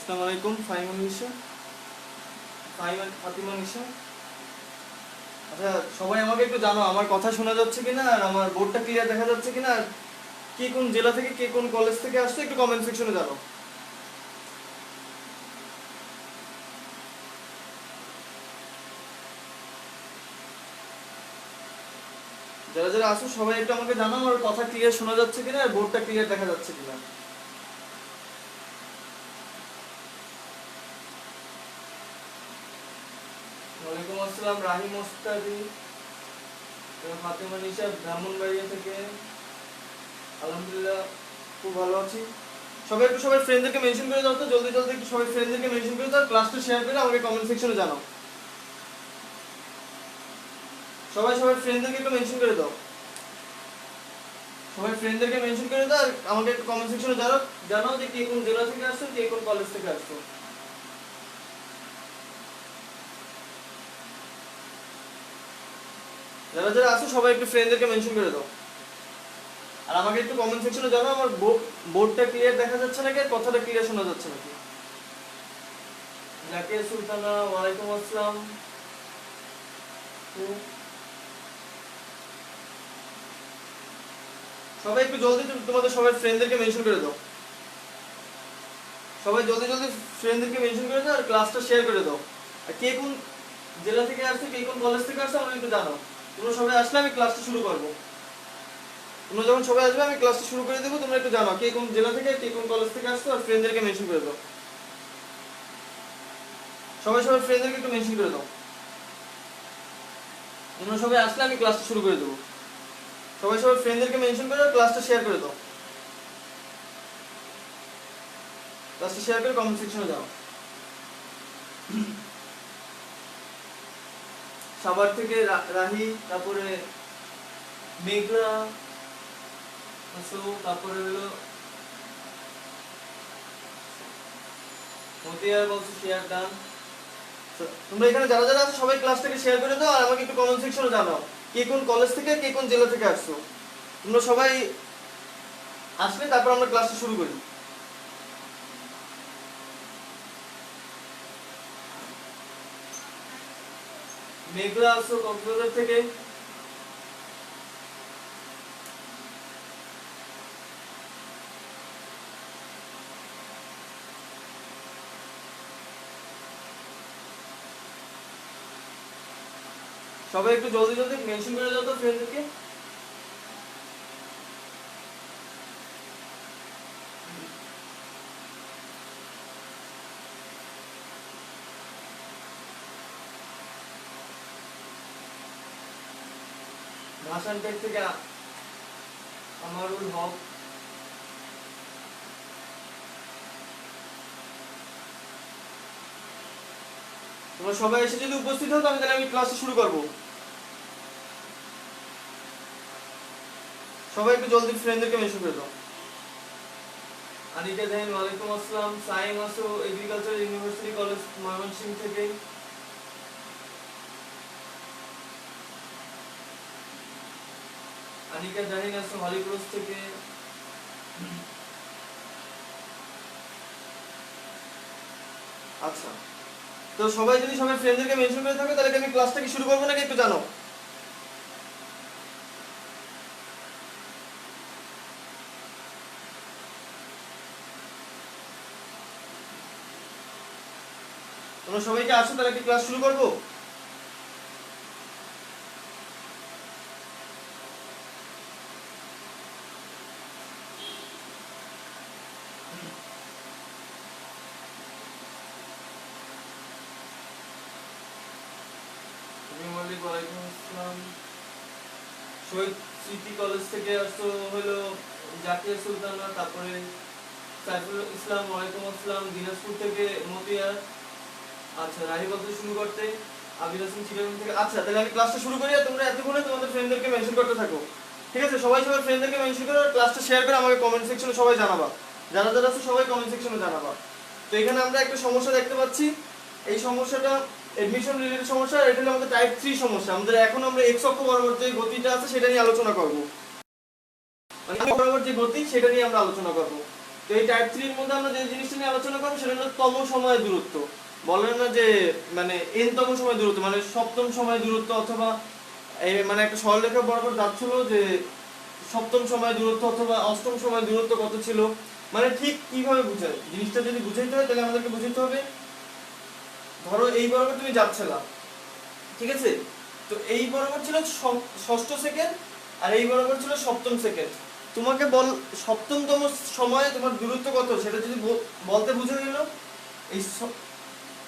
আসসালামু আলাইকুম ফাইমান নিশা ফাতিমা নিশা। আচ্ছা সবাই আমাকে একটু জানো আমার কথা শোনা যাচ্ছে কিনা আর আমার বোর্ডটা ক্লিয়ার দেখা যাচ্ছে কিনা আর কে কোন জেলা থেকে কে কোন কলেজ থেকে আসছে একটু কমেন্ট সেকশনে জানো। যারা যারা আসো সবাই একটু আমাকে জানো আমার কথা ক্লিয়ার শোনা যাচ্ছে কিনা আর বোর্ডটা ক্লিয়ার দেখা যাচ্ছে কিনা। ওয়ালাইকুম আসসালাম রাহিম ওস্তাদি ফাতেমা নিশা ব্রাহ্মণবাড়িয়া থেকে। আলহামদুলিল্লাহ খুব ভালো আছি। সবাই একটু সবাই ফ্রেন্ডদেরকে মেনশন করে দাও তো, জলদি জলদি একটু সবাই ফ্রেন্ডদেরকে মেনশন করে দাও, ক্লাসটা শেয়ার করে আমাকে কমেন্ট সেকশনে জানাও। সবাই সবাই ফ্রেন্ডদেরকে একটু মেনশন করে দাও, সবাই ফ্রেন্ডদেরকে মেনশন করে দাও আর আমাকে একটু কমেন্ট সেকশনে জানাও জানাও যে কে কোন জেলা থেকে আসছো, কে কোন কলেজ থেকে আসছো। যারা যারা আসো সবাই একটু ফ্রেন্ডদেরকে মেনশন করে দাও আর আমাকে একটু কমেন্ট সেকশনে জানাও আমার বোর্ডটা ক্লিয়ার দেখা যাচ্ছে নাকি আর কথাটা ক্লিয়ার শোনা যাচ্ছে নাকি। জাকিয়া সুলতানা ওয়ালাইকুম আসসালাম। সবাই একটু জলদি তোমাদের সবাই ফ্রেন্ডদেরকে মেনশন করে দাও, সবাই জলদি জলদি ফ্রেন্ডদেরকে মেনশন করে দাও আর ক্লাসটা শেয়ার করে দাও। আর কে কোন জেলা থেকে আসছো, কে কোন কলেজ থেকে আসছো আমাকে একটু জানাও। তোমরা সবাই আসলে আমি ক্লাসটা শুরু করবো, তোমরা যখন সবাই আসবে আমি ক্লাসটা শুরু করে দেবো। তোমরা একটু জানাও কে কোন জেলা থেকে কে কোন কলেজ থেকে আসছো আর ফ্রেন্ডদেরকে মেনশন করে দাও। সবাই সবাই ফ্রেন্ডদেরকে একটু মেনশন করে দাও, তোমরা সবাই আসলে আমি ক্লাসটা শুরু করে দেবো। সবাই সবাই ফ্রেন্ডদেরকে মেনশন করে ক্লাসটা শেয়ার করে দাও, ক্লাসটা শেয়ার করে কমেন্ট সেকশনে যাও। সাভার থেকে রাহি, তারপরে মেঘলা, তারপরে হলো মতিয়ার বলছে শেয়ার ডান। তোমরা এখানে যারা যারা আছো সবাই ক্লাসটাকে শেয়ার করে দাও আর আমাকে একটু কমেন্ট সেকশনে জানাও কে কোন কলেজ থেকে কে কোন জেলা থেকে আসছো। তোমরা সবাই আসলে তারপর আমরা ক্লাসটা শুরু করি। মেঘলা আসো কক্সবাজার থেকে। সবাই একটু জলদি জলদি মেনশন করে দাও তো ফ্রেন্ডদেরকে। ভাষান টেক থেকে আমারুল হক। তোমরা সবাই এসে যদি উপস্থিত হও তাহলে আমি ক্লাসটা শুরু করব। সবাই একটু জলদি ফ্রেন্ডদেরকে মেনশন করে দাও। আনিকা জাহিন ওয়ালাইকুম আসসালাম। সাইম আসো এগ্রিকালচার ইউনিভার্সিটি কলেজ ময়মনসিংহ থেকে। আনিকা জাহিন আসো হলিক্রস থেকে। আচ্ছা তো সবাই যদি সবাই ফ্রেন্ডদেরকে মেনশন করে থাকো তাহলে আমি ক্লাসটাকে শুরু করবো নাকি একটু জানো। তোমরা সবাইকে আসো তাহলে কি ক্লাস শুরু করবো। ওয়ালাইকুম আসসালাম। শহীদ স্মৃতি কলেজ থেকে আসতো হলো জাকিয়া সুলতানা, তারপরে সাইফুল ইসলাম ওয়ালাইকুম আসসালাম। দিনাজপুর থেকে মতিয়া। আচ্ছা রাহি বলতে শুরু করতে আবির হাসান চিটাগাং থেকে। আচ্ছা তাহলে আমি ক্লাসটা শুরু করি আর তোমরা এতক্ষণে তোমাদের ফ্রেন্ডদেরকে মেনশন করতে থাকো, ঠিক আছে। সবাই সবাই ফ্রেন্ডদেরকে মেনশন করে ক্লাসটা শেয়ার করে আমাকে কমেন্ট সেকশনে সবাই জানাবা, যারা যারা আছে সবাই কমেন্ট সেকশনে জানাবা। তো এখানে আমরা একটা সমস্যা দেখতে পাচ্ছি, এই সমস্যাটা এডমিশন রিলেটেড সমস্যা, এটা হলো আমাদের টাইপ 3 সমস্যা। আমাদের এখন আমরা এক্স অক্ষ বরাবর যে গতিটা আছে সেটা নিয়ে আলোচনা করব, মানে বরাবর যে গতি সেটা নিয়ে আমরা আলোচনা করব। তো এই টাইপ 3 এর মধ্যে আমরা যে জিনিসটা নিয়ে আলোচনা করব সেটা হলো তম সময় দূরত্ব। বলেন না যে মানে n তম সময় দূরত্ব মানে সপ্তম সময় দূরত্ব, অথবা এই মানে একটা সরলরেখা বরাবর যাচ্ছিল যে সপ্তম সময় দূরত্ব অথবা অষ্টম সময় দূরত্ব কত ছিল, মানে ঠিক কিভাবে বুঝায় জিনিসটা যদি বুঝাইতে হয় তাহলে আমাদেরকে বুঝাইতে হবে ধরো এই বরাবর তুমি যাচ্ছিলা, ঠিক আছে, তো এই বরাবর ছিল ষষ্ঠ সেকেন্ড আর এই বরাবর ছিল সপ্তম সেকেন্ড। তোমাকে বল সপ্তমতম সময়ে তোমার দূরত্ব কত সেটা যদি বলতে বুঝে গেল এই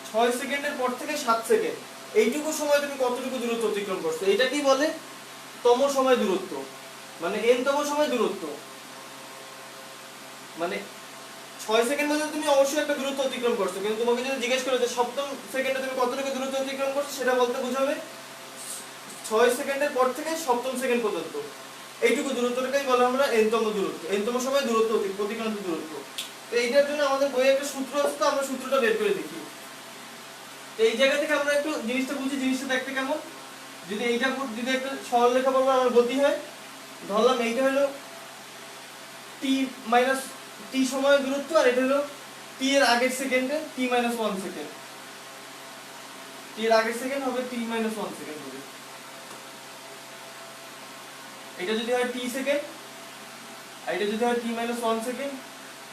6 সেকেন্ডের পর থেকে 7 সেকেন্ড এইটুকু সময় তুমি কতটুকু দূরত্ব অতিক্রম করছো, এটা কি বলে তম সময় দূরত্ব, মানে n তম সময় দূরত্ব। মানে 6 সেকেন্ড মধ্যে তুমি অবশ্যই একটা দূরত্ব অতিক্রম করছো, কিন্তু তোমাকে যদি জিজ্ঞেস করে যে সপ্তম সেকেন্ডে তুমি কতটুকু দূরত্ব অতিক্রম করছো সেটা বলতে বোঝাবে 6 সেকেন্ডের পর থেকে সপ্তম সেকেন্ড পর্যন্ত এইটুকু দূরত্বটাকেই বলে আমরা n তম দূরত্ব, n তম সময় দূরত্ব অতিক্রান্ত দূরত্ব। তো এইটার জন্য আমাদের বইয়ে একটা সূত্র আছে, তো আমরা সূত্রটা বের করে দেখি। তো এই জায়গা থেকে আমরা একটু জিনিসটা বুঝি, জিনিসটা দেখতে কেমন। যদি এইটা যদি একটা সরলরেখা বরাবর আমার গতি হয়, ধরলাম এইটা হলো t মাইনাস t সময় দূরত্ব আর এটা হলো t এর আগের সেকেন্ডে t মাইনাস 1 সেকেন্ড, t এর আগের সেকেন্ড হবে t মাইনাস 1 সেকেন্ড হবে। এটা যদি হয় t সেকেন্ড আর এটা যদি হয় t মাইনাস 1 সেকেন্ড,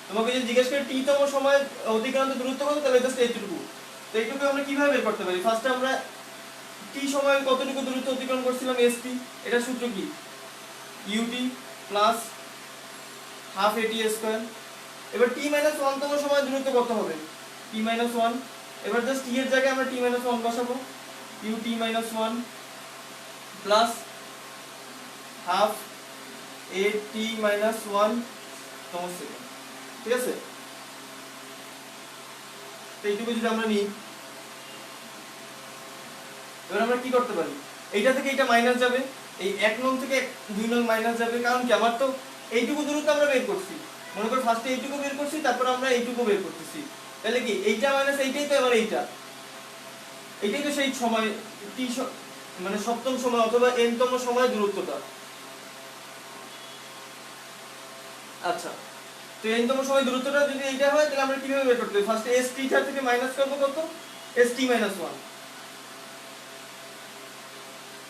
তোমাকে যদি জিজ্ঞেস করে t তম সময় অতিক্রান্ত দূরত্ব কত তাহলে জাস্ট এইটুকু। তো এইটুকু আমরা কিভাবে বের করতে পারি? ফার্স্টে আমরা t সময়ে কতটুকু দূরত্ব অতিক্রম করছিলাম st, এটা সূত্র কি ut plus half at square. এবার t মাইনাস 1 তম সময় দূরত্ব কত হবে? t মাইনাস 1, এবার জাস্ট t এর জায়গায় আমরা t মাইনাস 1 বসাবো, ut minus 1 plus half at minus 1 তম সেকেন্ড, ঠিক আছে। তো এইটুকু যদি আমরা নিই, এবার আমরা কি করতে পারি, এইটা থেকে এইটা মাইনাস যাবে, এই 1 নং থেকে 2 নং মাইনাস যাবে, কারণ কি আমার তো এইটুকু দূরত্ব আমরা বের করছি, মনে করো ফার্স্টে এইটুকু বের করছি তারপর আমরা এইটুকু বের করতেছি, তাহলে কি এইটা মাইনাস এইটাই তো এবার এইটাই তো সেই সময় t মানে সপ্তম সময় অথবা n তম সময় দূরত্বটা। আচ্ছা, তো n তম সময় দূরত্বটা যদি এইটা হয় তাহলে আমরা কিভাবে বের করতে পারি? ফার্স্টে st থেকে মাইনাস করব কত, st মাইনাস 1,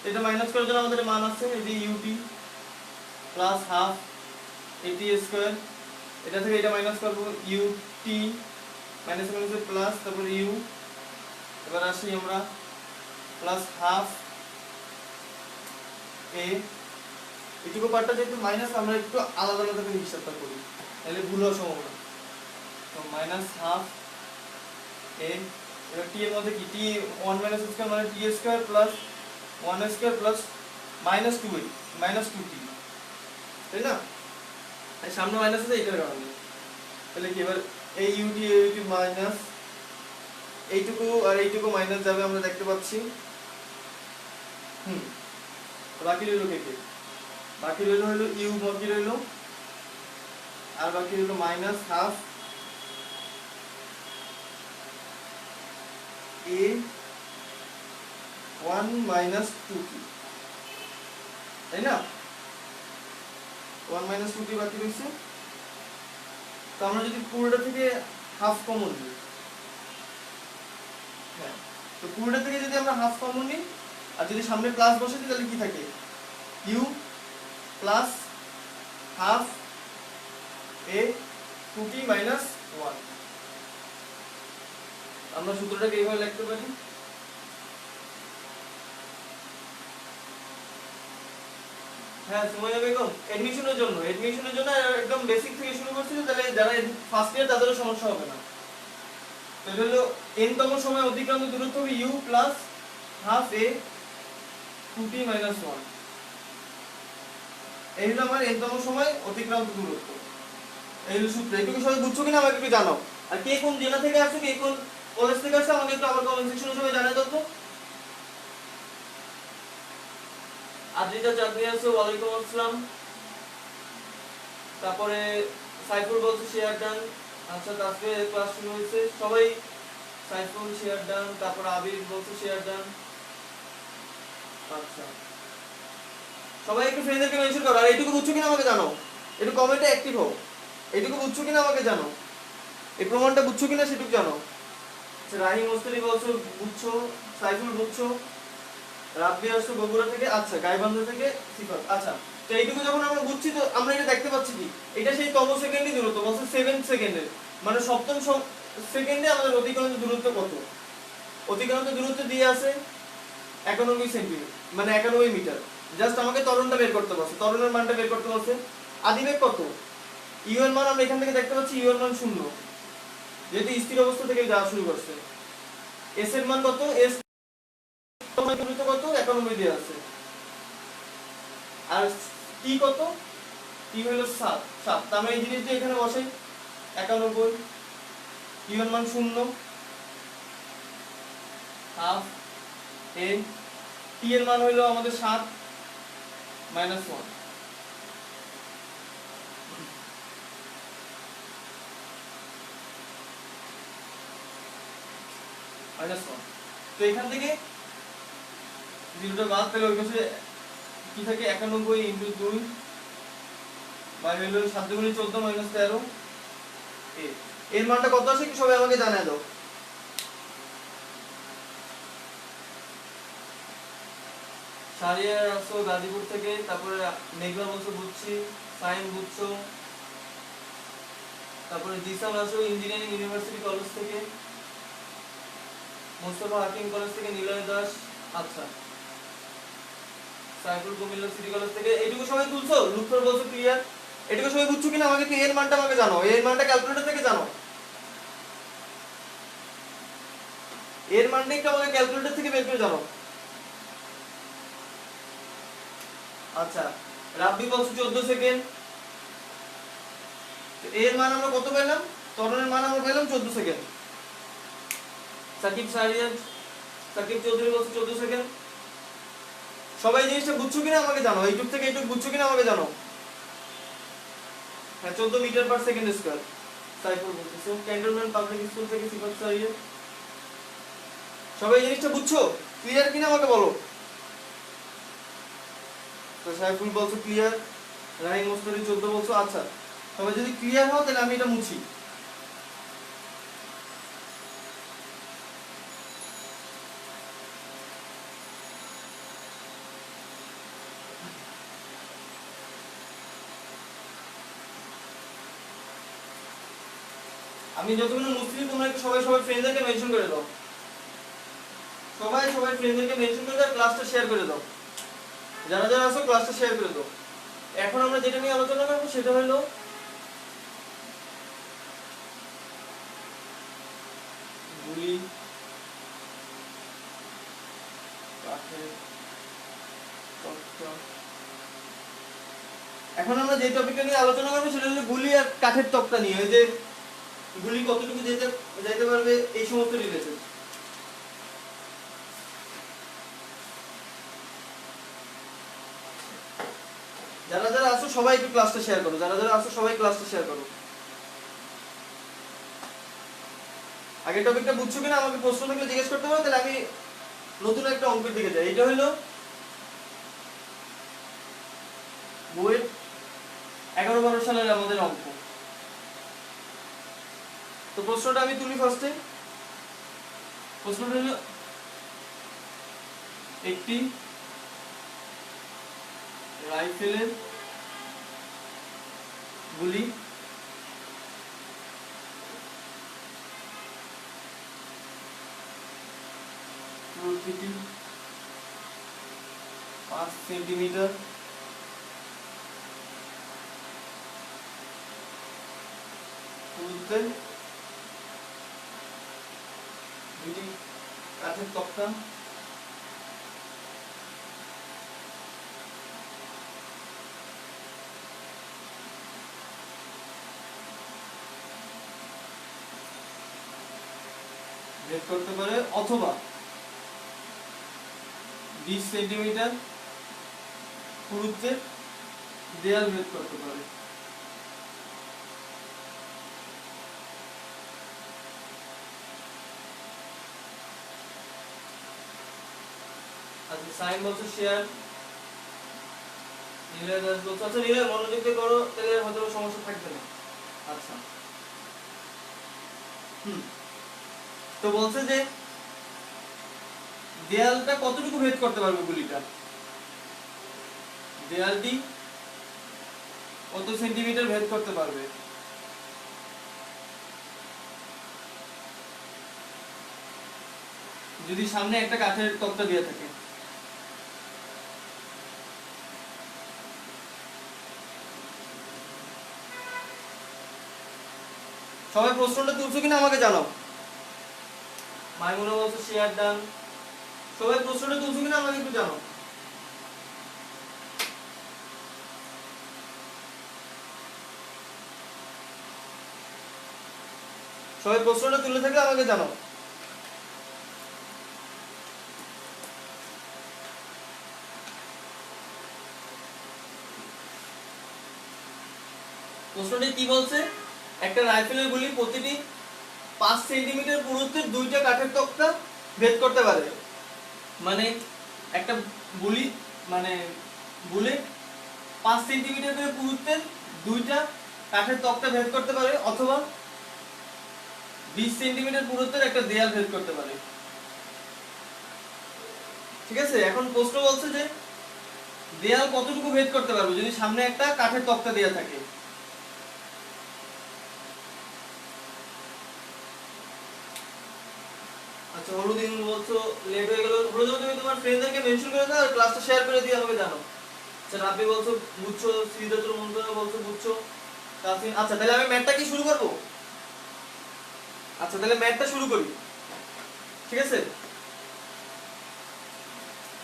এটা মাইনাস করার জন্য আমাদের মান আছে এই যে ut plus half at square, এটা থেকে এটা মাইনাস করব ut মাইনাস মাইনাস প্লাস, তারপর u, এবার আসি আমরা প্লাস হাফ a, এইটুকু পার্টটা যেহেতু মাইনাস আমরা একটু আলাদা আলাদা করে হিসাবটা করি তাহলে ভুল হওয়ার সম্ভাবনা। তো মাইনাস হাফ a, এবার t এর মধ্যে কি t 1 মাইনাস স্কয়ার মানে t square plus 1 square plus minus 2a minus 2t, তাই না? এই সামনে মাইনাস আছে এইটার কারণে, তাহলে কি এবার এই ut মাইনাস এইটুকু আর এইটুকু মাইনাস যাবে আমরা দেখতে পাচ্ছি। বাকি রইল কে, বাকি রইল হলো u, বাকি রইল আর বাকি রইল minus half a 1 minus 2t, তাই না? 1 মাইনাস 2t বাকি রয়েছে। তো আমরা যদি পুরোটা থেকে হাফ কমন নিই, হ্যাঁ, তো পুরোটা থেকে যদি আমরা হাফ কমন নিই আর যদি সামনে প্লাস বসে দিই তাহলে কি থাকে u plus half a 2t minus 1। আমরা সূত্রটাকে এইভাবে লিখতে পারি, হ্যাঁ সুমাইয়া বেগম, এডমিশনের জন্য একদম বেসিক থেকে শুরু করছি, তাহলে যারা ফার্স্ট ইয়ার তাদেরও সমস্যা হবে না। তো এটা হলো n তম সময় অতিক্রান্ত দূরত্ব হবে u plus half a 2t minus 1, এই হলো আমার n তম সময় অতিক্রান্ত দূরত্ব, এই হলো সূত্র। এইটুকু সবাই বুঝছো কিনা আমাকে একটু জানাও, আর কে কোন জেলা থেকে আসছো, কে কোন কলেজ থেকে আসছো আমাকে একটু আমার কমেন্ট সেকশনে সবাই জানাই দাও তো। আদ্রিতা চাকরি আছে, ওয়ালাইকুম আসসালাম। তারপরে সাইফুল বলছে শেয়ার ডান, আচ্ছা আজকে ক্লাস শুরু হয়েছে, সবাই সাইফুল শেয়ার ডান, তারপর আবির বলছে শেয়ার ডান। আচ্ছা সবাই একটু ফ্রেন্ডদেরকে মেনশন করো, আর এইটুকু বুঝছো কিনা আমাকে জানাও, একটু কমেন্টে অ্যাক্টিভ হও, এইটুকু বুঝছো কিনা আমাকে জানো, এই প্রমাণটা বুঝছো কিনা সেটুকু জানো। রাহিম মোস্তফা বলছো বুঝছো, সাইফুল বুঝছো, রাব্বি আসছো বগুড়া থেকে, আচ্ছা গাইবান্ধা থেকে সিফাত। আচ্ছা তো এইটুকু যখন আমরা বুঝছি তো আমরা এটা দেখতে পাচ্ছি কি এটা সেই তম সেকেন্ডই দূরত্ব, বলছে 7 সেকেন্ডের, মানে সপ্তম সেকেন্ডে আমাদের অতিক্রান্ত দূরত্ব কত। অতিক্রান্ত দূরত্ব দিয়ে আছে 91 সেন্টিমিটার, মানে 91 মিটার। জাস্ট আমাকে ত্বরণটা বের করতে বলছে, ত্বরণের মানটা বের করতে বলছে। আদিবেগ কত, ইউ এর মান আমরা এখান থেকে দেখতে পাচ্ছি, ইউ এর মান 0 যেহেতু স্থির অবস্থা থেকে যাওয়া শুরু করছে। এস এর মান কত, এস দূরত্ব কত, 91 দিয়ে আছে। আর টি কত, টি হলো 7, তার মানে এই জিনিসটা এখানে বসাই 91, ইউ এর মান 0, হাফ এন, টি এর মান হলো আমাদের 7 মাইনাস 1, তো এখান থেকে জিরোটা বাদ পেলে ওই পাশে কি থাকে 91 ইন্টু 2 বাই হলো 7 গুণে 14 মাইনাস 13 এর মানটা কত আসে কি সবাই আমাকে জানায় দাও। শাহরিয়ার আসো গাজীপুর থেকে, তারপরে মেঘলা বলছো বুঝছি, সাইন বুঝছো, তারপরে জিসান আসো ইঞ্জিনিয়ারিং ইউনিভার্সিটি কলেজ থেকে, মোস্তফা হাকিম কলেজ থেকে, নিলয় দাস, আচ্ছা সাইফুল কুমিল্লা সিটি কলেজ থেকে। এইটুকু সবাই তুলছো, লুৎফর বলছো ক্লিয়ার। এটুকু সবাই বুঝছো কিনা আমাকে কি এর মানটা আমাকে জানো, এর মানটা ক্যালকুলেটর থেকে জানো, এর মানটা একটু আমাকে ক্যালকুলেটর থেকে বের করে জানো। আচ্ছা রাব্বি বলছো 14 সেকেন্ড, এর মান আমরা কত পেলাম, ত্বরণের মান আমরা পেলাম 14 সেকেন্ড। সাকিব শাহরিয়ার, সাকিব চৌধুরী বলছো 14 সেকেন্ড। সবাই জিনিসটা বুঝছো কিনা আমাকে জানো, এইটুক থেকে এইটুক বুঝছো কিনা আমাকে জানো। হ্যাঁ 14 metre per second square. Saiful বলতেছো ক্যান্টনমেন্ট পাবলিক স্কুল থেকে সিফাত শাহরিয়ার। সবাই জিনিসটা বুঝছো, ক্লিয়ার কিনা আমাকে বলো। তো সাইফুল বলছো ক্লিয়ার, রাহিম মোস্তফা 14 বলছো। আচ্ছা সবাই যদি ক্লিয়ার হও তাহলে আমি এটা মুছি। আমি যতগুলো মুসলিম তোমরা একটু সবাই সবার ফ্রেন্ডদেরকে মেনশন করে দাও, সবাই সবার ফ্রেন্ডদেরকে মেনশন করে দাও, ক্লাসটা শেয়ার করে দাও, যারা যারা আছো ক্লাসটা শেয়ার করে দাও। এখন আমরা যেটা নিয়ে আলোচনা করব সেটা হলো গুলি, কাঠের তক্তা। এখন আমরা যে টপিকটা নিয়ে আলোচনা করব সেটা হলো গুলি আর কাঠের তক্তা নিয়ে, ওই যে গুলি কতটুকু যেতে পারবে এই সমস্ত রিলেটেড। যারা যারা আছো সবাই একটু ক্লাসটা শেয়ার করো, যারা যারা আছো সবাই ক্লাসটা শেয়ার করো। আগের টপিকটা বুঝছো কিনা আমাকে প্রশ্ন থাকলে জিজ্ঞেস করতে পারো, তাহলে আমি নতুন একটা অঙ্কের দিকে যাই। এটা হলো বইয়ের 11-12 সালের আমাদের অঙ্ক। তো প্রশ্নটা আমি তুলি ফার্স্টে। প্রশ্নটা হলো একটি রাইফেলের গুলি প্রতিটি 5 সেন্টিমিটার পুরুত্বে দুটি কাঠের তক্তা ভেদ করতে পারে, অথবা 20 সেন্টিমিটার পুরুত্বের দেয়াল ভেদ করতে পারে। আচ্ছা সাইন বলছো শেয়ার, নিলয় দাস বলছো। আচ্ছা নিলয় মনোযোগ দিয়ে করো, তাহলে হয়তো সমস্যা থাকবে না। আচ্ছা তো বলছে যে দেয়ালটা কতটুকু ভেদ করতে পারবে গুলিটা, দেয়ালটি কত সেন্টিমিটার ভেদ করতে পারবে? যদি সামনে একটা কাঠের তক্তা দিয়ে থাকে। সবাই প্রশ্নটা তুলছো কিনা আমাকে জানাও। মাইমুনা বলছো শেয়ার ডান। সবাই প্রশ্নটা তুলছো কিনা আমাকে একটু জানাও। সবাই প্রশ্নটা তুলে থাকলে আমাকে জানাও। প্রশ্নটি কি বলছে? একটা রাইফেলের গুলি প্রতিটি 5 সেন্টিমিটার পুরুত্বের দুইটা কাঠের তক্তা ভেদ করতে পারে। মানে একটা গুলি মানে বুলেট 5 সেন্টিমিটার করে পুরুত্বের দুইটা কাঠের তক্তা ভেদ করতে পারে, অথবা 20 সেন্টিমিটার পুরুত্বের একটা দেয়াল ভেদ করতে পারে। ঠিক আছে, এখন প্রশ্ন বলছে যে দেয়াল কতটুকু ভেদ করতে পারবে যদি সামনে একটা কাঠের তক্তা দেয়া থাকে। আচ্ছা হলুদ ইন বলছো লেট হয়ে গেল। হলুদ তুমি তোমার ফ্রেন্ডদেরকে মেনশন করে দাও আর ক্লাসটা শেয়ার করে দিয়ে আমাকে জানো। আচ্ছা রাব্বি বলছো বুঝছো, শ্রীদত্তর মন্ত্র বলছো বুঝছো, তাসিন। আচ্ছা তাহলে আমি ম্যাথটা কি শুরু করব? আচ্ছা তাহলে ম্যাথটা শুরু করি। ঠিক আছে,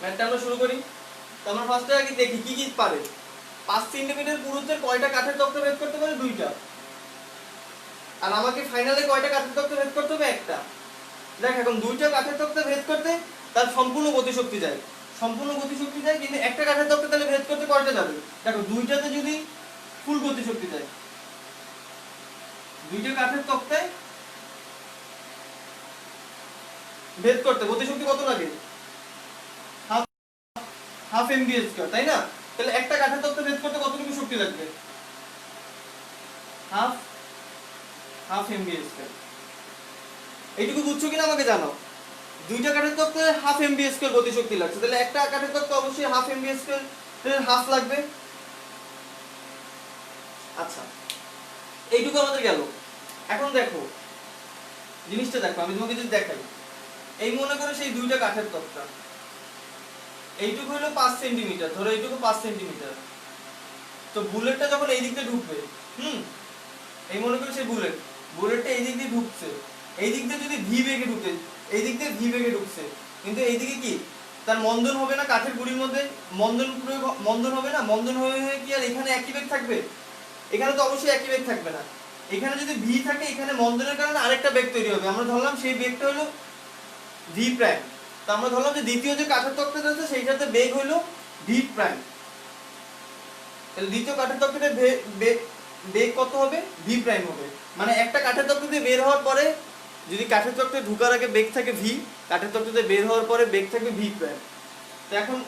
ম্যাথটা আমরা শুরু করি। তো আমরা ফার্স্টে আগে দেখি কি কি পারে। 5 সেন্টিমিটার পুরুত্বের কয়টা কাঠের তক্তা ভেদ করতে পারে? দুইটা। আর আমাকে ফাইনালে কয়টা কাঠের তক্তা ভেদ করতে হবে? একটা। দেখ এখন দুইটা কাঠের তক্তা ভেদ করতে তার সম্পূর্ণ গতিশক্তি যায়, সম্পূর্ণ গতিশক্তি যায়, কিন্তু একটা কাঠের তক্তা তাহলে ভেদ করতে কয়টা যাবে? দেখো দুইটাতে যদি ফুল গতিশক্তি যায়, দুইটা কাঠের তক্তায় ভেদ করতে গতিশক্তি কত লাগে? হাফ এমবিএ স্কয়ার, তাই না? তাহলে একটা কাঠের তক্তা ভেদ করতে কতটুকু শক্তি লাগবে? Half half MBA square. এইটুকু বুঝছো কিনা আমাকে জানাও। দুইটা কাঠের তক্তায় হাফ এমবিএ স্কয়ার গতিশক্তি লাগছে, তাহলে একটা কাঠের তক্তা অবশ্যই হাফ এমবিএ স্কয়ার হাফ লাগবে। আচ্ছা এইটুকু আমাদের গেল। এখন দেখো জিনিসটা দেখো, আমি তোমাকে যদি দেখাই, এই মনে করো সেই দুইটা কাঠের তক্তা, এইটুকু হলো 5 সেন্টিমিটার, ধরো এইটুকু 5 সেন্টিমিটার। তো বুলেটটা যখন এই দিক দিয়ে ঢুকবে, এই মনে করো সেই বুলেটটা এই দিক দিয়ে ঢুকছে, এই দিক দিয়ে যদি ভি বেগে ঢুকে, এই দিক দিয়ে ভি বেগে ঢুকছে, কিন্তু এইদিকে কি তার মন্দন হবে না? কাঠের গুড়ির মধ্যে মন্দন হবে না? মন্দন হয়ে কি আর এখানে একই বেগ থাকবে? এখানে তো অবশ্যই একই বেগ থাকবে না। এখানে যদি ভি থাকে, এখানে মন্দনের কারণে আরেকটা বেগ তৈরি হবে। আমরা ধরলাম সেই বেগটা হলো ভি প্রাইম। তো আমরা ধরলাম যে দ্বিতীয় যে কাঠের তক্তাটা আছে সেইটাতে বেগ হলো ভি প্রাইম। তাহলে দ্বিতীয় কাঠের তক্তাতে বেগ কত হবে? ভি প্রাইম হবে। মানে একটা কাঠের তক্তা দিয়ে বের হওয়ার পরে যদি কাঠের তক্তায় ঢোকার আগে বেগ থাকে ভি, কাঠের তক্তাতে বের হওয়ার পরে বেগ থাকবে ভি প্রাইম। তো এখন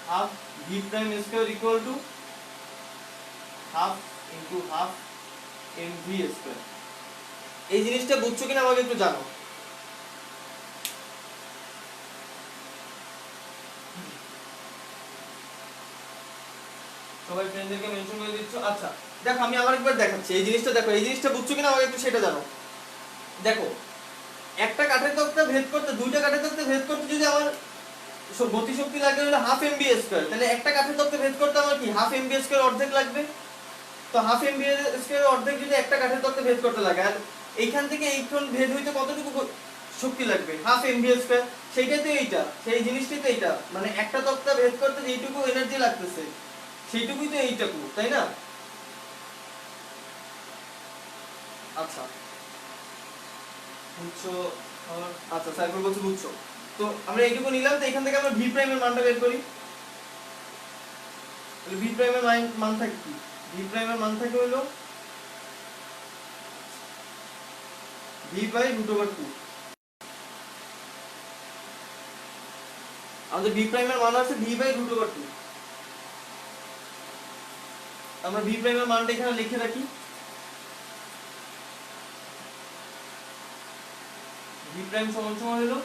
half v prime square equal to half into half m v square. এই জিনিসটা বুঝছো কিনা আমাকে একটু জানো। সবাই ফ্রেন্ডদেরকে মেনশন করে দিচ্ছ। আচ্ছা দেখো আমি আবার একবার দেখাচ্ছি এই জিনিসটা, দেখো এই জিনিসটা বুঝছো কিনা আমাকে একটু সেটা জানো। দেখো একটা কাঠের তক্তা ভেদ করতে, দুইটা কাঠের তক্তা ভেদ করতে যদি আমার গতিশক্তি লাগে হলো হাফ এমবিএ স্কয়ার, তাহলে একটা কাঠের তক্তা ভেদ করতে আমার কি হাফ এমবিএ স্কয়ার অর্ধেক লাগবে। তো হাফ এমবিএ স্কয়ার অর্ধেক যদি একটা কাঠের তক্তা ভেদ করতে লাগে, আর এইখান থেকে এইখান ভেদ হইতে কতটুকু শক্তি লাগবে? Half MBA square. সেইটাই তো এইটা, সেই জিনিসটাই তো এইটা, মানে একটা তক্তা ভেদ করতে যেইটুকু এনার্জি লাগতেছে সেইটুকুই তো এইটুকু, তাই না? আচ্ছা বুঝছো? আচ্ছা সাইফুল বলছে বুঝছো। তো আমরা এইটুকু নিলাম, তো এখান থেকে আমরা ভি প্রাইমের মানটা বের করি। তাহলে ভি প্রাইমের মান থাকে কি? ভি প্রাইমের মান থাকে হলো ভি বাই রুট ওভার 2। আমাদের ভি প্রাইমের মান আছে ভি বাই রুট ওভার 2। আমরা ভি প্রাইমের মানটা এখানে লিখে রাখি, ভি প্রাইম সমান সমান হলো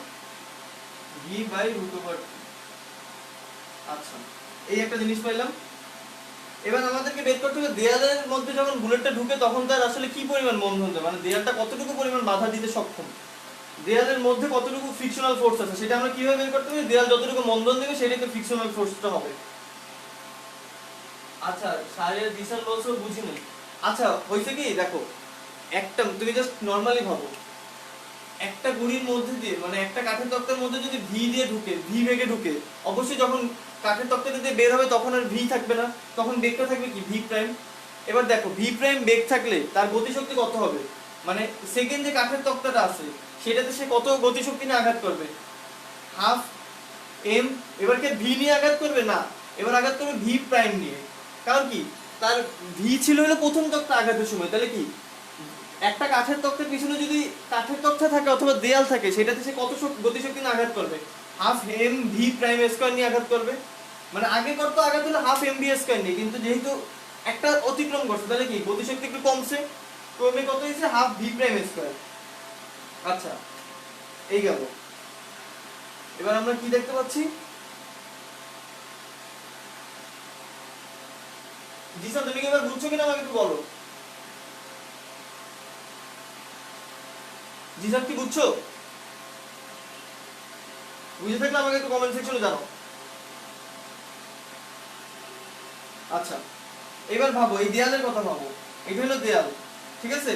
ভি বাই রুট ওভার। আচ্ছা, এই একটা জিনিস পাইলাম। এবার আমাদেরকে বের করতে হবে দেয়ালের মধ্যে যখন বুলেটটা ঢুকে তখন তার আসলে কি পরিমাণ মন্দন দেয়, মানে দেয়ালটা কতটুকু পরিমাণ বাধা দিতে সক্ষম, দেয়ালের মধ্যে কতটুকু ফ্রিকশনাল ফোর্স আছে সেটা আমরা কিভাবে বের করতে পারি? দেয়াল যতটুকু মন্দন দেবে সেটাই তো ফ্রিকশনাল ফোর্সটা হবে। আচ্ছা, সারের দিশার লসও বুঝি নাই। আচ্ছা, হইছে কি দেখো, একটা তুমি জাস্ট নরমালি ভাবো, একটা গুড়ির মধ্যে দিয়ে মানে একটা কাঠের তক্তার মধ্যে যদি ভি দিয়ে ঢুকে, ভি বেগে ঢুকে, অবশ্যই যখন কাঠের তক্তাটা দিয়ে বের হবে তখন আর ভি থাকবে না, তখন বেগটা থাকবে কি ভি প্রাইম। এবার দেখো ভি প্রাইম বেগ থাকলে তার গতিশক্তি কত হবে, মানে সেকেন্ড যে কাঠের তক্তাটা আছে সেটাতে সে কত গতিশক্তি নিয়ে আঘাত করবে? Half m. এবার কে ভি নিয়ে আঘাত করবে না, এবার আঘাত করবে ভি প্রাইম নিয়ে। কারণ কি, তার ভি ছিল হলো প্রথম তক্তা আঘাতের সময়, তাহলে কি একটা কাঠের তক্তার পিছনে যদি কাঠের তক্তা থাকে অথবা দেয়াল থাকে সেটাতে সে কত গতিশক্তি নিয়ে আঘাত করবে? Half m v prime square নিয়ে আঘাত করবে। মানে আগে করতো আঘাত হলো হাফ এম ভি স্কয়ার নিয়ে, কিন্তু যেহেতু একটা অতিক্রম করছে তাহলে কি গতিশক্তি একটু কমছে, কমে কত হয়েছে? Half v prime square. আচ্ছা, এই গেল। এবার আমরা কি দেখতে পাচ্ছি? জি স্যার, তুমি কি এবার বুঝছো কিনা আমাকে একটু বলো। জি স্যার, কি বুঝছো? বুঝে থাকলে আমাকে একটু কমেন্ট সেকশনে জানাও। আচ্ছা, এবার ভাবো এই দেয়ালের কথা ভাবো, এটা হলো দেয়াল, ঠিক আছে?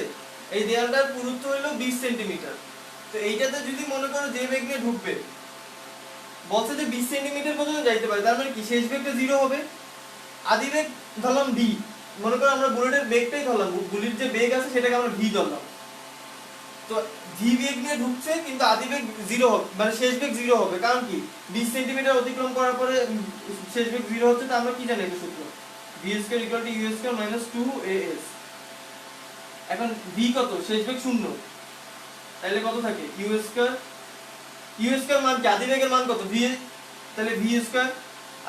এই দেয়ালটার পুরুত্ব হলো 20 সেন্টিমিটার। তো এইটাতে যদি মনে করো যে বেগ নিয়ে ঢুকবে, বলছে যে 20 সেন্টিমিটার পর্যন্ত যাইতে পারে, তার মানে কি শেষ বেগটা 0 হবে। আদি বেগ ধরলাম ভি, মনে করো আমরা বুলেটের বেগটাই ধরলাম, বুলেট যে বেগ আছে সেটাকে আমরা ভি ধরলাম। তো ভি বেগ নিয়ে ঢুকছে কিন্তু আদি বেগ 0 হবে, মানে শেষ বেগ 0 হবে। কারণ কি 20 সেন্টিমিটার অতিক্রম করার পরে শেষ বেগ 0 হচ্ছে, তো আমরা কি জানি এটা সূত্র, v square equal two u square minus 2as। এখন v কত? শেষ বেগ 0, তাহলে কত থাকে? u স্কয়ার মান কি আদি বেগের মান কত? v, তাহলে v স্কয়ার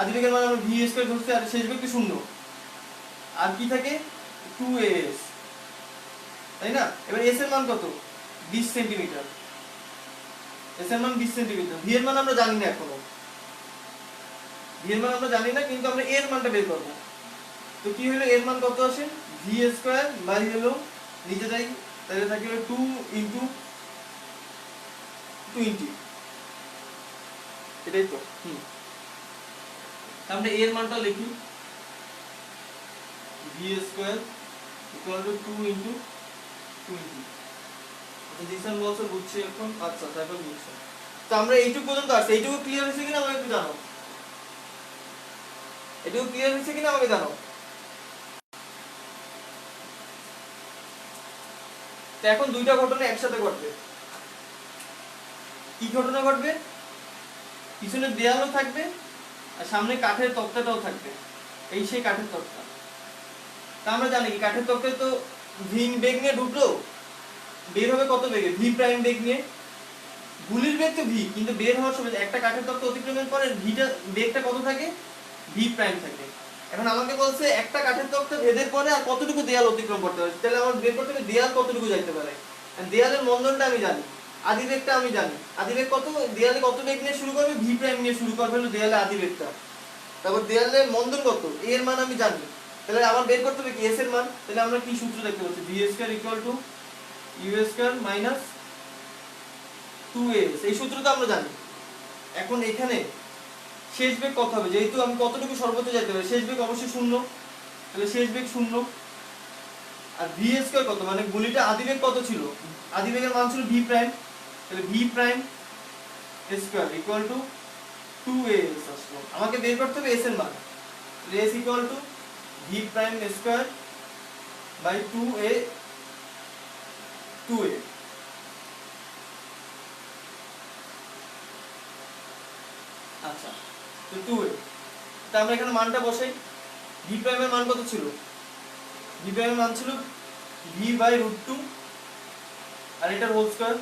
আদি বেগের মান আমরা v স্কয়ার ধরছি, আর শেষ বেগ তো 0, আর কি থাকে? 2as, তাই না? এবার s এর মান কত? 20 সেন্টিমিটার। s এর মান 20 সেন্টিমিটার। v এর মান আমরা জানি না এখনো, v এর মান আমরা জানি না, কিন্তু আমরা এর মানটা বের করব। তো কি হলো, এর মান কত আসে? v স্কয়ার বাই হলো নিচে যাই, তাহলে থাকে হলো 2 ইনটু 20, এটাই তো। আমরা এর মানটা লিখি, v square equal two 2 into 20। আচ্ছা, জিসান বলছো বুঝছি এখন। আচ্ছা, তারপর বুঝছো। তো আমরা এইটুকু পর্যন্ত আসছি, এইটুকু ক্লিয়ার হয়েছে কিনা আমাকে একটু জানাও, এইটুকু ক্লিয়ার হয়েছে কিনা আমাকে জানাও। তো এখন দুইটা ঘটনা একসাথে ঘটবে। কি ঘটনা ঘটবে? পিছনে দেয়ালও থাকবে আর সামনে কাঠের তক্তাটাও থাকবে, এই সেই কাঠের তক্তা। তা আমরা জানি কি কাঠের তক্তায় তো ভি বেগ নিয়ে ঢুকলো, বের হবে কত বেগে? ভি প্রাইম বেগ নিয়ে। গুলির বেগ তো ভি, কিন্তু বের হওয়ার সময় একটা কাঠের তক্তা অতিক্রমের পরে ভিটা বেগটা কত থাকে? ভি প্রাইম থাকে। এখন আমাকে বলছে একটা কাঠের তক্তা ভেদের পরে আর কতটুকু দেয়াল অতিক্রম করতে হবে, তাহলে আমার বের করতে হবে দেয়াল কতটুকু যাইতে পারে। দেয়ালের মন্দনটা আমি জানি, আদি বেগটা আমি জানি। আদি বেগ কত? দেয়ালে কত বেগ নিয়ে শুরু করবে? ভি প্রাইম নিয়ে শুরু করবে হলো দেয়ালে আদি বেগটা। তারপর দেয়ালের মন্দন কত, এর মান আমি জানি। তাহলে আমার বের করতে হবে কি এস এর মান। তাহলে আমরা কি সূত্র দেখতে পাচ্ছি? V square equal to u square minus 2as, এই সূত্রটা আমরা জানি। এখন এখানে শেষ বেগ কত হবে? যেহেতু আমি কতটুকু সর্বোচ্চ যেতে পারি, শেষ বেগ অবশ্যই 0, তাহলে শেষ বেগ 0। আর ভি স্কয়ার কত, মানে গুলিটা আদি বেগ কত ছিল? আদি বেগের মান ছিল ভি প্রাইম, তাহলে V prime square equal two 2as আসলো। আমাকে বের করতে হবে s এর মান, তাহলে s equal to v prime square by 2a। আচ্ছা, তো 2a, তা আমরা এখানে মানটা বসাই। ভি প্রাইমের মান কত ছিল? ভি প্রাইমের মান ছিল ভি বাই রুট 2, আর এটার হোল স্কয়ার।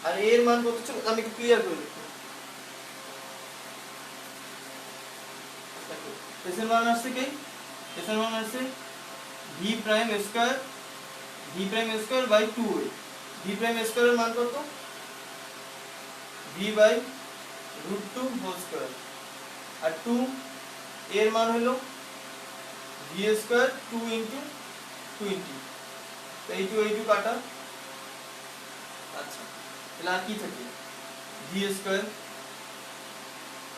আর এর মান কত ছিল আমি একটু ক্লিয়ার করে দিচ্ছি। এস এর মান আসছে কি এস এর মান আছে V prime square by 2a। V prime স্কয়ারের মান কত? ভি বাই √2 হোল স্কয়ার, আর 2 এর মান হলো ভি স্কয়ার 2 ইনটু 20। এই 2 কাটা। আচ্ছা, তাহলে আর কি থাকে? ভি স্কয়ার,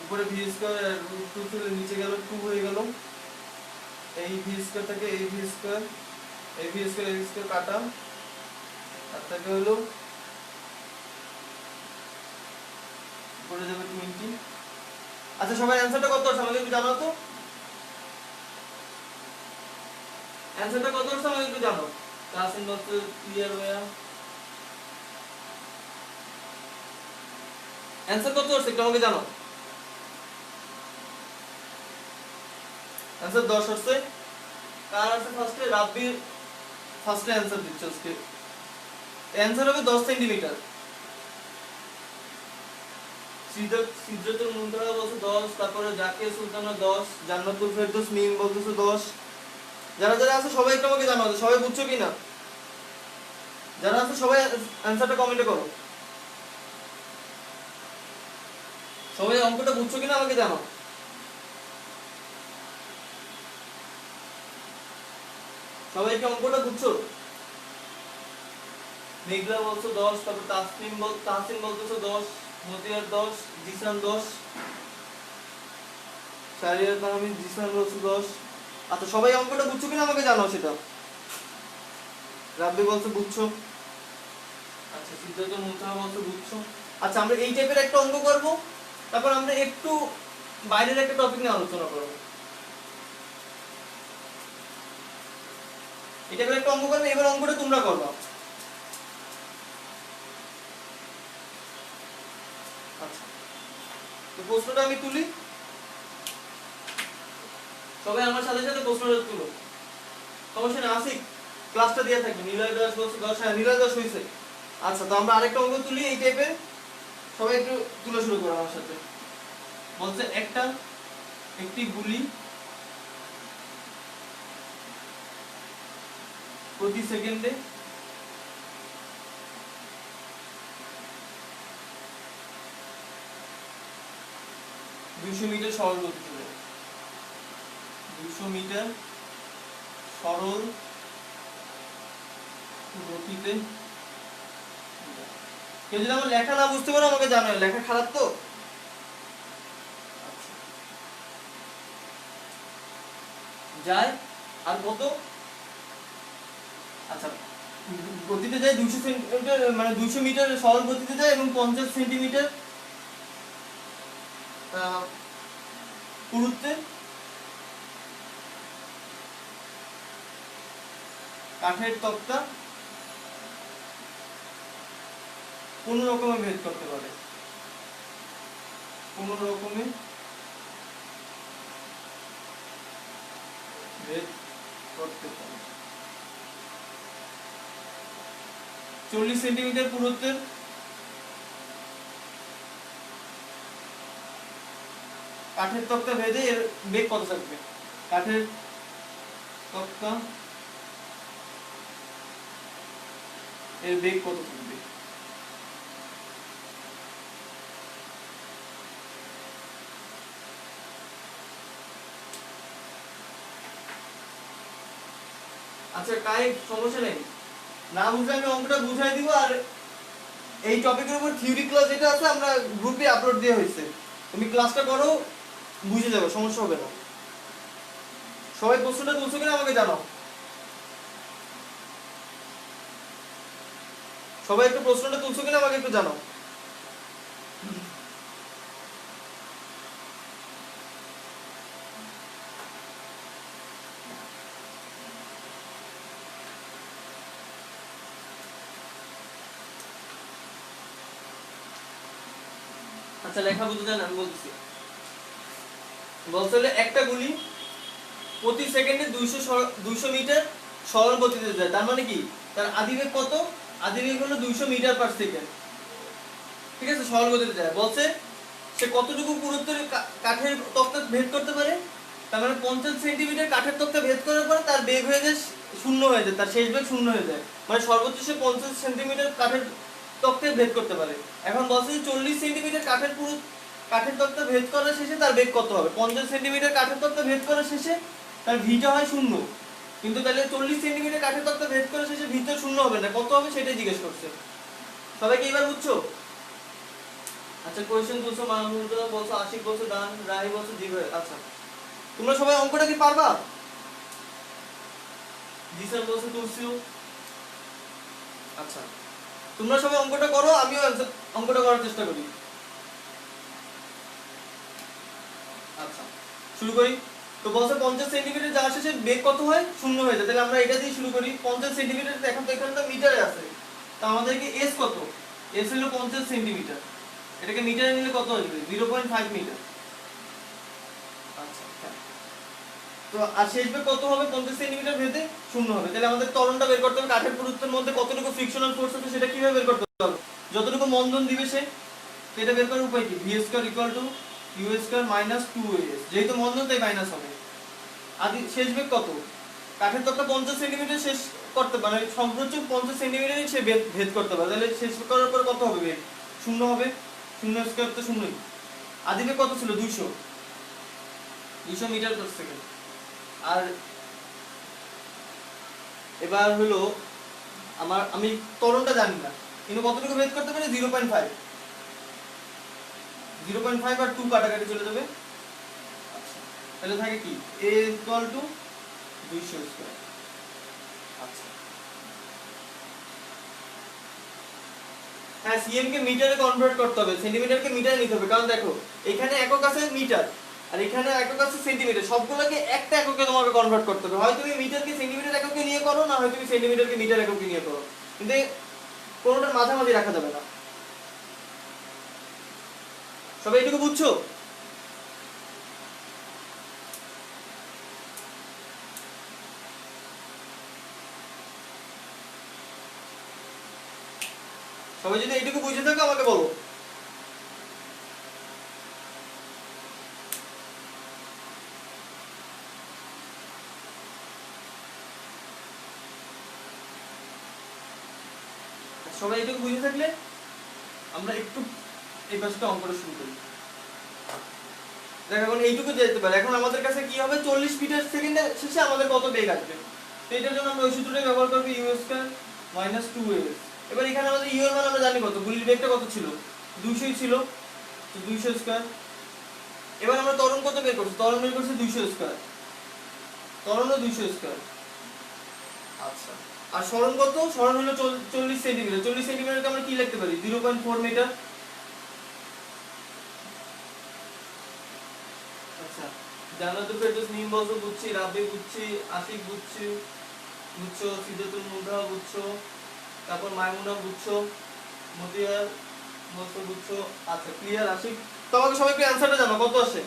উপরে ভি স্কয়ার আর √2 থেকে নিচে গেল 2 হয়ে গেল। এই ভি স্কয়ার থেকে এই ভি স্কয়ার কাটা, আর থাকে হলো উপরে যাবে 20। আচ্ছা, সবাই অ্যানসারটা কত আসছে আমাকে একটু জানাও তো। অ্যানসারটা কত আসছে আমাকে একটু জানাও। ক্লাস ইনবক্স ক্লিয়ার হয়ে অ্যানসার কত আসছে একটু আমাকে জানাও। অ্যানসার 10 আসছে। কার আছে ফার্স্টে? রাব্বির ফার্স্টে অ্যানসার দিচ্ছে আজকে। অ্যানসার হবে 10 সেন্টিমিটার। সিদ্ধাতুল মুনতাহা বলছে 10, তারপরে জাকিয়া সুলতানা 10, জান্নাতুল ফেরদৌস মিম বলতেছে 10। যারা যারা আছে সবাই একটু আমাকে জানাও, সবাই বুঝছো কিনা? যারা আছে সবাই অ্যানসারটা কমেন্টে করো। সবাই অঙ্কটা বুঝছো কিনা আমাকে জানাও। সবাই কি অঙ্কটা বুঝছো? মেঘলা বলছো 10, তারপর তাহসিন বলতেছো 10, মতিয়ার 10, জিসান 10, শারিয়ার তাহমিদ জিসান বলছো 10। আচ্ছা, সবাই অঙ্কটা বুঝছো কিনা আমাকে জানাও সেটা। রাব্বি বলছো বুঝছো। আচ্ছা, সিদ্ধাতুল মুনতাহা বলছো বুঝছো। আচ্ছা, আমরা এই টাইপের একটা অঙ্ক করব, তারপর আমরা একটু বাইরের একটা টপিক নিয়ে আলোচনা করব। এই টাইপের একটা অঙ্ক করবে, এবার অঙ্কটা তোমরা করবা। আচ্ছা, তো প্রশ্নটা আমি তুলি, সবাই আমার সাথে সাথে প্রশ্নটা তুলো। সমস্যা না, আসিক ক্লাসটা দিয়ে থাকবে। নিলয় দাস বলছে 10, হ্যাঁ নিলয় দাস হইছে। আচ্ছা, তো আমরা আরেকটা অঙ্ক তুলি এই টাইপের, সবাই একটু তুলে শুরু করো আমার সাথে। বলছে একটি গুলি প্রতি সেকেন্ডে 200 মিটার সরল গতিতে যায়। 200 মিটার সরল গতিতে। কেউ যদি আমার লেখা না বুঝতে পারো আমাকে জানাও, লেখা খারাপ তো। যায় আর কত? আচ্ছা, গতিতে যায় 200 সেন্টিমিটার, মানে 200 মিটার সরল গতিতে যায় এবং 50 সেন্টিমিটার পুরুত্বে কাঠের তক্তা কোন রকমে ভেদ করতে পারে। কোন রকমে ভেদ করতে পারে। 40 সেন্টিমিটার পুরুত্বের কাঠের তক্তা ভেদে এর বেগ কত থাকবে? কাঠের তক্তা এর বেগ কত থাকবে? আচ্ছা, কাই সমস্যা নেই, না বুঝলে আমি অঙ্কটা বুঝাই দিব। আর এই টপিকের উপর থিওরি ক্লাস যেটা আছে আমরা গ্রুপে আপলোড দেওয়া হয়েছে, তুমি ক্লাসটা করো, বুঝে যাবে, সমস্যা হবে না। সবাই প্রশ্নটা তুলছো কিনা আমাকে জানাও। সবাই একটু প্রশ্নটা তুলছো কিনা আমাকে একটু জানাও। আচ্ছা, লেখা বুঝতে চান আমি বলতেছি। বলতে হলে একটা গুলি প্রতি সেকেন্ডে 200 মিটার সরল গতিতে যায়। তার মানে কি? তার আদিবেগ কত? আদিবেগ হলো 200 মিটার পার সেকেন্ড। ঠিক আছে, সরল গতিতে যায়। বলছে সে কতটুকু পুরুত্বের কাঠের তক্তা ভেদ করতে পারে? তার মানে 50 সেন্টিমিটার কাঠের তক্তা ভেদ করার পর তার বেগ হয়ে যায় শূন্য হয়ে যায়, তার শেষ বেগ শূন্য হয়ে যায়, মানে সর্বোচ্চ সে 50 সেন্টিমিটার কাঠের তক্তা ভেদ করতে পারে। এখন বলছে 40 সেন্টিমিটার কাঠের তক্তা ভেদ করার শেষে তার বেগ কত হবে। 50 সেন্টিমিটার কাঠের তক্তা ভেদ করার শেষে তার ভিটা হয় শূন্য, কিন্তু তাহলে 40 সেন্টিমিটার কাঠের তক্তা ভেদ করার শেষে ভিটা শূন্য হবে না, কত হবে সেটাই জিজ্ঞেস করছে। সবাইকে এবার বুঝছো? আচ্ছা কোয়েশ্চেন বলছো, মাহমুদ বলছো, আশিক বলছো, দান, রাহি বলছো, জি ভাই। আচ্ছা তোমরা সবাই অঙ্কটা কি পারবা? জি স্যার বলছো তুলসিও। আচ্ছা তোমরা সবাই অঙ্কটা করো, আমিও অঙ্কটা করার চেষ্টা করি। আচ্ছা শুরু করি। তো বলছে 50 সেন্টিমিটার যাওয়ার শেষে বেগ কত হয়? শূন্য হয়ে যায়। তাহলে আমরা এটা দিয়ে শুরু করি। 50 সেন্টিমিটার এখন তো এখানে তো মিটারে আছে, তো আমাদেরকে এস কত? এস হলো 50 সেন্টিমিটার, এটাকে মিটারে নিলে কত আসবে? 0.5 মিটার। আচ্ছা হ্যাঁ। তো আর শেষ বেগ কত হবে? 50 সেন্টিমিটার ভেদে শূন্য হবে। তাহলে আমাদের ত্বরণটা বের করতে হবে, কাঠের পুরুত্বের মধ্যে কতটুকু ফ্রিকশনাল ফোর্স আছে সেটা কিভাবে বের করতে হবে? যতটুকু মন্দন দিবে সে, এটা বের করার উপায় কি? V square equal to u square minus 2as, যেহেতু মন্দন তাই মাইনাস হবে। আদি শেষ বেগ কত? কাঠের তক্তা 50 সেন্টিমিটার শেষ করতে পারে, সর্বোচ্চ 50 সেন্টিমিটারই সে ভেদ করতে পারে, তাহলে শেষ করার পর কত হবে? বেগ শূন্য হবে, শূন্য স্কয়ার তো শূন্যই। আদি বেগ কত ছিল? 200 মিটার পার সেকেন্ড। আর এবার হলো আমি ত্বরণটা জানি না, কিন্তু কতটুকু ভেদ করতে পারি? 0.5। 0.5 আর 2 কাটাকাটি চলে যাবে। আচ্ছা তাহলে থাকে কি? a equal to 200 square. আচ্ছা হ্যাঁ, সিএম কে মিটারে কনভার্ট করতে হবে, সেন্টিমিটারকে মিটারে নিতে হবে, কারণ দেখো এখানে একক আছে মিটার আর এখানে একক আছে সেন্টিমিটার, সবগুলোকে একটা এককে তোমাকে কনভার্ট করতে হবে। হয় তুমি মিটারকে সেন্টিমিটার এককে নিয়ে করো, না হয় তুমি সেন্টিমিটারকে মিটার এককে নিয়ে করো, কিন্তু কোনোটার মাঝামাঝি রাখা যাবে না। সবাই এটুকু বুঝছো? সবাই যদি এইটুকু বুঝে থাকো আমাকে বলো। সবাই এইটুকু বুঝে থাকলে আমরা একটু এই পাশটা অঙ্কটা শুরু করি। দেখো এখন এইটুকু যেতে পারে। এখন আমাদের কাছে কি হবে? 40 মিটার সেকেন্ডে শেষে আমাদের কত বেগ আসবে, তো এটার জন্য আমরা ওই সূত্রটাই ব্যবহার করব, ইউ স্কয়ার মাইনাস 2as। এবার এখানে আমাদের ইউ এর মান আমরা জানি কত, গুলির বেগটা কত ছিল? 200 ছিল, তো 200 স্কয়ার। এবার আমরা ত্বরণ কত বের করছি? ত্বরণ বের করছি 200 স্কয়ার, ত্বরণও 200 স্কয়ার। আচ্ছা আর সরণ কত? সরণ হলো 40 সেন্টিমিটার। 40 সেন্টিমিটারকে আমরা কি লিখতে পারি? 0.4 মিটার। আচ্ছা জান্নাতুল ফেরদৌস, নিম বলছো, বুঝছি, রাবি বুঝছি, আশিক বুঝছি, বুঝছো, সিদ্ধাতুল মুন্তাহা বুঝছো, তারপর মাইমুনা বুঝছো, মতিয়ার বলছো বুঝছো। আচ্ছা ক্লিয়ার আশিক? তো আমাকে সবাই একটু অ্যানসারটা জানো, কত আসে?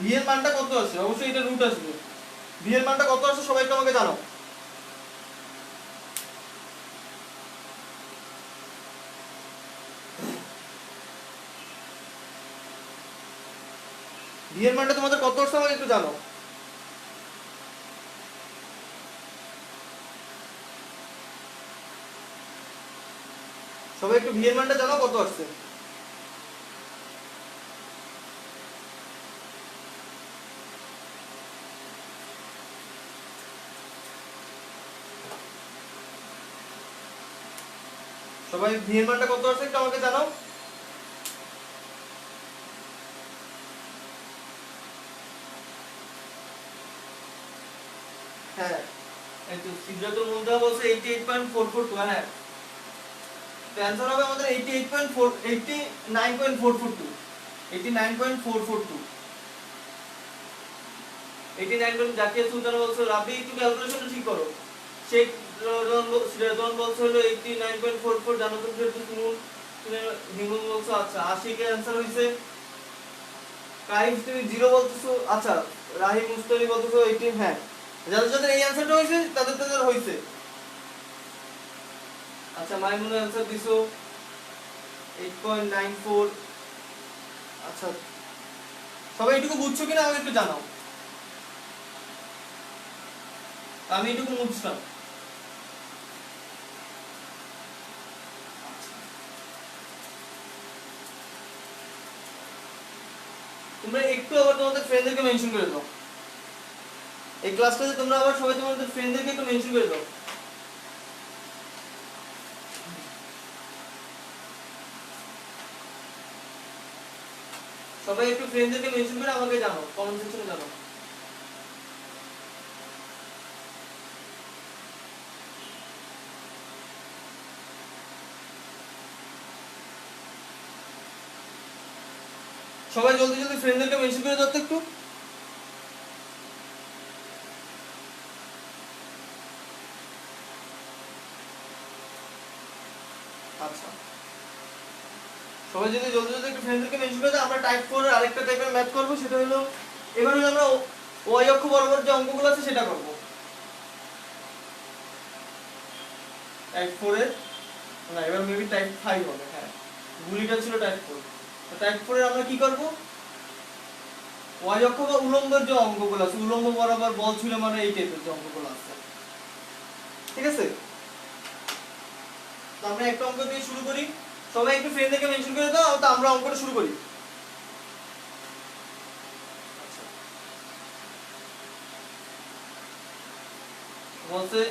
ভি এর মানটা কত আসে? অবশ্যই এটা রুট আসবে। ভি এর মানটা কত আসে সবাই একটু আমাকে জানো। ভি এর মানটা তোমাদের কত আসছে আমাকে একটু জানো। সবাই একটু ভি এর মানটা জানো কত আসছে। সবাই ভি এর মানটা কত আসছে একটু আমাকে জানাও। হ্যাঁ এই তো সিদ্ধাতুল মুন্তাহা বলছে 88.442। হ্যাঁ তো অ্যানসার হবে আমাদের 89.442। 89.442। 89 জাকিয়া সুলতান বলছে, রাবি একটু ক্যালকুলেশনটা ঠিক করো। শেখ রেদওয়ান বলছে হলো 89.44। জান্নাতুল ফেরদৌস, নূর হিমুল বলছে। আচ্ছা আশিকের অ্যানসার হইছে কাইফ, তুমি 0 বলতেছো। আচ্ছা রাহিম মুস্তারি বলতেছো 18। হ্যাঁ যাদের যাদের এই অ্যানসারটা হইছে তাদের তাদের হইছে। আচ্ছা মাইমুনের অ্যানসার দিছো 8.94। আচ্ছা সবাই এটুকু বুঝছো কিনা আমাকে একটু জানাও। আমি এটুকু মুছলাম। তোমরা একটু আবার তোমাদের ফ্রেন্ডদেরকে মেনশন করে দাও, এই ক্লাসটাতে তোমরা আবার সবাই তোমাদের ফ্রেন্ডদেরকে একটু মেনশন করে দাও। সবাই একটু ফ্রেন্ডদেরকে মেনশন করে আমাকে জানো, কমেন্ট সেকশনে জানো। সবাই জলদি জলদি ফ্রেন্ডদেরকে মেনশন করে দাও তো একটু। আচ্ছা, সবাই যদি জলদি জলদি একটু ফ্রেন্ডদেরকে মেনশন করে দাও। আমরা টাইপ 4 এর আরেকটা টাইপের ম্যাথ করব, সেটা হলো এবার হলো আমরা ওয়াই অক্ষ বরাবর যে অঙ্কগুলো আছে সেটা করব। টাইপ 4 এর না, এবার মেবি টাইপ 5 হবে। হ্যাঁ, গুলিটা ছিল টাইপ 4। তো টাইপ 4 এর আমরা কি করব, ওয়াই অক্ষ বা উলম্বের যে অঙ্কগুলো আছে, উলম্ব বরাবর বল ছিল মানে এই টাইপের যে অঙ্কগুলো আছে, ঠিক আছে? তো আমরা একটা অঙ্ক দিয়ে শুরু করি। সবাই একটু ফ্রেন্ডদেরকে মেনশন করে দাও, তো আমরা অঙ্কটা শুরু করি। আচ্ছা, বলছে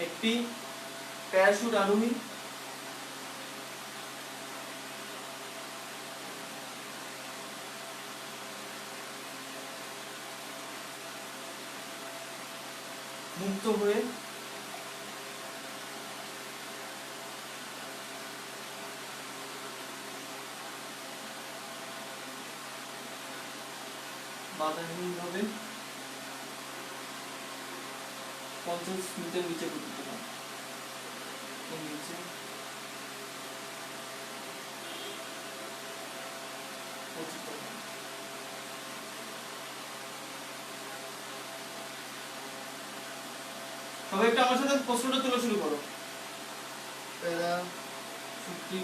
একটি প্যারাশুট আরোহী মুক্ত হয়ে বাধাহীনভাবে 50 মিটার নিচে পতিত হয়। নিচে পতিত হয়। সবাই একটু আমার সাথে প্রশ্নটা তোলা শুরু করো। প্যারাশুটটি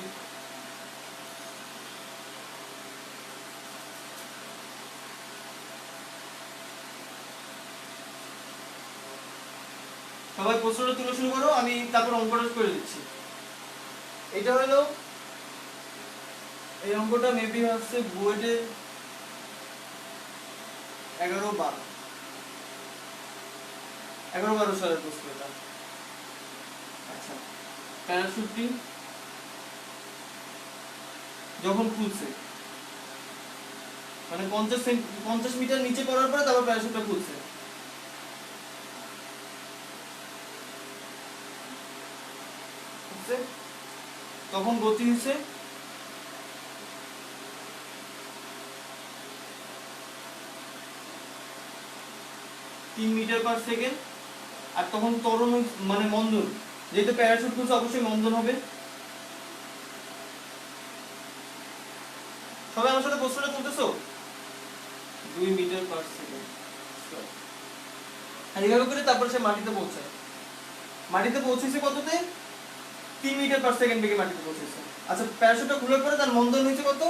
সবাই প্রশ্নটা তোলা শুরু করো, আমি তারপর অঙ্কটা করে দিচ্ছি। এটা হলো এই অঙ্কটা মেবি হচ্ছে বোর্ডে 11-12 সালের প্রশ্ন এটা। আচ্ছা, প্যারাশুটটি যখন খুলছে মানে 50 মিটার নিচে পড়ার পরে তারপর প্যারাশুটটা খুলছে, তখন গতি হচ্ছে 3 মিটার পার সেকেন্ড। আর তখন ত্বরণ মানে মন্দন, যেহেতু প্যারাশুট খুলছে অবশ্যই মন্দন হবে। সবাই আমার সাথে প্রশ্নটা তুলতেছো? 2 মিটার পার সেকেন্ড। আর এইভাবে করে তারপর সে মাটিতে পৌঁছায়। মাটিতে পৌঁছেছে কততে? 3 মিটার পার সেকেন্ড বেগে মাটিতে পৌঁছেছে। আচ্ছা, প্যারাশুটটা খোলার পরে তার মন্দন হয়েছে কত?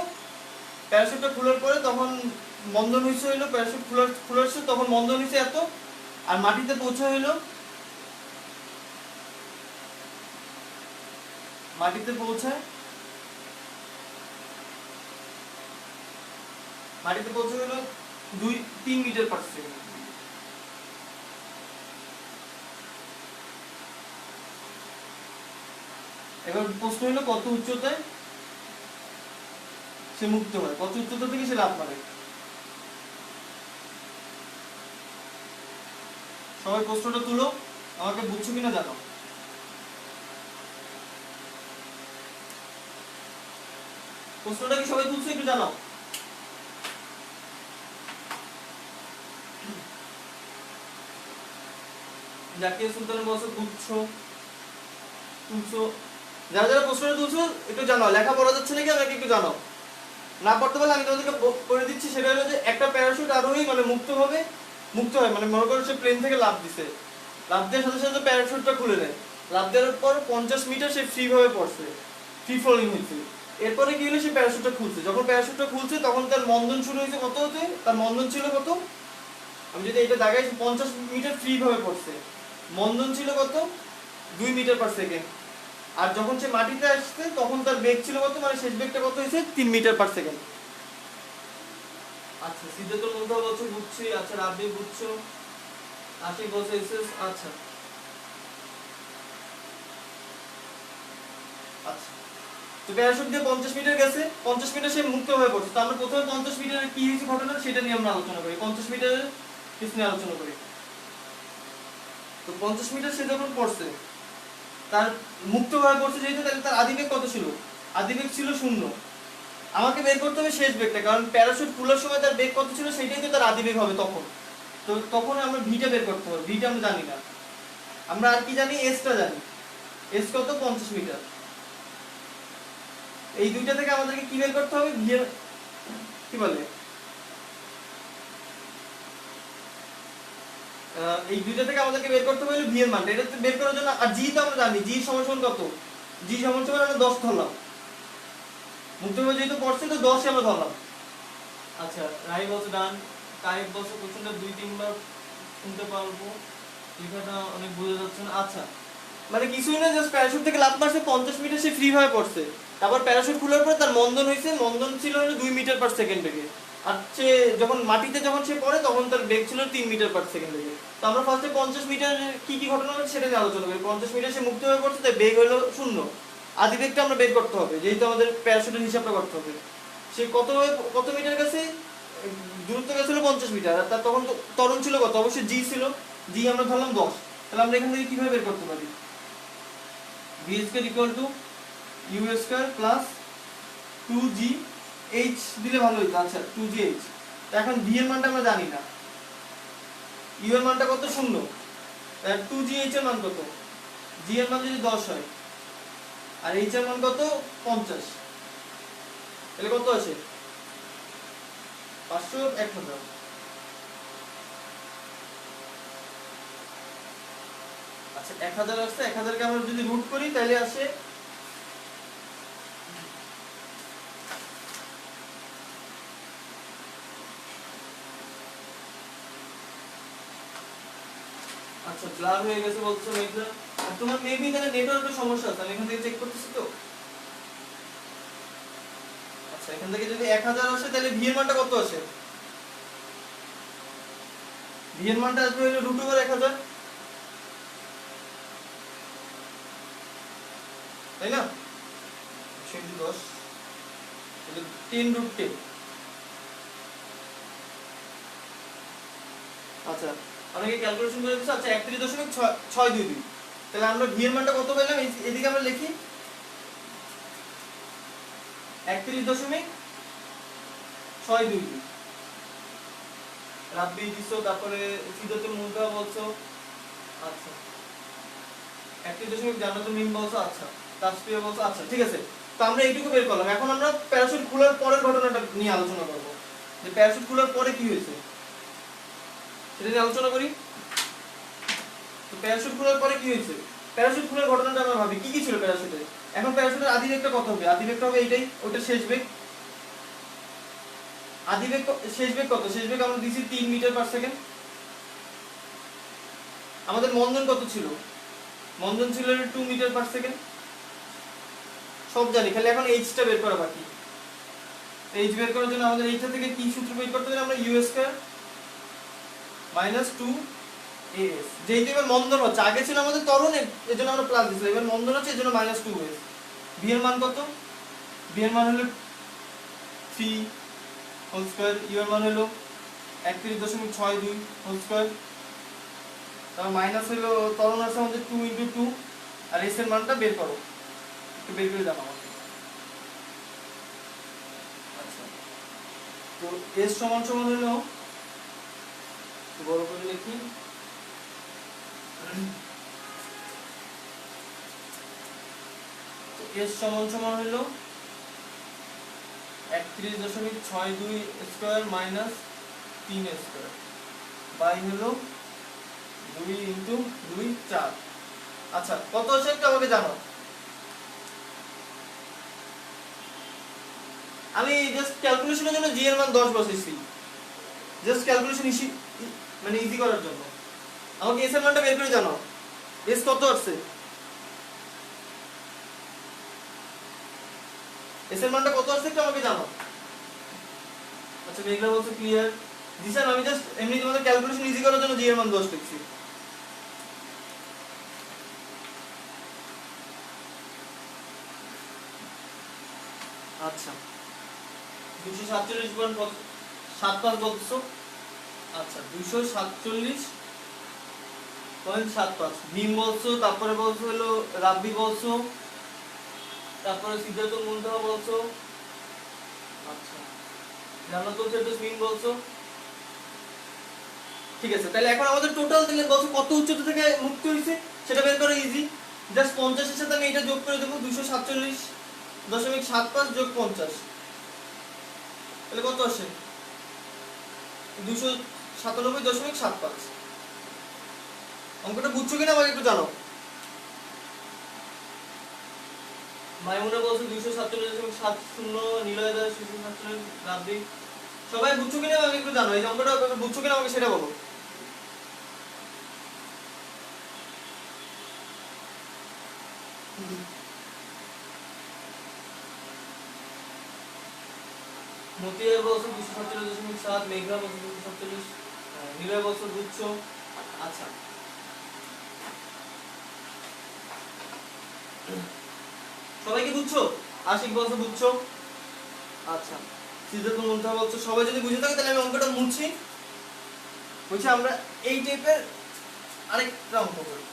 প্যারাশুটটা খোলার পরে তখন মন্দন হয়েছে হলো, প্যারাশুট খোলার তখন মন্দন হয়েছে এত, আর মাটিতে পৌঁছে হলো মাটিতে পৌঁছে হলো 3 মিটার পার সেকেন্ড। এবার প্রশ্ন হলো কত উচ্চতায় সে মুক্ত হয়, কত উচ্চতা থেকে সে লাফ মারে। সবাই প্রশ্নটা তুলো, আমাকে বুঝছো কিনা জানো। প্রশ্নটা কি সবাই তুলছো একটু জানাও। জাকিয়া সুলতানের বলছো তুলছো, যারা যারা প্রশ্নটা তুলছো একটু জানাও। লেখা পড়া যাচ্ছে নাকি আমাকে একটু জানাও। না পড়তে পারলে আমি তোমাদেরকে করে দিচ্ছি। সেটা হলো যে একটা প্যারাশুট আরোহী মানে মুক্ত হয়, মানে মনে করো সে প্লেন থেকে লাফ দিছে, লাফ দেওয়ার সাথে সাথে প্যারাশুটটা খুলে নেয়। লাফ দেওয়ার পর 50 মিটার সে ফ্রি ভাবে পড়ছে, ফ্রি ফলিং হয়েছে। এরপরে কি হলো, সে প্যারাশুটটা খুলছে। যখন প্যারাশুটটা খুলছে তখন তার মন্দন শুরু হয়েছে কত হতে? তার মন্দন ছিল কত? আমি যদি এটা দাগাই 50 মিটার ফ্রি ভাবে পড়ছে, মন্দন ছিল কত 2 মিটার পার সেকেন্ড, আর যখন সে মাটিতে আসছে তখন তার বেগ ছিল কত, মানে শেষ বেগটা কত হয়েছে 3 মিটার পার সেকেন্ড। আচ্ছা সিদ্ধার্থ মুগ্ধা বলছো বুঝছি, আচ্ছা রাব্বি বুঝছো, আশিক বলছো এসএস, আচ্ছা আচ্ছা। তো প্যারাশুট দিয়ে 50 মিটার গেছে, 50 মিটার সে মুক্ত হয়ে পড়ছে। তো আমরা প্রথমে 50 মিটারের কি হয়েছে ঘটনা সেটা নিয়ে আমরা আলোচনা করি, 50 মিটারের কিছু নিয়ে আলোচনা করি। তো 50 মিটার সে যখন পড়ছে, তার মুক্ত হয়ে পড়ছে যেহেতু, তাহলে তার আদিবেগ কত ছিল, আদিবেগ ছিল 0। আমাকে বের করতে হবে শেষ বেগটা, কারণ প্যারাশুট খোলার সময় তার বেগ কত ছিল সেটাই তো তার আদিবেগ হবে তখন। তো তখন আমরা ভিটা বের করতে হবে, ভিটা আমরা জানি না। আমরা আর কি জানি, এসটা জানি, এস কত 50 মিটার। এই দুইটা থেকে আমাদেরকে কি বের করতে হবে, ভি এর কি বলে, এই দুইটা থেকে আমাদেরকে বের করতে হবে ভি এর মানটা। এটা বের করার জন্য, আর জি তো আমরা জানি, জি সমান সমান কত, জি সমান সমান আমরা 10 ধরলাম, মুক্তভাবে যেহেতু পড়ছে তো 10 আমরা ধরলাম। আচ্ছা রাই বলছে ডান, কায়েব বলছে কোশ্চেনটা 2-3 বার শুনতে পারবো, লেখাটা অনেক বোঝা যাচ্ছে না। আচ্ছা মানে কিছুই না, জাস্ট প্যারাশুট থেকে লাফ মারছে, 50 মিটার সে ফ্রি ভাবে পড়ছে, তারপর প্যারাশুট খোলার পরে তার মন্দন হয়েছে, মন্দন ছিল 2 মিটার পার সেকেন্ড বেগে, আর সে যখন মাটিতে যখন সে পড়ে তখন তার বেগ ছিল 3 মিটার পার সেকেন্ড বেগে। তো আমরা ফার্স্টে 50 মিটার কি কি ঘটনা হচ্ছে সেটা নিয়ে আলোচনা করি। 50 মিটার সে মুক্ত হয়ে পড়ছে, তাই বেগ হলো 0, আদি বেগটা আমরা বের করতে হবে, যেহেতু আমাদের প্যারাশুটের হিসাবটা করতে হবে। সে কত মিটার গেছে, দূরত্ব গেছিল 50 মিটার, আর তার তখন ত্বরণ ছিল কত, অবশ্যই জি ছিল, জি আমরা ধরলাম 10। তাহলে আমরা এখান থেকে কিভাবে বের করতে পারি, v square equal to u square plus 2g h দিলে ভালো হতো। আচ্ছা 2g h, তো এখন ভি এর মানটা আমরা জানি না, ইউ এর মানটা কত 0, আর 2g h এর মান কত, জি এর মান যদি 10 হয় আর h এর মান কত 50, তাহলে কত আসে 500 1000। আচ্ছা 1000 আসছে, 1000 কে আমরা যদি রুট করি তাহলে আসে আচ্ছা ব্লার হয়ে গেছে বলছো মেঘনা, আর তোমার মেবি তাহলে নেটওয়ার্কের সমস্যা আছে, আমি এখান থেকে চেক করতেছি তো। আচ্ছা এখান থেকে যদি 1000 আসে তাহলে ভি এর মানটা কত আসে, ভি এর মানটা আসবে হলো √1000, তাই না, 10 তাহলে 10√10। আচ্ছা অনেকে ক্যালকুলেশন করে দিচ্ছে, আচ্ছা 31.622, তাহলে আমরা ভি এর মানটা কত পেলাম, এদিকে আমরা লিখি 31.622। রাব্বি দিছো, তারপরে সিদ্ধার্থ মুগ্ধা বলছো, আচ্ছা 31 জান্নাতুল মিম বলছো, আচ্ছা তাসফিয়া বলছো, আচ্ছা ঠিক আছে। তো আমরা এইটুকু বের করলাম, এখন আমরা প্যারাশুট খোলার পরের ঘটনাটা নিয়ে আলোচনা করব, যে প্যারাশুট খোলার পরে কি হয়েছে সেটা নিয়ে আলোচনা করি। তো প্যারাশুট খোলার পরে কি হয়েছে, প্যারাশুট খোলার ঘটনাটা আমরা ভাবি কি কি ছিল প্যারাশুটে। এখন প্যারাশুটের আদি বেগটা কত হবে, আদি বেগটা হবে এইটাই, ওটা শেষ বেগ। আদি বেগ শেষ বেগ কত, শেষ বেগ আমরা দিছি 3 মিটার পার সেকেন্ড। আমাদের মন্দন কত ছিল, মন্দন ছিল 2 মিটার পার সেকেন্ড, সব জানি, খালি এখন এইচটা বের করা বাকি। এইচ বের করার জন্য আমাদের এইটা থেকে কি সূত্র বের করতে হবে, আমরা ইউ স্কয়ার মাইনাস 2 as, যেহেতু এবার মন্দন হচ্ছে, আগে ছিল আমাদের ত্বরণ, এজন্য আমরা প্লাস দিয়েছিলাম, এবার মন্দন হচ্ছে এজন্য মাইনাস 2 as। বি এর মান কত, বি এর মান হলো 3 হোল স্কয়ার, ইউ এর মান হলো 31.62 হোল স্কয়ার, তারপর মাইনাস হলো ত্বরণ আছে আমাদের 2 × 2, আর এস এর মানটা বের করো, একটু বের করে জানাও আমাকে। আচ্ছা তো এস সমান সমান হলো, বড় করে লিখি, এস সমান সমান হলো 31.62 স্কয়ার মাইনাস 3 স্কয়ার বাই হলো 2 × 2 4। আচ্ছা কত আসে একটু আমাকে জানাও, আমি জাস্ট ক্যালকুলেশনের জন্য জি এর মান 10 বসাইছি, জাস্ট ক্যালকুলেশন মানে ইজি করার জন্য। আমাকে এস এর মানটা বের করে জানাও, এস কত আসছে, এস এর মানটা কত আসছে একটু আমাকে জানাও। আচ্ছা মেঘলা বলছো ক্লিয়ার। জিসান আমি জাস্ট এমনি তোমাদের ক্যালকুলেশন ইজি করার জন্য জি এর মান 10 লিখছি। আচ্ছা 247.75 বলছো। আচ্ছা 247.75 ভীম বলছো, তারপরে বলছো হলো রাব্বি বলছো, তারপরে সিদ্ধার্থ মুন্তাহা বলছো। আচ্ছা জান্নাত বলছো, মিম বলছো। ঠিক আছে, তাহলে এখন আমাদের টোটাল তাহলে বলছো কত উচ্চতা থেকে মুক্তি হয়েছে সেটা বের করা ইজি। জাস্ট 50 এর সাথে আমি এটা যোগ করে দেবো, 247.75 যোগ 50, তাহলে কত আসে 297.75। অঙ্কটা বুঝছো কিনা আমাকে একটু জানাও। মাইমুনা বলছো 247.70, নিলয় দাস 247, রাব্বি সবাই বুঝছো কিনা আমাকে একটু জানাও। এই অঙ্কটা বুঝছো কিনা আমাকে সেটা বলো। মতিয়া বলছো 247.7, মেঘলা বলছো 247, নিলয় বলছো বুঝছো। আচ্ছা সবাই কি বুঝছো? আশিক বলছো বুঝছো। আচ্ছা সিদ্ধার্থ মুন্তাহা বলছো। সবাই যদি বুঝে থাকে তাহলে আমি অঙ্কটা মুছছি, বুঝছি আমরা এই টাইপের আরেকটা অঙ্ক করি।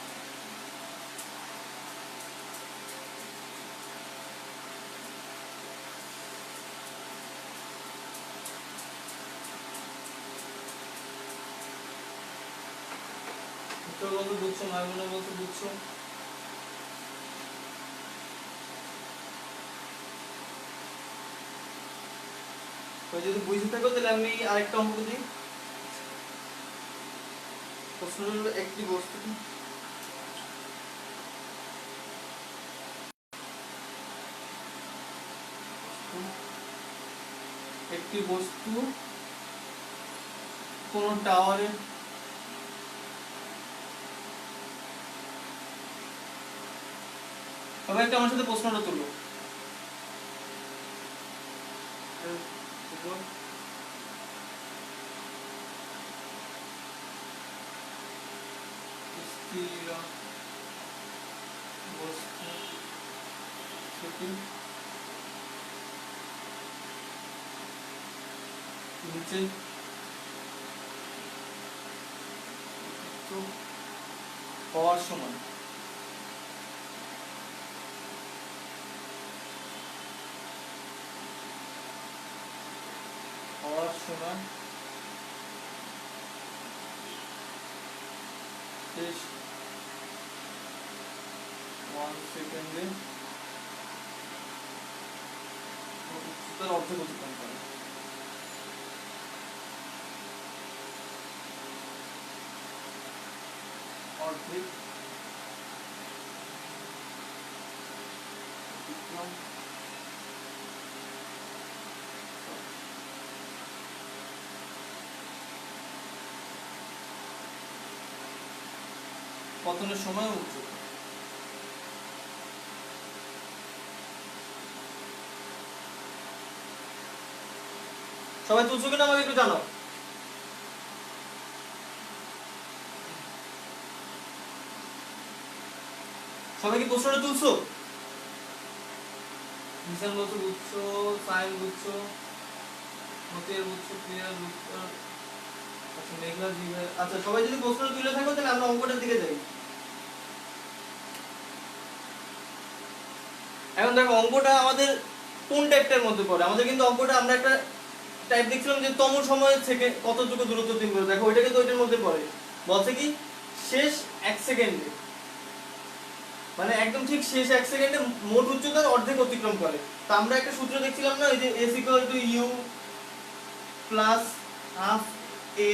উত্তর বলছো বুঝছো, মাইমুনা বলছো বুঝছো। যদি বুঝে থাকো তাহলে আমি আরেকটা অঙ্ক দিই। প্রশ্ন হলো একটি বস্তু, একটি বস্তু কোন টাওয়ারে সবাই একটা আমার সাথে প্রশ্নটা তুলো। নিচে হওয়ার সময় শেষ 1 সেকেন্ডে উচ্চতার অর্ধেক অতিক্রম করে। অর্ধেক অতিক্রম পতনের সময় উচ্চতা। সবাই তুলছো কিনা আমাকে একটু জানাও। সবাই কি প্রশ্নটা তুলছো? মিশন বলছো বুঝছো, সাইন বুঝছো, মতিয়ার বুঝছো, ক্লিয়ার বুঝছো। আচ্ছা মেঘলা জি ভাই। আচ্ছা সবাই যদি প্রশ্নটা তুলে থাকো তাহলে আমরা অঙ্কটার দিকে যাই। এখন দেখো অঙ্কটা আমাদের কোন টাইপটার মধ্যে পড়ে। আমাদের কিন্তু অঙ্কটা আমরা একটা টাইপ দেখছিলাম যে তম সময় থেকে কতটুকু দূরত্ব তিন করে, দেখো ওইটা কিন্তু ওইটার মধ্যে পড়ে। বলছে কি শেষ 1 সেকেন্ডে, মানে একদম ঠিক শেষ 1 সেকেন্ডে মোট উচ্চতার অর্ধেক অতিক্রম করে। তো আমরা একটা সূত্র দেখছিলাম না, এই যে s = u plus half a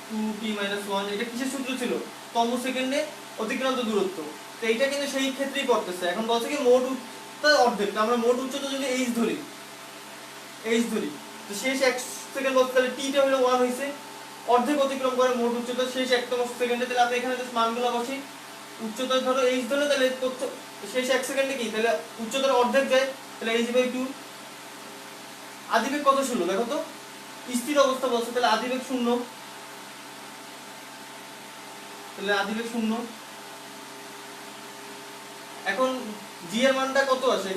2t - 1, এটা কিসের সূত্র ছিল? তম সেকেন্ডে অতিক্রান্ত দূরত্ব। তো এইটা কিন্তু সেই ক্ষেত্রেই পড়তেছে। এখন বলছে কি মোট উচ্চতার অর্ধেক, আমরা মোট উচ্চতা যদি h ধরি, তো শেষ 1 সেকেন্ড বলতে তাহলে t টা হলো 1 হইছে, অর্ধেক অতিক্রম করে মোট উচ্চতা শেষ 1তম সেকেন্ডে। তাহলে আপনি এখানে জাস্ট মানগুলো বসি, উচ্চতা ধরো h ধরলে, তাহলে শেষ 1 সেকেন্ডে কি, তাহলে উচ্চতার অর্ধেক যায়, তাহলে h/2। আদিবেগ কত ছিল দেখো তো, স্থির অবস্থা বলছে, তাহলে আদিবেগ 0, তাহলে আদিবেগ 0। এখন জি এর মানটা কত আছে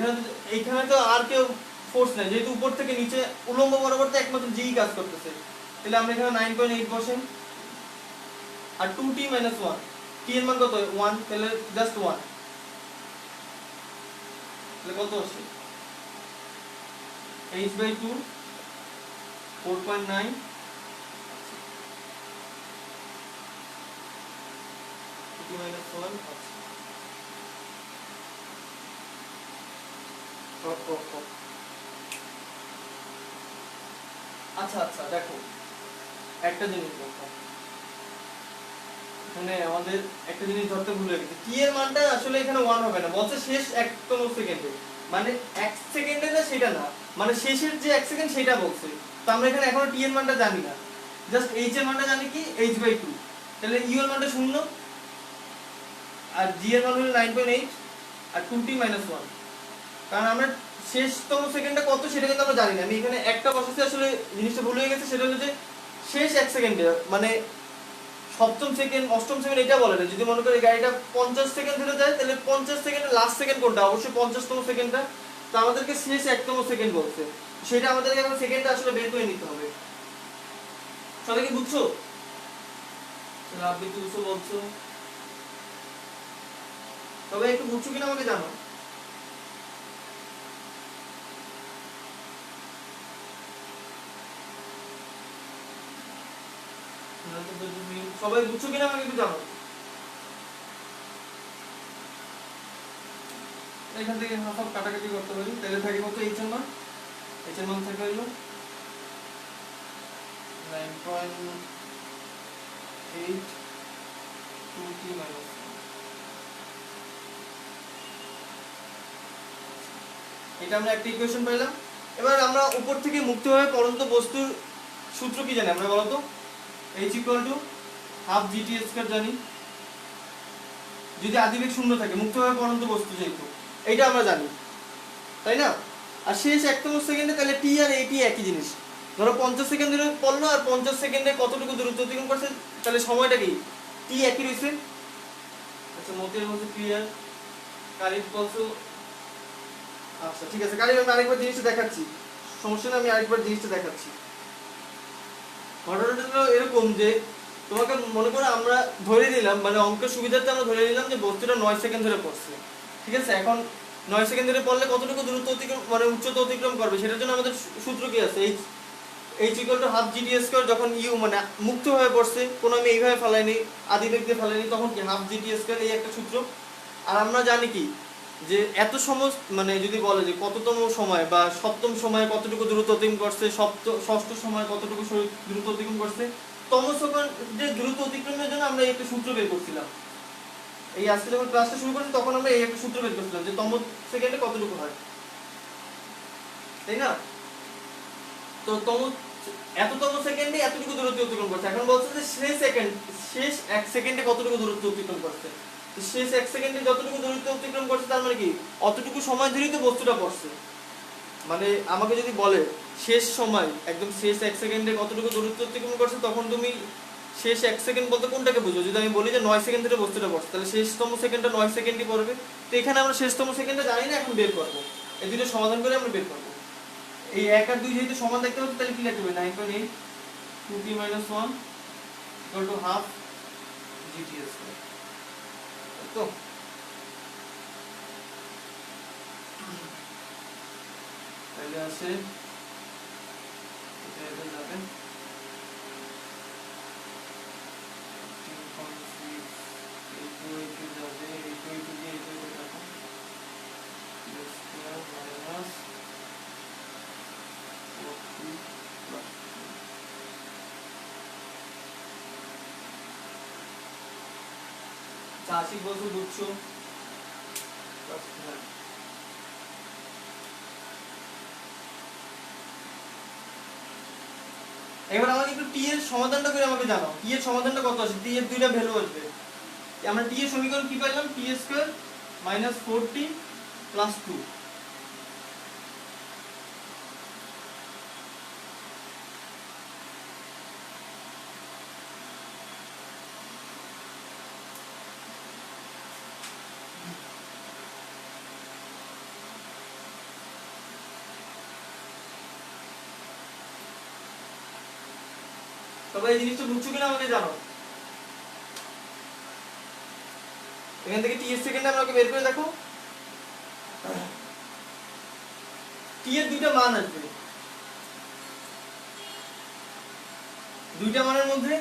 এখানে তো আর কেউ ফোর্স নাই, যেহেতু উপর থেকে নিচে উলম্ব বরাবর তো একমাত্র জি কাজ করতেছে, তাহলে আমরা এখানে 9.8 বসেন। আর 2t - 1, টি এর মান কত 1, তাহলে জাস্ট 1, তাহলে কত আসে h/2 4.9, t - 1। আচ্ছা আচ্ছা দেখো একটা জিনিস দেখো, এখানে আমাদের একটা জিনিস ধরতে ভুলে গেছি, টি এর মানটা আসলে এখানে 1 হবে না, বলছে শেষ 1তম সেকেন্ডে, মানে 1 সেকেন্ডে না সেটা না, মানে শেষের যে 1 সেকেন্ড সেটা বলছে। তো আমরা এখানে এখনো টি এর মানটা জানি না, জাস্ট এইচ এর মানটা জানি কি h/2, তাহলে ইউ এর মানটা 0, আর জি এর মান হলো 9.8, আর 2t - 1, কারণ আমরা শেষতম সেকেন্ডটা কত সেটা কিন্তু আমরা জানি না। আমি এখানে একটা বসাচ্ছি, আসলে জিনিসটা ভুল হয়ে গেছে, সেটা হলো যে শেষ 1 সেকেন্ডে, মানে সপ্তম সেকেন্ড অষ্টম সেকেন্ড এটা বলে না। যদি মনে করি গাড়িটা 50 সেকেন্ড ধরে যায়, তাহলে 50 সেকেন্ডের লাস্ট সেকেন্ড কোনটা, অবশ্যই 50তম সেকেন্ডটা। তো আমাদেরকে শেষ 1তম সেকেন্ড বলছে, সেটা আমাদেরকে এখন সেকেন্ডটা আসলে বের করে নিতে হবে। সবাই কি বুঝছো? আপনি কি বুঝছো বলছো? তবে একটু বুঝছো কিনা আমাকে জানো। সবাই বুঝছো কিনা আমাকে একটু জানো। এখান থেকে হাফ হাফ কাটাকাটি করতে পারি, তাহলে থাকে কত এইচ এর মান, এইচ এর মান থাকে হলো 9.8 2t - 1। এটা আমরা একটা ইকুয়েশন পাইলাম। এবার আমরা উপর থেকে মুক্তভাবে পড়ন্ত বস্তুর সূত্র কি জানি আমরা বলো তো, h = ½ gt² জানি, যদি আদিবেগ 0 থাকে, মুক্তভাবে পড়ন্ত বস্তু যেহেতু, এইটা আমরা জানি, তাই না? আর শেষ 1তম সেকেন্ডে তাহলে টি আর এটি একই জিনিস, ধরো 50 সেকেন্ড ধরে পড়লো, আর 50 সেকেন্ডে কতটুকু দূরত্ব অতিক্রম করছে, তাহলে সময়টা কি টি একই রয়েছে। আচ্ছা মতের মধ্যে ক্লিয়ার, কারেক্ট বলছো। আচ্ছা ঠিক আছে, কারেক্ট, আমি আরেকবার জিনিসটা দেখাচ্ছি, সমস্যা না, আমি আরেকবার জিনিসটা দেখাচ্ছি। ঘটনাটা হলো এরকম যে তোমাকে মনে করো আমরা ধরে নিলাম, মানে অঙ্কের সুবিধার্থে আমরা ধরে নিলাম যে বস্তুটা 9 সেকেন্ড ধরে পড়ছে, ঠিক আছে? এখন 9 সেকেন্ড ধরে পড়লে কতটুকু দূরত্ব অতিক্রম, মানে উচ্চতা অতিক্রম করবে, সেটার জন্য আমাদের সূত্র কি আছে, h = ½ gt²। যখন ইউ মানে মুক্ত হয়ে পড়ছে, কোনো আমি এইভাবে ফেলাইনি, আদিবেগ দিয়ে ফেলাইনি, তখন কি ½ gt², এই একটা সূত্র। আর আমরা জানি কি যে এত সময়, মানে যদি বলে যে কততম সময় বা সপ্তম সময়ে কতটুকু দূরত্ব অতিক্রম করছে, ষষ্ঠ সময় কতটুকু দূরত্ব অতিক্রম করছে, তম সেকেন্ডে দূরত্ব অতিক্রমের জন্য আমরা এই একটা সূত্র বের করছিলাম। এই আজকে যখন ক্লাসটা শুরু করছি তখন আমরা এই একটা সূত্র বের করছিলাম যে তম সেকেন্ডে কতটুকু হয়, তাই না? তো এততম সেকেন্ডে এতটুকু দূরত্ব অতিক্রম করছে। এখন বলছে যে শেষ 1 সেকেন্ডে কতটুকু দূরত্ব অতিক্রম করছে, তো শেষ 1 সেকেন্ডে যতটুকু দূরত্ব অতিক্রম করছে, তার মানে কি অতটুকু সময় ধরেই তো বস্তুটা পড়ছে। মানে আমাকে যদি বলে শেষ সময়, একদম শেষ 1 সেকেন্ডে কতটুকু দূরত্ব অতিক্রম করছে, তখন তুমি শেষ 1 সেকেন্ড বলতে কোনটাকে বুঝো? যদি আমি বলি যে 9 সেকেন্ড ধরে বস্তুটা পড়ছে, তাহলে শেষতম সেকেন্ডটা 9 সেকেন্ডই পড়বে। তো এখানে আমরা শেষতম সেকেন্ডটা জানি না, এখন বের করবো, এই দুটো সমাধান করে আমরা বের করবো। এই 1 আর 2 যেহেতু সমান দেখতে পাচ্ছি, তাহলে কি লিখতে হবে, 9.8 2t - 1 = ½ gt²। তো তাহলে আছে এটা যাবে 3.6, এইটু যাবে, এইটু দিয়ে এইটু রাখো, স্কয়ার মাইনাস 40 প্লাস। আশিক বছর বুঝছো? এবার আমাকে একটু টি এর সমাধানটা করে আমাকে জানাও, টি এর সমাধানটা কত আসে, টি এর দুইটা ভ্যালু আসবে। আমরা টি এর সমীকরণ কি পাইলাম, টি স্কয়ার মাইনাস 4t প্লাস 2। সবাই এই জিনিসটা বুঝছো কিনা আমাকে জানো। এখান থেকে টি এর সেকেন্ডে আমাকে বের করে দেখো, টি এর দুইটা মান আসবে, দুইটা মানের মধ্যে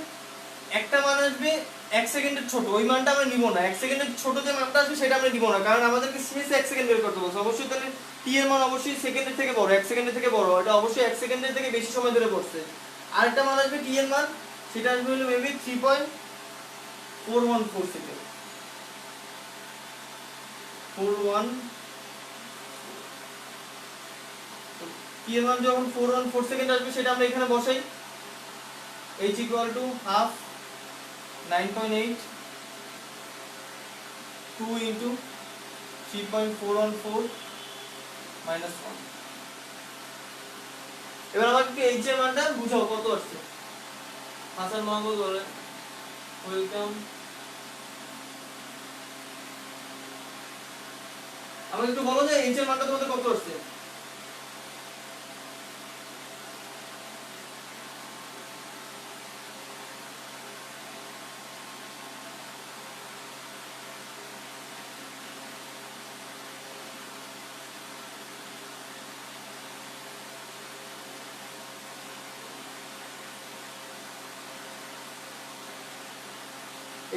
একটা মান আসবে 1 সেকেন্ডের ছোট, ওই মানটা আমরা নিব না। 1 সেকেন্ডের ছোট যে মানটা আসবে সেটা আমরা নিব না, কারণ আমাদেরকে শেষ 1 সেকেন্ড বের করতে বলছে। অবশ্যই তাহলে টি এর মান অবশ্যই সেকেন্ডের থেকে বড়, 1 সেকেন্ডের থেকে বড়, এটা অবশ্যই 1 সেকেন্ডের থেকে বেশি সময় ধরে পড়ছে। আরেকটা মান আসবে টি এর মান, সেটা আসবে হলো মেবি 3.414 সেকেন্ড, 41। টি এর মান যখন 414 সেকেন্ড আসবে সেটা আমরা এখানে বসাই, h equal to half 9.8 2 into 3.414 minus 1। এবার আমাকে h এর মানটা বুঝাও কত আসছে। হাসান মাহমুদ বলেন ওয়েলকাম। আমাকে একটু বলো যে h এর মানটা তোমাদের কত আসছে।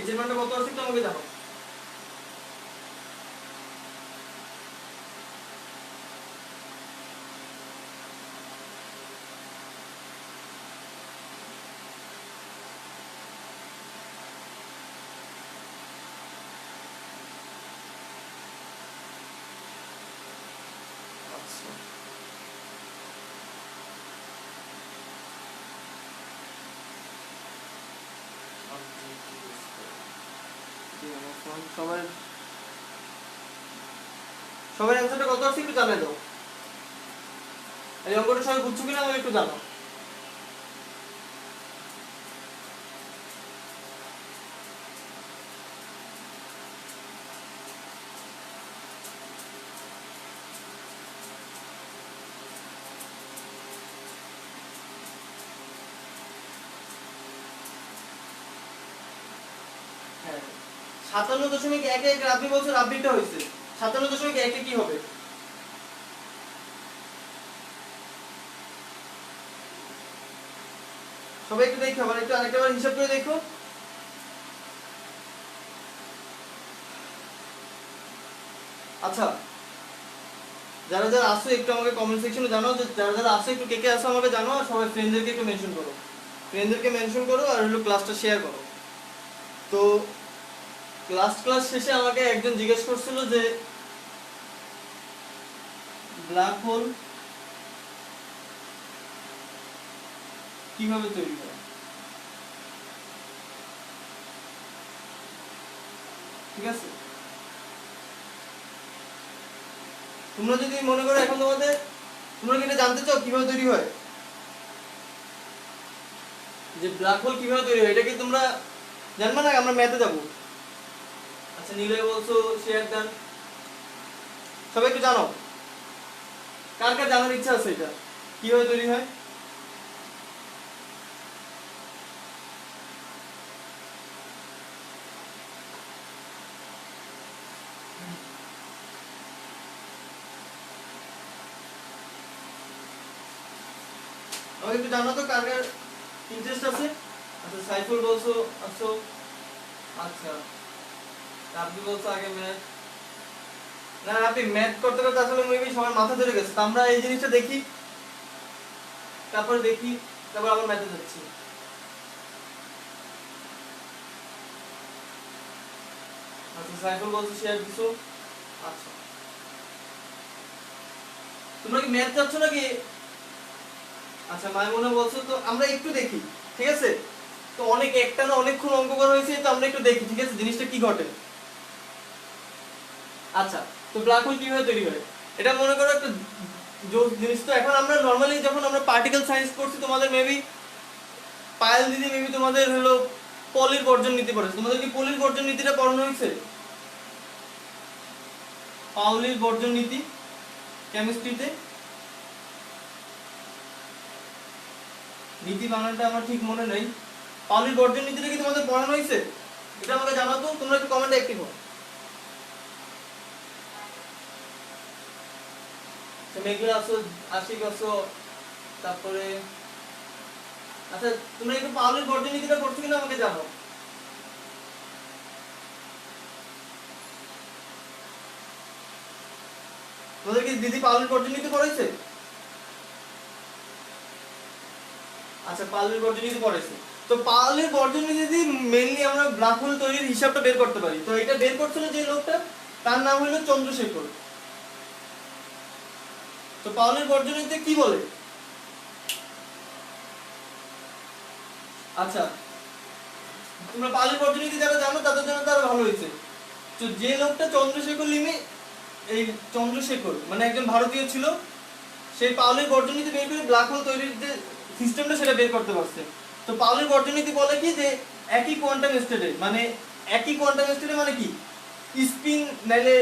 h এর মানটা কত আসছে একটু আমাকে জানাও। সবার সবার অ্যানসারটা কত আসছে একটু জানাই দাও। এই অঙ্কটা সবাই বুঝছো কিনা আমাকে একটু জানাও। হ্যাঁ 57.11 রাব্বি বলছো, রাব্বিটা হয়েছে 57.1 কি হবে। সবাই একটু দেখো, আবার একটু আরেকবার হিসাব করে দেখো। আচ্ছা যারা যারা আসো একটু আমাকে কমেন্ট সেকশনে জানাও, যে যারা যারা আসো একটু কে কে আসো আমাকে জানাও, আর সবাই ফ্রেন্ডদেরকে একটু মেনশন করো, ফ্রেন্ডদেরকে মেনশন করো, আর হলো ক্লাসটা শেয়ার করো। তো ক্লাস শেষে আমাকে একজন জিজ্ঞেস করছিল যে ব্ল্যাক হোল কিভাবে তৈরি হয়। ঠিক আছে, তোমরা যদি মনে করো এখন তোমরা কি এটা জানতে চাও কিভাবে তৈরি হয়, যে ব্ল্যাক হোল কিভাবে তৈরি হয়, এটা কি তোমরা জানবে না, আমরা ম্যাথে যাব। আচ্ছা নিলয় বলছো শেয়ার দেন, সবাই একটু জানো, কার কার জানার ইচ্ছা আছে এটা কিভাবে তৈরি হয়। আমাকে একটু জানো তো কার কার ইন্টারেস্ট আছে। আচ্ছা সাইফুল বলছো আছো, আচ্ছা রাব্বি বলছো আগে ম্যাথ, না রাব্বি ম্যাথ করতে করতে আসলে মেবি সবার মাথা ধরে গেছে। তো আমরা এই জিনিসটা দেখি, তারপর আবার ম্যাথে যাচ্ছি। আচ্ছা সাইফুল বলছো শেয়ার দিছো। আচ্ছা তোমরা কি ম্যাথ চাচ্ছ নাকি আচ্ছা মাইমুনা বলছো, তো আমরা একটু দেখি, ঠিক আছে? তো অনেক একটানা অনেকক্ষণ অঙ্ক করা হয়েছে, তো আমরা একটু দেখি, ঠিক আছে, জিনিসটা কি ঘটে। আচ্ছা, তো ব্ল্যাক হোল কিভাবে তৈরি হয়, এটা মনে করো একটা জিনিস। তো এখন আমরা নর্মালি যখন আমরা পার্টিকেল সায়েন্স করছি, তোমাদের মেবি পায়েল দিদি মেবি তোমাদের হলো পলির বর্জন নীতি পড়েছে। তোমাদের কি পলির বর্জন নীতিটা পড়ানো হয়েছে? পাউলির বর্জন নীতি কেমিস্ট্রিতে, নীতি বানানটা আমার ঠিক মনে নেই। পাউলির বর্জন নীতিটা কি তোমাদের পড়ানো হয়েছে? এটা আমাকে জানাতো, তোমরা একটু কমেন্টে অ্যাক্টিভ হও। মেঘলা আসো, আশিক আসো, তারপরে আচ্ছা তোমরা একটু পাউলির বর্জন নীতিটা পড়ছো কিনা আমাকে জানাও। তোমাদের কি দিদি পাউলির বর্জন নীতি পড়াইছে? আচ্ছা পাউলির বর্জন নীতি পড়াইছে। তো পাউলির বর্জন নীতি দিয়ে মেইনলি আমরা ব্ল্যাক হোল তৈরির হিসাবটা বের করতে পারি। তো এটা বের করছিল যে লোকটা, তার নাম হলো চন্দ্রশেখর। তো পাউলির বর্জন নীতি কি বলে? আচ্ছা তোমরা পাউলির বর্জন নীতি যারা জানো তাদের জন্য তারা ভালো হয়েছে। তো যে লোকটা চন্দ্রশেখর লিমে, এই চন্দ্রশেখর মানে একজন ভারতীয় ছিল, সেই পাউলির বর্জন নীতি বের করে ব্ল্যাক হোল তৈরির যে সিস্টেমটা সেটা বের করতে পারছে। তো পাউলির বর্জন নীতি বলে কি যে একই কোয়ান্টাম স্টেটে, মানে একই কোয়ান্টাম স্টেটে মানে কি স্পিন নাইলে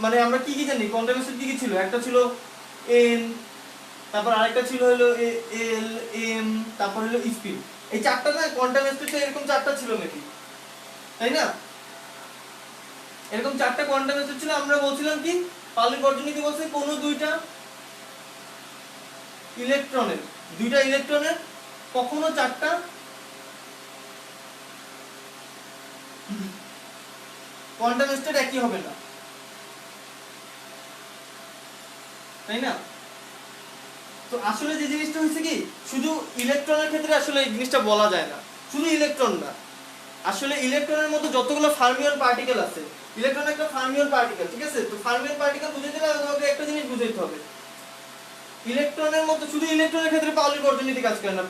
মানে আমরা কি কি জানি কোয়ান্টাম স্টেট কি কি ছিল, একটা ছিল এন, তারপর আরেকটা ছিল হলো এল এম, তারপর হলো স্পিন। এই চারটা না কোয়ান্টাম স্টেটে এরকম চারটা ছিল নাকি, তাই না? এরকম চারটা কোয়ান্টাম স্টেট ছিল। আমরা বলছিলাম কি পাউলির বর্জন নীতি বলছে কোন দুইটা ইলেকট্রনের কখনো চারটা কোয়ান্টাম স্টেট একই হবে না, তাই না? তো আসলে যে জিনিসটা হচ্ছে কি, শুধু ইলেকট্রনের ক্ষেত্রে আসলে এই জিনিসটা বলা যায় না, শুধু ইলেকট্রন না, আসলে ইলেকট্রনের মধ্যে যতগুলো ফার্মিয়ন পার্টিকেল আছে, ইলেকট্রন একটা ফার্মিয়ন পার্টিকেল, ঠিক আছে? তো ফার্মিয়ন পার্টিকেল বুঝাইতে গেলে তোমাকে একটা জিনিস বুঝাইতে হবে, ইলেকট্রনের মধ্যে শুধু ইলেকট্রনের ক্ষেত্রে পাউলির বর্জন নীতি কাজ করে না,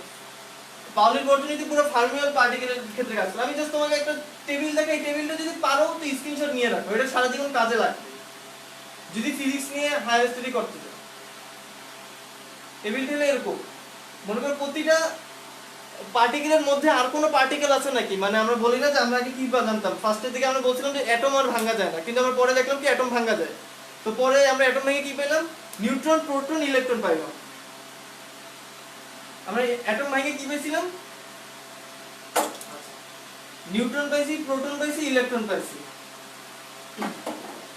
পাউলির বর্জন নীতি পুরো ফার্মিয়ন পার্টিকেলের ক্ষেত্রে কাজ করে। আমি জাস্ট তোমাকে একটা টেবিল দেখাই, এই টেবিলটা যদি পারো তো স্ক্রিনশট নিয়ে রাখো, এটা সারা জীবন কাজে লাগবে যদি ফিজিক্স নিয়ে হায়ার স্টাডি করতে চাও। টেবিলটা হলো এরকম, মনে করো প্রতিটা পার্টিকেলের মধ্যে আর কোনো পার্টিকেল আছে নাকি, মানে আমরা বলি না যে আমরা আগে কি জানতাম, ফার্স্টের দিকে আমরা বলছিলাম যে অ্যাটম আর ভাঙা যায় না, কিন্তু আমরা পরে দেখলাম কি অ্যাটম ভাঙা যায়। তো পরে আমরা অ্যাটম ভেঙে কি পেলাম, নিউট্রন প্রোটন ইলেকট্রন পাইলাম। আমরা অ্যাটম ভেঙে কি পেয়েছিলাম, নিউট্রন পাইছি, প্রোটন পাইছি, ইলেকট্রন পাইছি।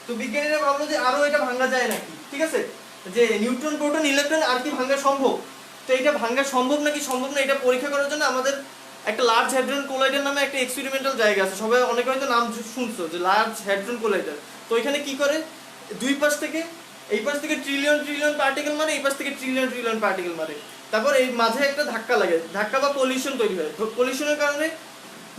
তো বিজ্ঞানীরা ভাবলো যে আরো এটা ভাঙা যায় নাকি, ঠিক আছে, যে নিউট্রন প্রোটন ইলেকট্রন আর কি ভাঙা সম্ভব। তো এটা ভাঙা সম্ভব নাকি সম্ভব না এটা পরীক্ষা করার জন্য আমাদের একটা লার্জ হ্যাড্রন কোলাইডার নামে একটা এক্সপেরিমেন্টাল জায়গা আছে, সবাই অনেকে হয়তো নাম শুনছো যে লার্জ হ্যাড্রন কোলাইডার। তো এখানে কি করে, দুই পাশ থেকে, এই পাশ থেকে ট্রিলিয়ন ট্রিলিয়ন পার্টিকেল মারে, এই পাশ থেকে ট্রিলিয়ন ট্রিলিয়ন পার্টিকেল মারে, তারপর এই মাঝে একটা ধাক্কা লাগে, ধাক্কা বা পলিউশন তৈরি হয়। পলিউশনের কারণে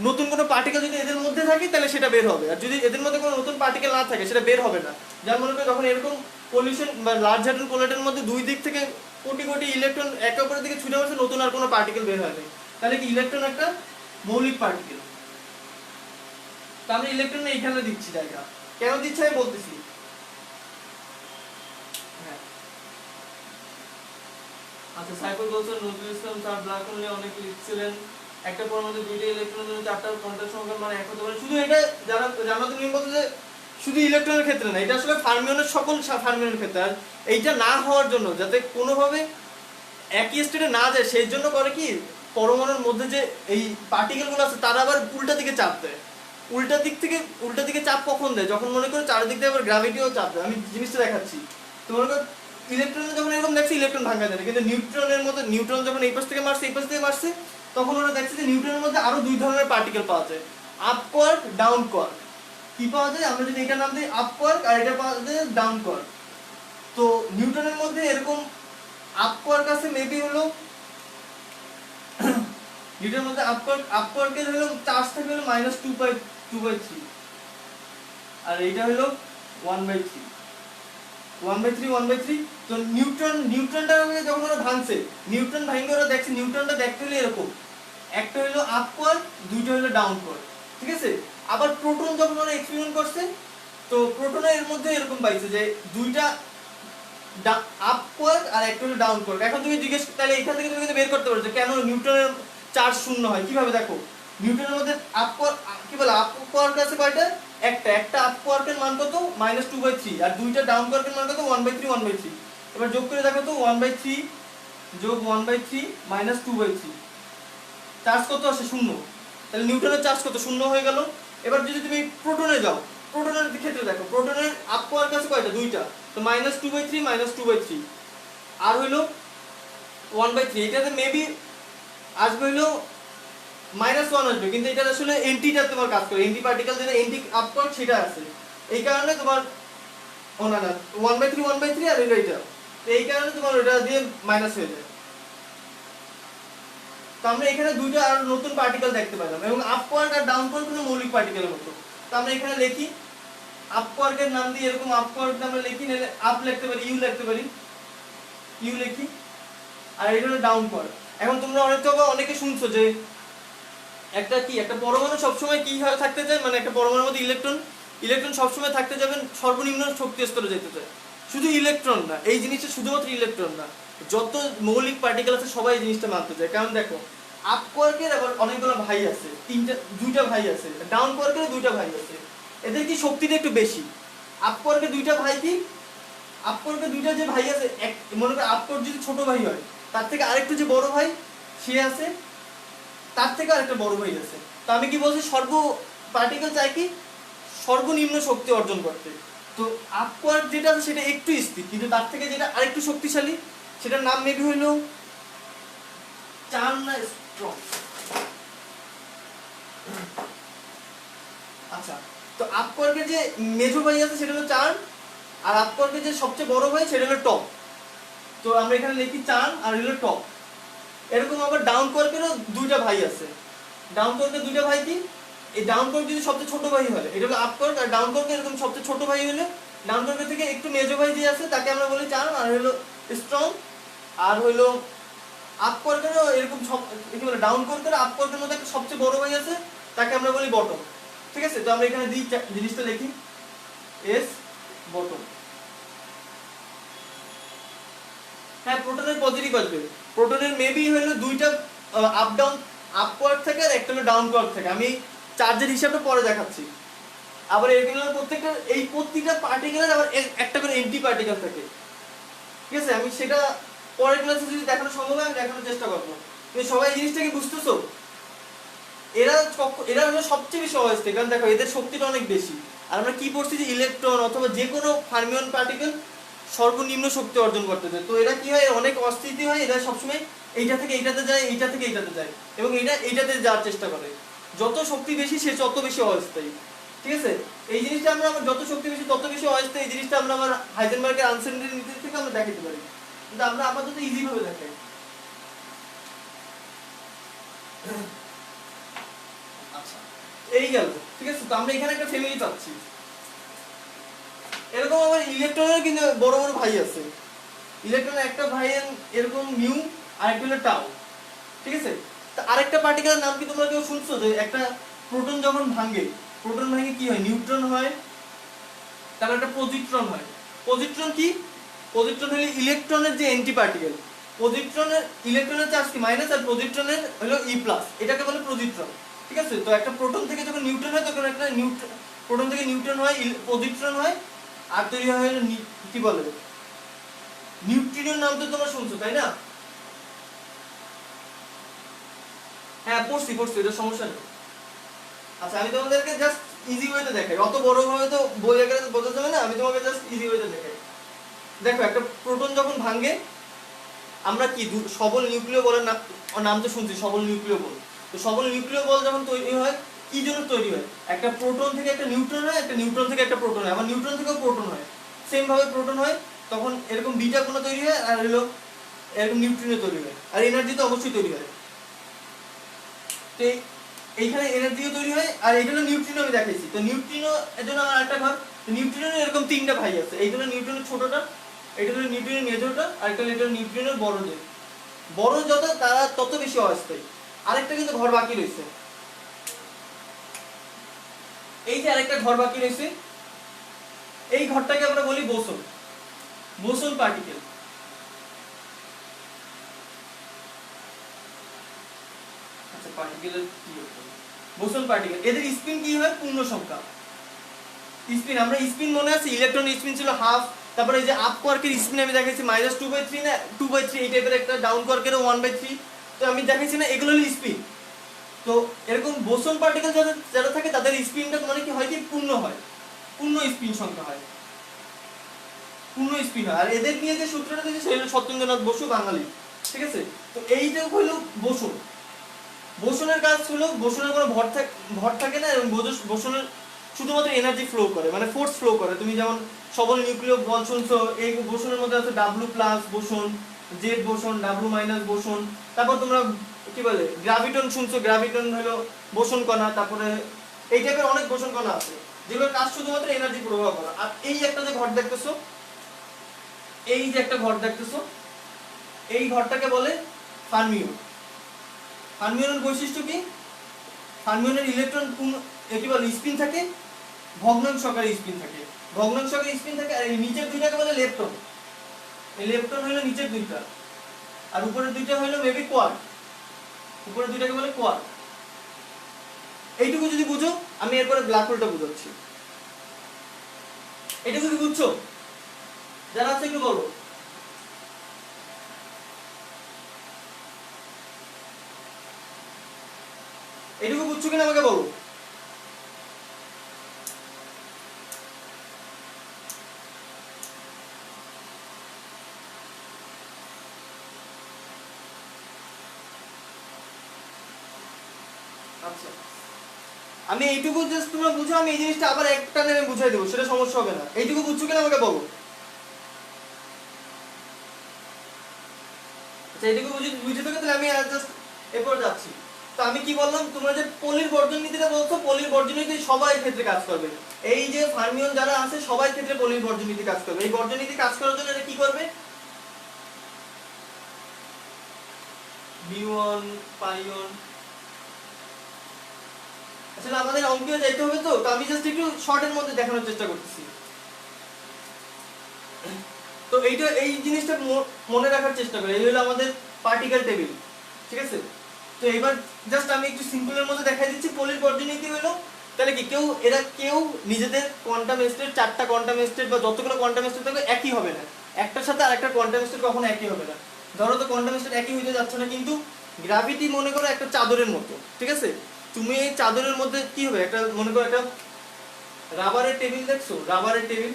নতুন কোনো পার্টিকেল যদি এদের মধ্যে থাকে তাহলে সেটা বের হবে, আর যদি এদের মধ্যে কোনো নতুন পার্টিকেল না থাকে সেটা বের হবে না। যার মনে করে যখন এরকম পলিউশন বা লার্জ হ্যাড্রন কোলাইডারের মধ্যে দুই দিক থেকে কোটি কোটি ইলেকট্রন একে অপরের দিকে ছুটে মারছে, নতুন আর কোনো পার্টিকেল বের হয় না, তাহলে কি ইলেকট্রন একটা মৌলিক পার্টিকেল। তো আমরা ইলেকট্রন এইখানে দিচ্ছি জায়গা, কেন দিচ্ছি আমি বলতেছি। হ্যাঁ আচ্ছা, সাইফুল বলছেন Nazrul Islam sir black hole নিয়ে অনেক লিখছিলেন, একটা পরমাণুতে দুইটা ইলেকট্রনের জন্য চারটা কোয়ান্টাম সংখ্যা মানে এক হতে পারে। শুধু এটা যারা জামাতে নিয়ম বলতে যে শুধু ইলেকট্রনের ক্ষেত্রে না, এটা আসলে ফার্মিয়নের সকল ফার্মিয়নের ক্ষেত্রে। আর এইটা না হওয়ার জন্য, যাতে কোনোভাবে একই স্টেটে না যায়, সেই জন্য করে কি পরমাণুর মধ্যে যে এই পার্টিকেলগুলো আছে তারা আবার উল্টা দিকে চাপ দেয়। উল্টা দিকে চাপ কখন দেয়, যখন মনে করো চারিদিক দিয়ে আবার গ্র্যাভিটিও চাপ দেয়। আমি জিনিসটা দেখাচ্ছি। তো মনে করো ইলেকট্রনে যখন এরকম দেখছে ইলেকট্রন ভাঙা যায়, কিন্তু নিউট্রনের মধ্যে নিউট্রন যখন এই পাশ থেকে মারছে এই পাশ থেকে মারছে, তখন ওরা দেখছে যে নিউট্রনের মধ্যে আরো দুই ধরনের পার্টিকেল পাওয়া যায়, আপ কোয়ার্ক ডাউন কোয়ার্ক। কি পাওয়া যায়, আমরা যদি এটা নাম দিই আপ কোয়ার্ক আর এটা পাওয়া যায় ডাউন কোয়ার্ক। তো নিউটনের মধ্যে এরকম আপ কোয়ার্ক আছে মেবি হলো নিউটনের মধ্যে আপ কোয়ার্কের হলো চার্জ থাকে হলো -2/3 আর এইটা হলো 1/3। 1/3 তো নিউট্রনটা যখন ওরা ভাঙছে, নিউট্রন ভাঙে ওরা দেখছে নিউট্রনটা দেখতে হলে এরকম, একটা হলো আপ কোয়ার্ক, দুইটা হলো ডাউন কোয়ার্ক, ঠিক আছে। আবার প্রোটন যখন ওরা এক্সপেরিমেন্ট করছে, তো প্রোটনের এর মধ্যে এরকম পাইছে যে দুইটা আপ কোয়ার্ক আর একটা হলো ডাউন কোয়ার্ক। এখন তুমি জিজ্ঞেস, তাহলে এখান থেকে তুমি কিন্তু বের করতে পারছো কেন নিউট্রনের চার্জ শূন্য হয়। কিভাবে দেখো, নিউটনের মধ্যে আপ কোয়ার্ক, কি বলে, আপ কোয়ার্ক আছে কয়টা, একটা আপ কোয়ার্কের মান কত -2/3, আর দুইটা ডাউন কোয়ার্কের মান কত 1/3 এবার যোগ করে দেখো তো 1/3 যোগ 1/3 -2/3, চার্জ কত আসে, শূন্য। তাহলে নিউটনের চার্জ কত, শূন্য হয়ে গেল। এবার যদি তুমি প্রোটনে যাও, প্রোটনের ক্ষেত্রে দেখো, প্রোটনের আপ কোয়ার্ক আছে কয়টা, দুইটা, তো -2/3 -2/3, আর হইলো 1/3, এটাতে মেবি আসবে হইলো -1 আসবে, কিন্তু এটা আসলে এন্টিটা তোমার কাজ করে, এন্টি পার্টিকেল যেটা এন্টি আপ কোয়ার্ক সেটা আছে, এই কারণে তোমার না 1/3 আর হইলো এটা, তো এই কারণে তোমার ওটা দিয়ে মাইনাস হয়ে যায়। তো আমরা এখানে দুইটা আর নতুন পার্টিকেল দেখতে পেলাম, এবং আপ কোয়ার্ক আর ডাউন কোয়ার্ক হলো মৌলিক পার্টিকেলের মতো। তো আমরা এখানে লিখি আপ কোয়ার্কের নাম দিয়ে, এরকম আপ কোয়ার্ক আমরা লিখি, নাহলে আপ লিখতে পারি, ইউ লিখতে পারি, ইউ লিখি, আর এটা হলো ডাউন কোয়ার্ক। এখন তোমরা অনেকে শুনছো যে একটা পরমাণু সবসময় কি ভাবে থাকতে চায়, মানে একটা পরমাণুর মধ্যে ইলেকট্রন সবসময় থাকতে যাবেন সর্বনিম্ন শক্তি স্তরে যেতে চায়। শুধু ইলেকট্রন না, এই জিনিসটা শুধুমাত্র ইলেকট্রন না, যত মৌলিক পার্টিকেল আছে সবাই এই জিনিসটা মানতে চায়। কারণ দেখো, আপ কোয়ার্কের আবার অনেকগুলো ভাই আছে, দুইটা ভাই আছে, ডাউন কোয়ার্কের দুইটা ভাই আছে, এদের কি শক্তিটা একটু বেশি। আপ কোয়ার্কের দুইটা ভাই কি, আপ কোয়ার্কের দুইটা যে ভাই আছে, মনে করো আপ কোয়ার্ক যদি ছোট ভাই হয়, তার থেকে আরেকটু যে বড় ভাই সে আছে, তার থেকে আরেকটা বড় ভাই আছে। তো আমি কি বলছি, পার্টিকেল চাই কি সর্বনিম্ন শক্তি অর্জন করতে। তো আপ কোয়ার্ক যেটা আছে সেটা একটু স্থির, কিন্তু তার থেকে যেটা আরেকটু শক্তিশালী, সেটার নাম মেবি হইলো চার্ন না স্ট্রং। আচ্ছা, তো আপ কোয়ার্কের যে মেজো ভাই আছে সেটা হলো চার্ন, আর আপ কোয়ার্কের যে সবচেয়ে বড় ভাই সেটা হলো টপ। তো আমরা এখানে লিখি চার্ন আর হলো টপ। এরকম আবার ডাউন কোয়ার্কেরও দুইটা ভাই আছে, ডাউন কোয়ার্কের দুইটা ভাই কি, এই ডাউন কোয়ার্ক যদি সবচেয়ে ছোট ভাই হয়, এটা হলো আপ কোয়ার্ক, আর ডাউন কোয়ার্ক এরকম সবচেয়ে ছোট ভাই হলে ডাউন কোয়ার্কের থেকে একটু মেজো ভাই যে আছে তাকে আমরা বলি চার্ন, আর হলো স্ট্রং। আর হলো আপ কোয়ার্কেরও এরকম সব কি বলে, ডাউন কোয়ার্কের আপ কোয়ার্কের মধ্যে একটা সবচেয়ে বড় ভাই আছে, তাকে আমরা বলি বটম। ঠিক আছে, তো আমরা এখানে জিনিসটা লিখি এস বটম। হ্যাঁ, প্রোটনের পজিটিভ আসবে, প্রোটনের মেবি হলো দুইটা আপ ডাউন, আপ কোয়ার্ক থাকে আর একটা হলো ডাউন কোয়ার্ক থাকে। আমি চার্জের হিসাবটা পরে দেখাচ্ছি। আবার এগুলো প্রত্যেকটা পার্টিকেলের আবার একটা করে এন্টি পার্টিকেল থাকে, ঠিক আছে। আমি সেটা পরের ক্লাসে যদি দেখানো সম্ভব হয় আমি দেখানোর চেষ্টা করবো। তুমি সবাই এই জিনিসটা কি বুঝতেছো? এরা হলো সবচেয়ে বেশি অস্থায়ী, কারণ দেখো এদের শক্তিটা অনেক বেশি। আর আমরা কি পড়ছি যে ইলেকট্রন অথবা যে কোনো ফার্মিয়ন পার্টিকেল সর্বনিম্ন শক্তি অর্জন করতে চায়। তো এরা কি হয়, অনেক অস্থিতি হয়, এরা সবসময় এইটা থেকে এইটাতে যায়, এইটা থেকে এইটাতে যায়, এবং এইটাতে যাওয়ার চেষ্টা করে। যত শক্তি বেশি সে তত বেশি অস্থায়ী, ঠিক আছে। এই জিনিসটা আমরা যত শক্তি বেশি তত বেশি অস্থায়ী, এই জিনিসটা আমরা আমার হাইজেনবার্গের আনসার্টেনিটি নীতি থেকে আমরা দেখাতে পারি, কিন্তু আমরা আপাতত ইজি ভাবে দেখাই। আচ্ছা, এই গেল, ঠিক আছে। তো আমরা এখানে একটা ফ্যামিলি পাচ্ছি। এরকম আবার ইলেকট্রনের কিন্তু বড় বড় ভাই আছে। ইলেকট্রনের একটা ভাই এরকম মিউ, আর একটা হলো টাউ, ঠিক আছে। তো আরেকটা পার্টিকেলের নাম কি তোমরা কেউ শুনছো, যে একটা প্রোটন যখন ভাঙে, প্রোটন ভাঙে কি হয়, নিউট্রন হয়, তারপর একটা পজিট্রন হয়। পজিট্রন কি, পজিট্রন হলো ইলেকট্রনের যে অ্যান্টি পার্টিকেল। ইলেকট্রনের চার্জ কি মাইনাস, আর পজিট্রনের হলো ই প্লাস, এটাকে বলে পজিট্রন, ঠিক আছে। তো একটা প্রোটন থেকে যখন নিউট্রন হয়, তখন একটা প্রোটন থেকে নিউট্রন হয়, পজিট্রন হয়, আর তৈরি হয় হলো কি বলে, নিউট্রিনোর নাম তো তোমরা শুনছো তাই না? হ্যাঁ, পড়ছি, এটা সমস্যা নেই। আচ্ছা, আমি তোমাদেরকে জাস্ট ইজি ওয়েতে দেখাই, অত বড় ভাবে তো বই আকারে বোঝা যাবে না, আমি তোমাকে জাস্ট ইজি ওয়েতে দেখাই। দেখো, একটা প্রোটন যখন ভাঙে, আমরা কি সবল নিউক্লিয় বলের নাম তো শুনছি, সবল নিউক্লিয় বল। তো সবল নিউক্লিয় বল যখন তৈরি হয়, কি জন্য তৈরি হয়, একটা প্রোটন থেকে একটা নিউট্রন হয়, একটা নিউট্রন থেকে একটা প্রোটন হয়, আবার নিউট্রন থেকেও প্রোটন হয়, সেম ভাবে প্রোটন হয়, তখন এরকম বিটা কোণ তৈরি হয়, আর হলো এরকম নিউট্রিনো তৈরি হয়, আর এনার্জি তো অবশ্যই তৈরি হয়। তো এইখানে এনার্জিও তৈরি হয়, আর এটা হলো নিউট্রিনো আমি দেখাইছি। তো নিউট্রিনো এর জন্য আমার আরেকটা ঘর, নিউট্রনের এরকম তিনটা ভাই আছে, এইটা হলো নিউট্রনের ছোটটা, এটা হলো নিউট্রনের মেজরটা, আর একটা হলো নিউট্রনের বড়। যে বড় যত তারা তত বেশি অস্থায়ী। আরেকটা কিন্তু ঘর বাকি রয়েছে, এই যে আরেকটা ঘর বাকি রয়েছে, এই ঘরটাকে আমরা বলি বোসন, বোসন পার্টিকেল। আচ্ছা পার্টিকেলের কি হতো, বোসন পার্টিকেল, এদের স্পিন কি হয় পূর্ণ সংখ্যা। স্পিন আমরা স্পিন মনে আছে, ইলেকট্রন স্পিন ছিল হাফ, তারপরে এই যে আপ কোয়ার্কের স্পিন আমি দেখাইছি -2/3 না 2/3, এই টাইপের একটা ডাউন কোয়ার্কের 1/3, তো আমি দেখাইছি না, এগুলো হলো স্পিন। তো এরকম বোসন পার্টিকেল যারা থাকে তাদের স্পিনটা মানে কি হয়, কি পূর্ণ হয়, পূর্ণ স্পিন সংখ্যা হয়, পূর্ণ স্পিন হয়। আর এদের নিয়ে যে সূত্রটা দিয়েছে সেটা হলো সত্যেন্দ্রনাথ বসু, বাঙালি, ঠিক আছে। তো এইটা হলো বোসন। বোসনের কাজ হলো, বোসনের কোনো ভর থাকে না, এবং বোসনের শুধুমাত্র এনার্জি ফ্লো করে, মানে ফোর্স ফ্লো করে। তুমি যেমন সবল নিউক্লিয় বল শুনছো, এই বোসনের মধ্যে আছে W+ boson, Z boson, W- boson. তারপর তোমরা কি বলে গ্রাভিটন শুনছো, গ্রাভিটন হলো বোসন কণা। তারপরে এই টাইপের অনেক বোসন কণা আছে যেগুলোর কাজ শুধুমাত্র এনার্জি প্রবাহ করা। আর এই একটা যে ঘর দেখতেছো, এই যে একটা ঘর দেখতেছো, এই ঘরটাকে বলে ফার্মিয়ন। ফার্মিয়নের বৈশিষ্ট্য কি, ফার্মিয়নের ইলেকট্রন কি বলে স্পিন থাকে, ভগ্নাংশ আকারে স্পিন থাকে, ভগ্নাংশ আকারে স্পিন থাকে। আর এই নিচের দুইটাকে বলে লেপ্টন, এই লেপ্টন হলো নিচের দুইটা, আর উপরের দুইটা হলো মেবি কোয়ার্ক, উপরের দুইটাকে বলে কোয়ার্ক। এইটুকু যদি বুঝো, আমি এরপরে ব্ল্যাক হোলটা বুঝাচ্ছি। এইটুকু কি বুঝছো, যারা আছে একটু বলো। এইটুকু বুঝছো কিনা আমাকে বলো। আচ্ছা আমি এইটুকু জাস্ট তোমরা বুঝো, আমি এই জিনিসটা আবার একটা নেমে বুঝাই দেবো, সেটা সমস্যা হবে না। এইটুকু বুঝছো কিনা আমাকে বলো। আচ্ছা এইটুকু বুঝে থাকো, তাহলে আমি জাস্ট এরপর যাচ্ছি। তো আমি কি বললাম, তোমরা যে পলির বর্জন নীতিটা বলছো, পলির বর্জন নীতি সবাই ক্ষেত্রে কাজ করবে। এই যে ফার্মিয়ন যারা আছে সবাই ক্ষেত্রে পলির বর্জন নীতি কাজ করবে। এই বর্জন নীতি কাজ করার জন্য এটা কি করবে, বিওন পাইওন। আসলে আমাদের অঙ্কে যাইতে হবে, তো আমি জাস্ট একটু শর্টের মধ্যে দেখানোর চেষ্টা করতেছি। তো এইটা এই জিনিসটা মনে রাখার চেষ্টা করি, এই হলো আমাদের পার্টিকেল টেবিল, ঠিক আছে। তো এবার জাস্ট আমি একটু সিম্পলের মধ্যে দেখাই দিচ্ছি পলির বর্জন নীতি হলো, তাহলে কি কেউ নিজেদের কোয়ান্টাম স্টেট, চারটা কোয়ান্টাম স্টেট বা যতগুলো কোয়ান্টাম স্টেট থাকবে একই হবে না, একটার সাথে আরেকটা কোয়ান্টাম স্টেট কখনো একই হবে না। ধরো তো কোয়ান্টাম স্টেট একই হইতে যাচ্ছে না, কিন্তু গ্র্যাভিটি মনে করো একটা চাদরের মতো, ঠিক আছে। তুমি এই চাদরের মধ্যে কি হবে, একটা মনে করো একটা রাবারের টেবিল দেখছো, রাবারের টেবিল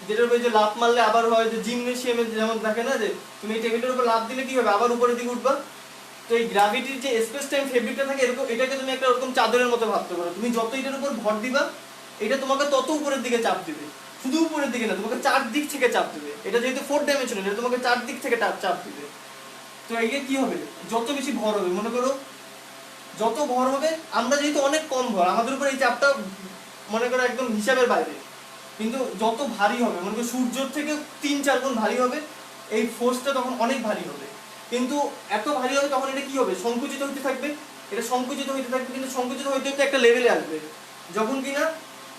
যেটার উপরে যে লাফ মারলে আবার হয়, যে জিমনেশিয়ামে যেমন দেখে না, যে তুমি এই টেবিলের উপর লাফ দিলে কি হবে, আবার উপরের দিকে উঠবা। তো এই গ্র্যাভিটির যে স্পেস টাইম ফেব্রিকটা থাকে এরকম, এটাকে তুমি একটা এরকম চাদরের মতো ভাবতে পারো। তুমি যত এটার উপর ভর দিবা, এটা তোমাকে তত উপরের দিকে চাপ দিবে। শুধু উপরের দিকে না, তোমাকে চারদিক থেকে চাপ দিবে। এটা যেহেতু 4 ডাইমেনশনাল, এটা তোমাকে চারদিক থেকে চাপ দিবে। তো এই কি হবে, যত বেশি ভর হবে, মনে করো যত ভর হবে, আমরা যেহেতু অনেক কম ভর, আমাদের উপর এই চাপটা মনে করো একদম হিসাবের বাইরে, কিন্তু যত ভারী হবে, মনে করো সূর্যের থেকে 3-4 গুণ ভারী হবে, এই ফোর্সটা তখন অনেক ভারী হবে। কিন্তু এত ভারী হবে তখন এটা কি হবে, সংকুচিত হতে থাকবে, এটা সংকুচিত হতে থাকবে, কিন্তু সংকুচিত হতে হতে একটা লেভেলে আসবে যখন কিনা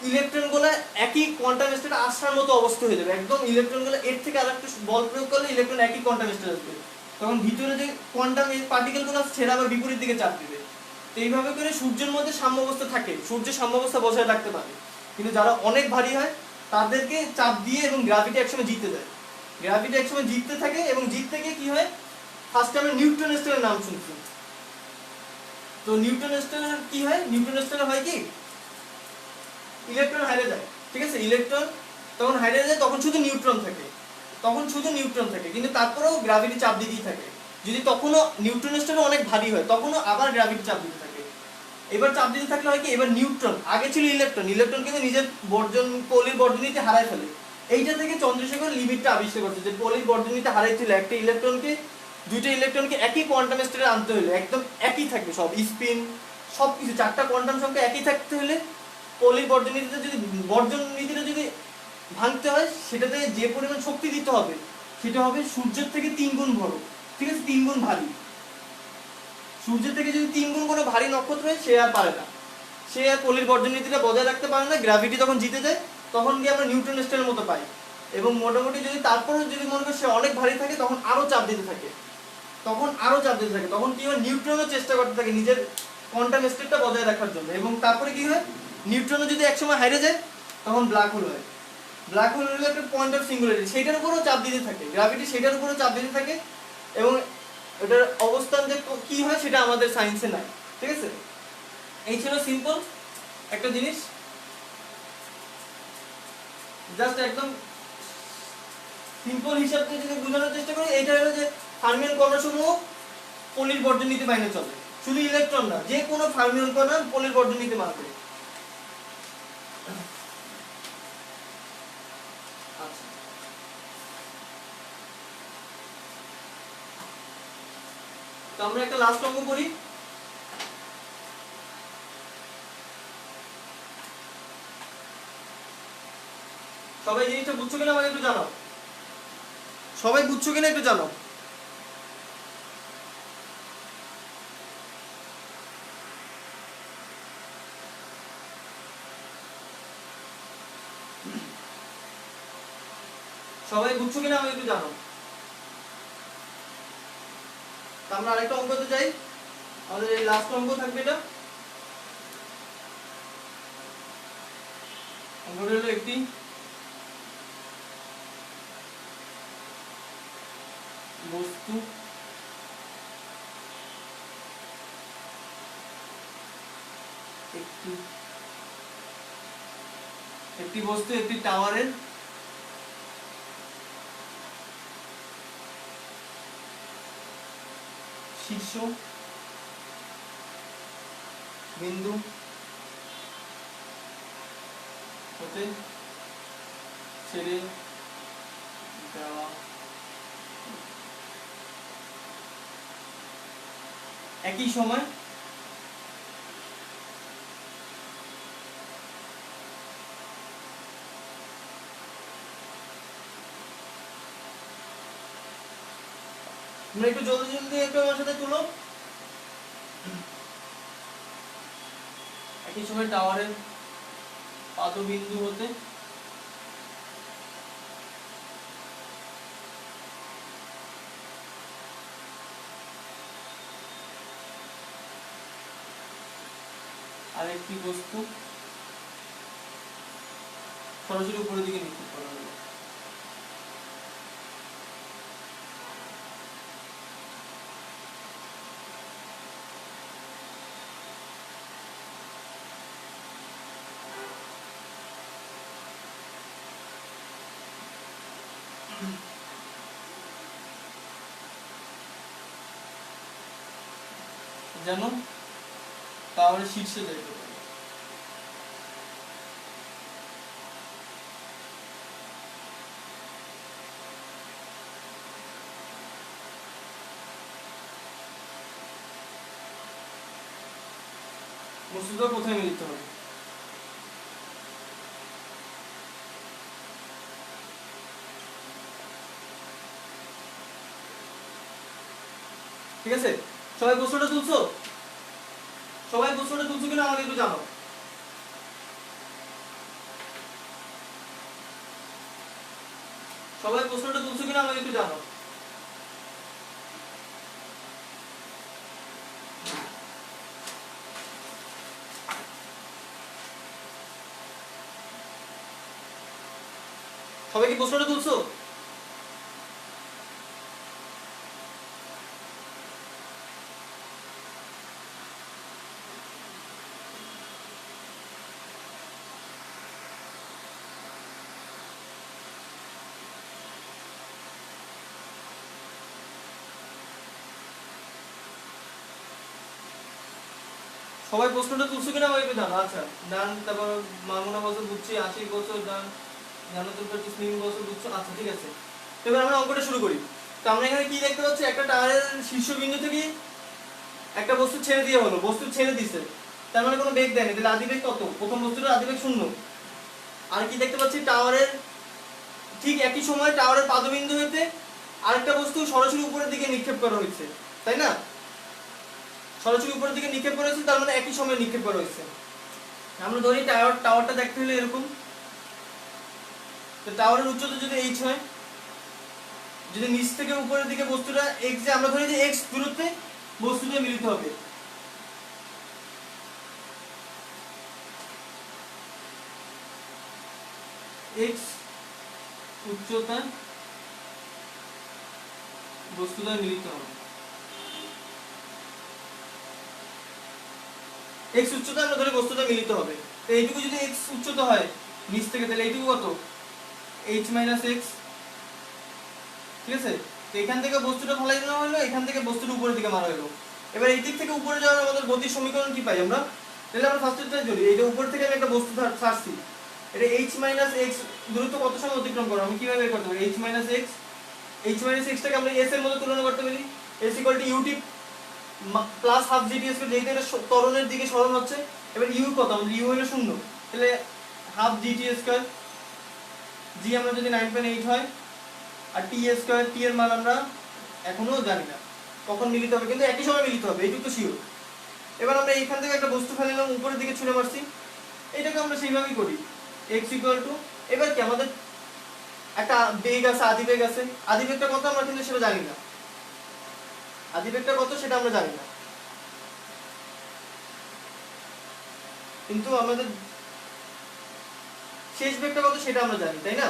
ইলেকট্রনগুলো একই কোয়ান্টাম স্টেটে আসার মতো অবস্থা হয়ে যাবে। একদম ইলেকট্রনগুলো এর থেকে আরেকটু বল প্রয়োগ করলে ইলেকট্রন একই কোয়ান্টাম স্টেটে আসবে, তখন ভিতরে যে কোয়ান্টাম পার্টিকেলগুলো আছে সেটা আবার বিপরীত দিকে চাপ দিবে। তো এইভাবে করে সূর্যের মধ্যে সাম্যাবস্থা থাকে, সূর্যের সাম্যাবস্থা বজায় রাখতে পারে। কিন্তু যারা অনেক ভারী হয় তাদেরকে চাপ দিয়ে এবং গ্র্যাভিটি একসময় জিততে দেয়, গ্র্যাভিটি একসময় জিততে থাকে, এবং জিততে গিয়ে কি হয়, ফার্স্ট আমরা নিউটন স্টারের নাম শুনছি। তো নিউটন স্টারের কি হয়, নিউটন স্টারের হয় কি ইলেকট্রন হারিয়ে যায়, ঠিক আছে। ইলেকট্রন তখন হারিয়ে যায়, তখন শুধু নিউট্রন থাকে, তখন শুধু নিউট্রন থাকে, কিন্তু তারপরেও গ্র্যাভিটি চাপ দিতেই থাকে। যদি তখনও নিউট্রন স্টারও অনেক ভারী হয়, তখনও আবার গ্র্যাভিটি চাপ দিতে থাকে। এবার চাপ দিতে থাকলে হয় কি, এবার নিউট্রন, আগে ছিল ইলেকট্রন, ইলেকট্রন কিন্তু নিজের পলির বর্জনীতে হারায় ফেলে। এইটা থেকে চন্দ্রশেখর লিমিটটা আবিষ্কার করছে, যে পলির বর্জনীতে হারাইছিল একটা ইলেকট্রনকে, দুইটা ইলেকট্রনকে একই কোয়ান্টাম স্টেটে আনতে হলে একদম একই থাকবে সব স্পিন সবকিছু, চারটা কোয়ান্টাম সংখ্যা একই থাকতে হলে পলির বর্জন নীতিটা যদি ভাঙতে হয় সেটাতে যে পরিমাণ শক্তি দিতে হবে সেটা হবে সূর্যের থেকে 3 গুণ বড়, ঠিক আছে, 3 গুণ ভারী। সূর্যের থেকে যদি 3 গুণ কোনো ভারী নক্ষত্র হয় সে আর পারে না, সে আর পলির বর্জনীতিটা বজায় রাখতে পারে না, গ্র্যাভিটি তখন জিতে যায়, তখন গিয়ে আমরা নিউট্রন স্টারের মতো পাই। এবং মোটামুটি যদি তারপরেও যদি মনে করি সে অনেক ভারী থাকে তখন আরো চাপ দিতে থাকে, তখন কি হয়, নিউট্রনও চেষ্টা করতে থাকে নিজের কোয়ান্টাম স্টেটটা বজায় রাখার জন্য। এবং তারপরে কি হয়, নিউট্রনও যদি একসময় হারিয়ে যায় তখন ব্ল্যাক হোল হয়। ব্ল্যাক হোল হলো একটা পয়েন্ট অফ সিঙ্গুলারিটি, সেইটার উপরেও চাপ দিতে থাকে, গ্র্যাভিটি সেটার উপরেও চাপ দিতে থাকে। এবং এটার অবস্থান যে কি হয় সেটা আমাদের সায়েন্সে নাই, ঠিক আছে। এই ছিল সিম্পল একটা জিনিস, জাস্ট একদম সিম্পল হিসাব দিয়ে যদি বোঝানোর চেষ্টা করি, এইটা হলো যে ফার্মিয়ন কণাসমূহ পলির বর্জনীতি মাইনে চলে, শুধু ইলেকট্রন না, যে কোনো ফার্মিয়ন কণা পলির বর্জনীতি মানবে। আচ্ছা, তো আমরা একটা লাস্ট অঙ্ক করি। সবাই জিনিসটা বুঝছো কিনা আমাকে একটু জানাও, সবাই বুঝছো কিনা একটু জানাও। সবাই বুঝছো কিনা আমাকে একটু জানাও। তো আমরা আরেকটা অঙ্কতে যাই, আমাদের এই লাস্ট অঙ্ক থাকবে এটা। অঙ্কটা হলো একটি বস্তু একটি টাওয়ারের শীর্ষ বিন্দু হতে ছেড়ে দেওয়া একই সময় তোমরা একটু জলদি জলদি একটু আমার সাথে তুলো। একই সময় টাওয়ারের পাদবিন্দু হতে আরেকটি বস্তু সরাসরি উপরের দিকে নিক্ষেপ করা হলো। যেন টাওয়ারের শীর্ষে যাইতে পারে। বস্তুটা কোথায় মিলিত হবে? ঠিক আছে, সবাই প্রশ্নটা তুলছো? সবাই প্রশ্নটা তুলছো কিনা আমাকে একটু জানাও। সবাই প্রশ্নটা তুলছো কিনা আমাকে একটু জানাও। সবাই কি প্রশ্নটা তুলছো? সবাই প্রশ্নটা তুলছো কিনা আমাকে একটু জানো। আচ্ছা, ডান, তারপর মামুনা বছর বুঝছি, 80 বছর ডান, জানো তোর কাছে স্লিম বছর বুঝছো। আচ্ছা ঠিক আছে, এবার আমরা অঙ্কটা শুরু করি। তো আমরা এখানে কি দেখতে পাচ্ছি, একটা টাওয়ারের শীর্ষবিন্দু থেকে একটা বস্তু ছেড়ে দিয়ে হলো, বস্তু ছেড়ে দিছে, তার মানে কোনো বেগ দেয়নি, তাহলে আদিবেগ কত? প্রথম বস্তুটার আদিবেগ 0। আর কি দেখতে পাচ্ছি, টাওয়ারের ঠিক একই সময় টাওয়ারের পাদবিন্দু হইতে আরেকটা বস্তু সরাসরি উপরের দিকে নিক্ষেপ করা হয়েছে, তাই না? সরাসরি উপরের দিকে নিক্ষেপ করা হয়েছে, তার মানে একই সময় নিক্ষেপ করা হয়েছে। আমরা ধরি টাওয়ারটা দেখতে হলে এরকম, তো টাওয়ারের উচ্চতা যদি h হয়, যদি নিচ থেকে উপরের দিকে বস্তুটা x, যে আমরা ধরি যে x দূরত্বে বস্তুটা মিলিত হবে, x উচ্চতা বস্তুটা মিলিত হবে, x উচ্চতা আমরা ধরি বস্তুটা মিলিত হবে। তো এইটুকু যদি x উচ্চতা হয় নিচ থেকে, তাহলে এইটুকু কত? h - x, ঠিক আছে? তো এখান থেকে বস্তুটা ফলাই দেওয়া হলো, এখান থেকে বস্তুটা উপরের দিকে মারা হলো। এবার এই দিক থেকে উপরে যাওয়ার আমাদের গতির সমীকরণ কি পাই আমরা? তাহলে আমরা ফার্স্টেরটাই ধরি, এইটা উপর থেকে আমি একটা বস্তু ছাড়ছি, এটা h - x দূরত্ব কত সময় অতিক্রম করব, আমি কিভাবে বের করতে পারি? h - x, টাকে আমরা s এর মধ্যে তুলনা করতে পারি, s = ut plus half gt square, যেহেতু এটা ত্বরণের দিকে সরণ হচ্ছে। এবার u কত? আমাদের u হলো 0, তাহলে হাফ gt স্কয়ার, g আমরা যদি 9.8 হয়, আর t স্কয়ার, t এর মান আমরা এখনো জানি না কখন মিলিত হবে, কিন্তু একই সময় মিলিত হবে, এইটুকু তো শিওর। এবার আমরা এইখান থেকে একটা বস্তু ফেলে নিলাম, উপরের দিকে ছুঁড়ে মারছি, এটাকে আমরা সেইভাবেই করি, x = এবার কি আমাদের একটা বেগ আছে, আদিবেগ আছে, আদিবেগটা কত আমরা কিন্তু সেটা জানি না, আদিবেগটা কত সেটা আমরা জানি না, কিন্তু আমাদের শেষ বেগটা কত সেটা আমরা জানি, তাই না?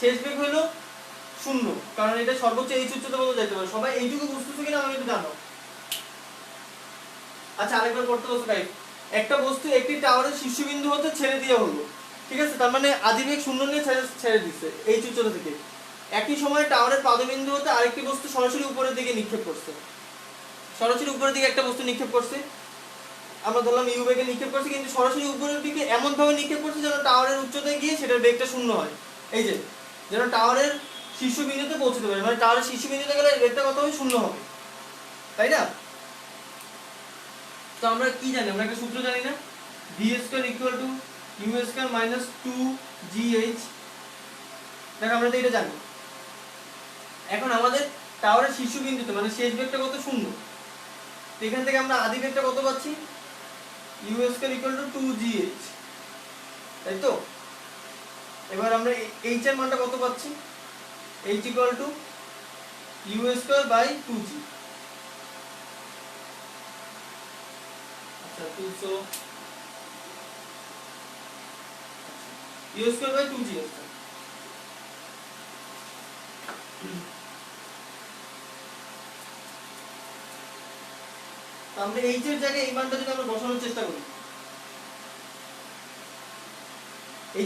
শেষ বেগ হলো 0, কারণ এটা সর্বোচ্চ h উচ্চতা পর্যন্ত যেতে পারে। সবাই এইটুকু বুঝতেছে কিনা আমি একটু জানো। আচ্ছা, আরেকবার করতে বসো গাইড। একটা বস্তু একটি টাওয়ারের শীর্ষবিন্দু হতে ছেড়ে দেওয়া হলো, ঠিক আছে? তার মানে আদিবেগ 0 নিয়ে ছেড়ে দিচ্ছে h উচ্চতা থেকে। একই সময় টাওয়ারের পাদবিন্দু হতে আরেকটি বস্তু সরাসরি উপরের দিকে নিক্ষেপ করছে, সরাসরি উপরের দিকে একটা বস্তু নিক্ষেপ করছে, আমরা ধরলাম u বেগে নিক্ষেপ করছে, কিন্তু সরাসরি উপরের দিকে এমন ভাবে নিক্ষেপ করছে যেন টাওয়ারের উচ্চতায় গিয়ে সেটার বেগটা 0 হয়, এই যে যেন টাওয়ারের শীর্ষবিন্দুতে পৌঁছতে পারে, মানে টাওয়ারের শীর্ষবিন্দুতে গেলে বেগটা কত হবে? 0 হবে, তাই না? তো আমরা কি জানি? আমরা একটা সূত্র জানি না, v² = u² - 2gh। দেখো আমরা তো এটা জানি। এখন আমাদের টাওয়ারের শীর্ষবিন্দুতে মানে শেষ বেগটা কত? 0। তো এখান থেকে আমরা আদি বেগটা কত পাচ্ছি? u² = 2gh, তাই তো? এবার আমরা h এর মানটা কত পাচ্ছি? h = u² / 2g। আচ্ছা, 200 u² / 2g আছে। আমরা h এর জায়গায় এই মানটা যদি আমরা বসানোর চেষ্টা করি,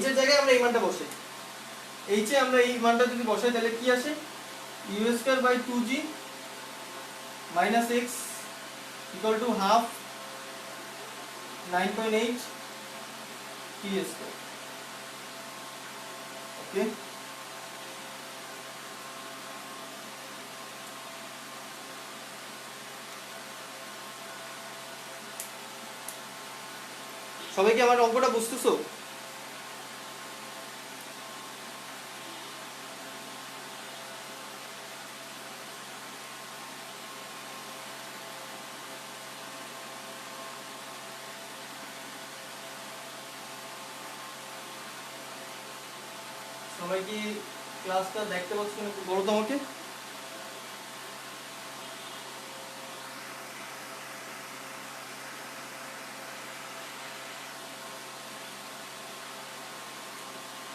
h এর জায়গায় আমরা এই মানটা বসাই, h এ আমরা এই মানটা যদি বসাই তাহলে কি আসে? u² / 2g - x = half 9.8 t²। ওকে, সবাই কি আমার অঙ্কটা বুঝতেছো? সবাই কি ক্লাসটা দেখতে পাচ্ছ কিনা একটু বলো তো আমাকে।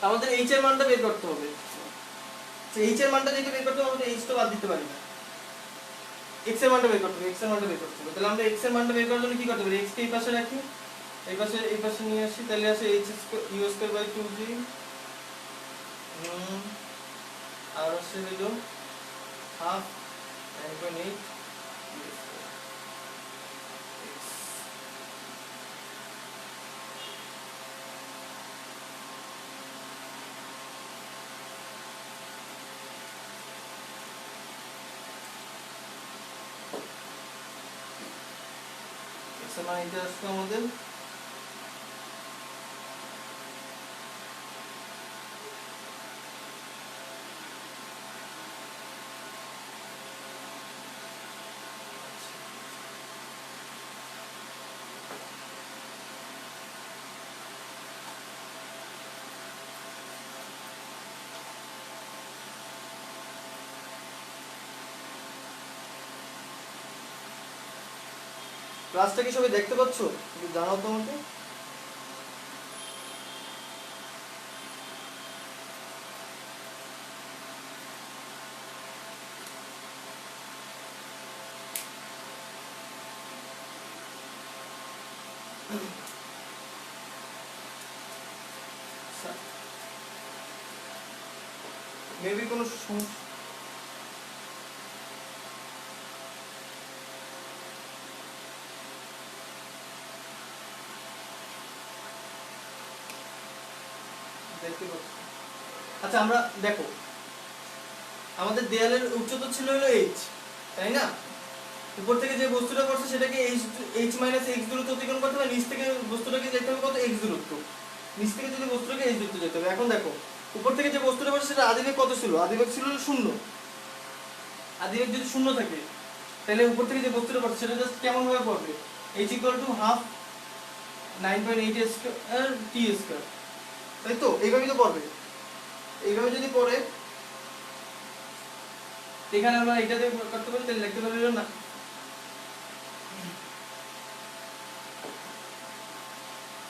আমাদের h এর মানটা বের করতে হবে, তো h এর মানটা যেটা বের করতে হবে, আমাদের h তো বাদ দিতে পারি না, x এর মানটা বের করতে হবে, x এর মানটা বের করতে হবে। তাহলে আমরা x এর মানটা বের করার জন্য কি করতে পারি? x কে এই পাশে রাখি, এই পাশে নিয়ে আসি, তাহলে আসে u² / 2g, আর আসে হলো half 9.8 x এর মান এটা আসছে আমাদের ক্লাসটা কি সবাই দেখতে পাচ্ছ? একটু জানাও তো আমাকে। মেবি কোনো সমস্যা। দেখতে পাচ্ছ? আচ্ছা আমরা দেখো, আমাদের দেয়ালের উচ্চতা ছিল হলো h, তাই না? উপর থেকে যে বস্তুটা পড়ছে সেটাকে h মাইনাস x দূরত্ব অতিক্রম করতে হবে, নিচ থেকে বস্তুটাকে যেতে হবে কত x দূরত্ব, নিচ থেকে যদি বস্তুটাকে h দূরত্ব যেতে হবে। এখন দেখো উপর থেকে যে বস্তুটা পড়ছে সেটা আদিবেগ কত ছিল? আদিবেগ ছিল 0। আদিবেগ যদি 0 থাকে তাহলে উপর থেকে যে বস্তুটা পড়ছে সেটা জাস্ট কেমন ভাবে পড়বে? h equal to half 9.8 square t square, তাই তো? এইভাবেই তো পড়বে। এইভাবে যদি পড়ে এখানে আমরা এটা দিয়ে করতে পারি, তাহলে লিখতে পারি না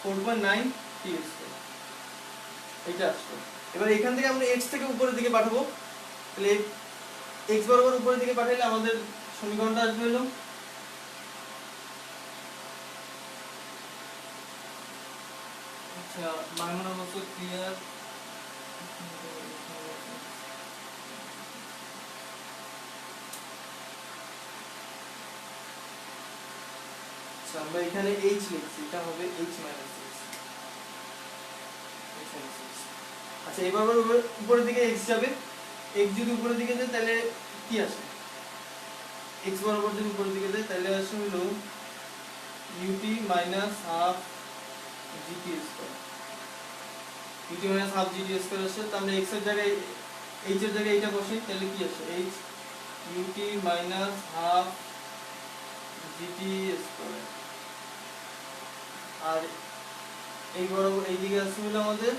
4.9 t স্কয়ার, এটা আসলো। এবার এখান থেকে আমরা x থেকে উপরের দিকে পাঠাবো, তাহলে x বরাবর উপরের দিকে পাঠাইলে আমাদের সমীকরণটা আসবে হলো আচ্ছা মাইনাস অবশ্য ক্লিয়ার। আচ্ছা আমরা এখানে h লিখছি, এটা হবে h মাইনাস x। আচ্ছা এবার উপরের দিকে x যাবে, x যদি উপরের দিকে যায় তাহলে কি আসে? x বরাবর যদি উপরের দিকে যায় তাহলে আসে হলো ut minus half gt square, ut minus half gt square আসে। তো আমরা x এর জায়গায় h এর জায়গায় এটা বসাই, তাহলে কি আসে? h ut minus half gt square. আর এই বরাবর এই দিকে আসে হলো আমাদের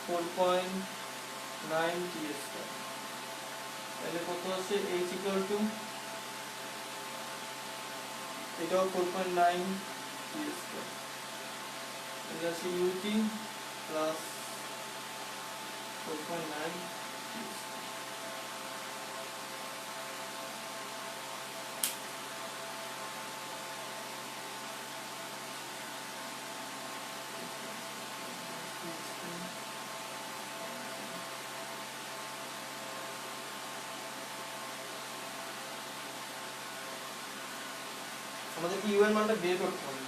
4.9 t স্কয়ার, তাহলে কত আসে? h ইকুয়াল টু এটাও 4.9 t স্কয়ার, তাহলে আসে ut প্লাস 4.9 t স্কয়ার। আমাদের ইউ এর মানটা বের করতে হবে,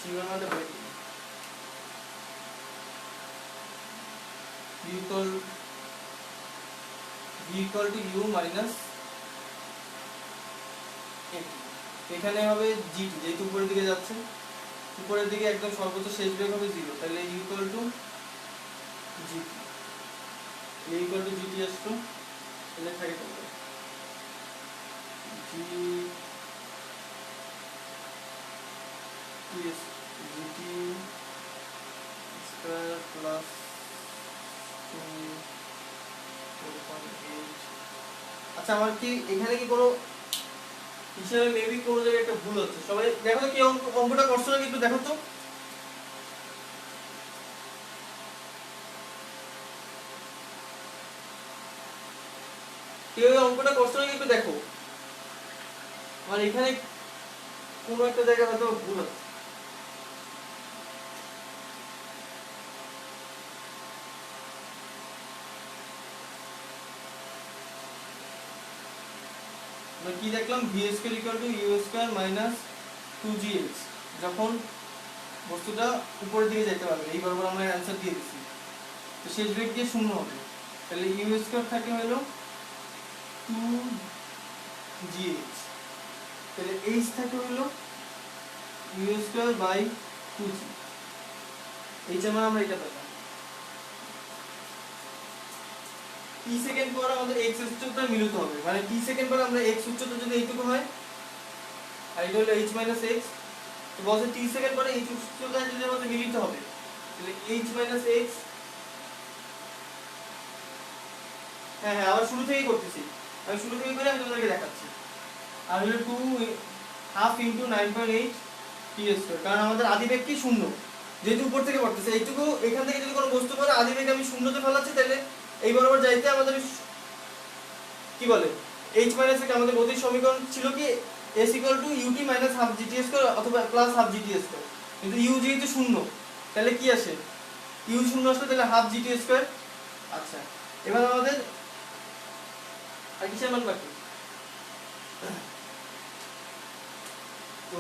ইউ এর মানটা বের করতে হবে। v equal to u minus mt, এখানে হবে gt, যেহেতু উপরের দিকে যাচ্ছে, উপরের দিকে একদম সর্বোচ্চ শেষ বেগ হবে 0, তাহলে u equal to gt, u equal to gt আসতো, তাহলে থাকে কত? g gt square plus 4.8। আচ্ছা আমার কি এখানে কি কোনো হিসাবে মেবি কোনো জায়গায় একটা ভুল হচ্ছে? সবাই দেখো তো কি অঙ্কটা করছো নাকি একটু দেখো তো। কেউ অঙ্কটা করছো নাকি একটু দেখো, আমার এখানে কোনো একটা জায়গায় হয়তো ভুল হচ্ছে। আমরা কি দেখলাম? v square equal two u square minus 2gh, যখন বস্তুটা উপরের দিকে যেতে পারবে, এই বরাবর আমরা অ্যানসার দিয়ে দিচ্ছি, তো শেষ বেগ দিয়ে 0 হবে, তাহলে u স্কয়ার থাকে হলো 2gh, তাহলে h থাকে হলো u square by 2g, h এর মান আমরা এটা পেলাম। t সেকেন্ড পর আমাদের x উচ্চতা মিলাতে হবে, মানে t সেকেন্ড পর আমরা x উচ্চতা যদি এইটুকু হয় আর এটা হলো h মাইনাস x, তো বলছে t সেকেন্ড পরে h উচ্চতা যদি আমাদের মিলিতে হবে, তাহলে h মাইনাস x, হ্যাঁ হ্যাঁ আবার শুরু থেকেই করতেছি, আমি শুরু থেকে করে আমি তোমাদেরকে দেখাচ্ছি। আর হলো 2 হাফ ইন্টু 9.8 টি স্কয়ার, কারণ আমাদের আদিবেগ কি শূন্য, যেহেতু উপর থেকে পড়তেছে এইটুকু, এখান থেকে যদি কোনো বস্তু পড়ে আদিবেগ আমি শূন্যতে ফেলাচ্ছি, তাহলে এই বরাবর যাইতে আমাদের কি বলে h মাইনাস এটা আমাদের গতির সমীকরণ ছিল কি s equal two ut minus half gt square অথবা প্লাস হাফ gt স্কয়ার, কিন্তু u যেহেতু শূন্য তাহলে কি আসে, u শূন্য আসলে তাহলে হাফ gt স্কয়ার। আচ্ছা, এবার আমাদের আর কিসের মান বাকি, তো